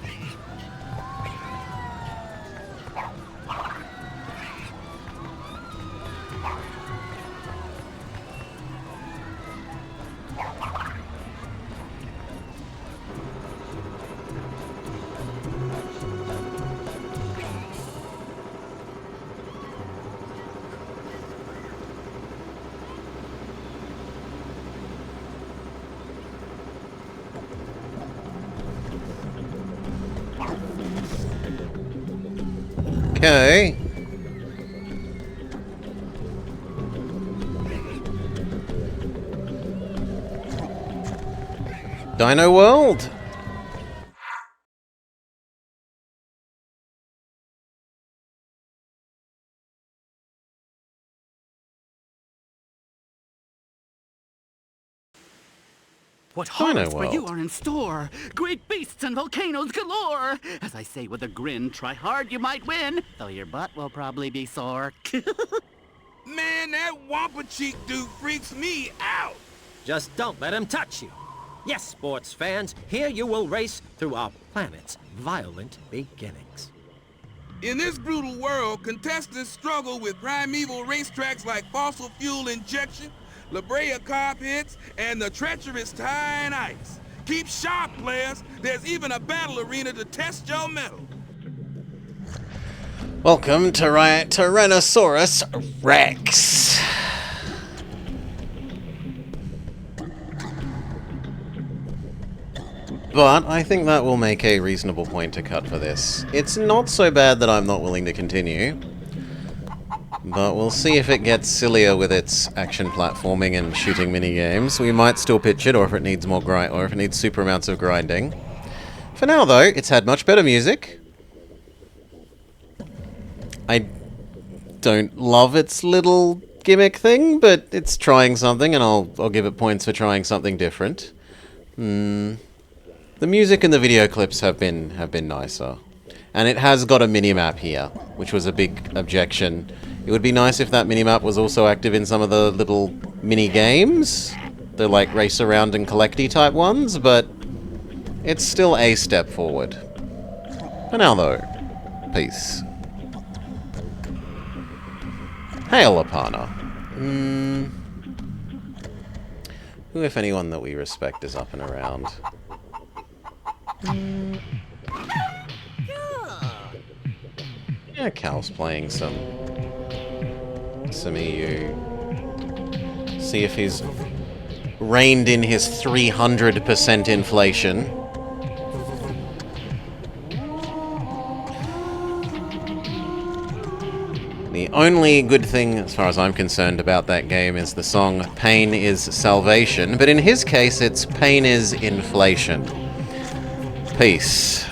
Okay. Dino World.
What horrors for
World.
you are in store! Great beasts and volcanoes galore! As I say with a grin, try hard, you might win, though your butt will probably be sore.
Man, that Wampa Cheek dude freaks me out.
Just don't let him touch you. Yes, sports fans, here you will race through our planet's violent beginnings.
In this brutal world, contestants struggle with primeval racetracks like fossil fuel injection, La Brea carp hits, and the treacherous Tyne ice. Keep sharp, players. There's even a battle arena to test your mettle.
Welcome to Tyrannosaurus Rex. But I think that will make a reasonable point to cut for this. It's not so bad that I'm not willing to continue. But we'll see if it gets sillier with its action platforming and shooting minigames. We might still pitch it, or if it needs more grind, or if it needs super amounts of grinding. For now, though, it's had much better music. I don't love its little gimmick thing, but it's trying something, and I'll give it points for trying something different. The music and the video clips have been nicer, and it has got a minimap here, which was a big objection. It would be nice if that minimap was also active in some of the little mini games, the like race around and collecty type ones, but it's still a step forward. For now, though, peace. Hail, Apana. Who, if anyone, that we respect is up and around? Yeah, Cal's playing some EU. See if he's reined in his 300% inflation. The only good thing, as far as I'm concerned, about that game is the song Pain is Salvation, but in his case, it's Pain is Inflation. Peace.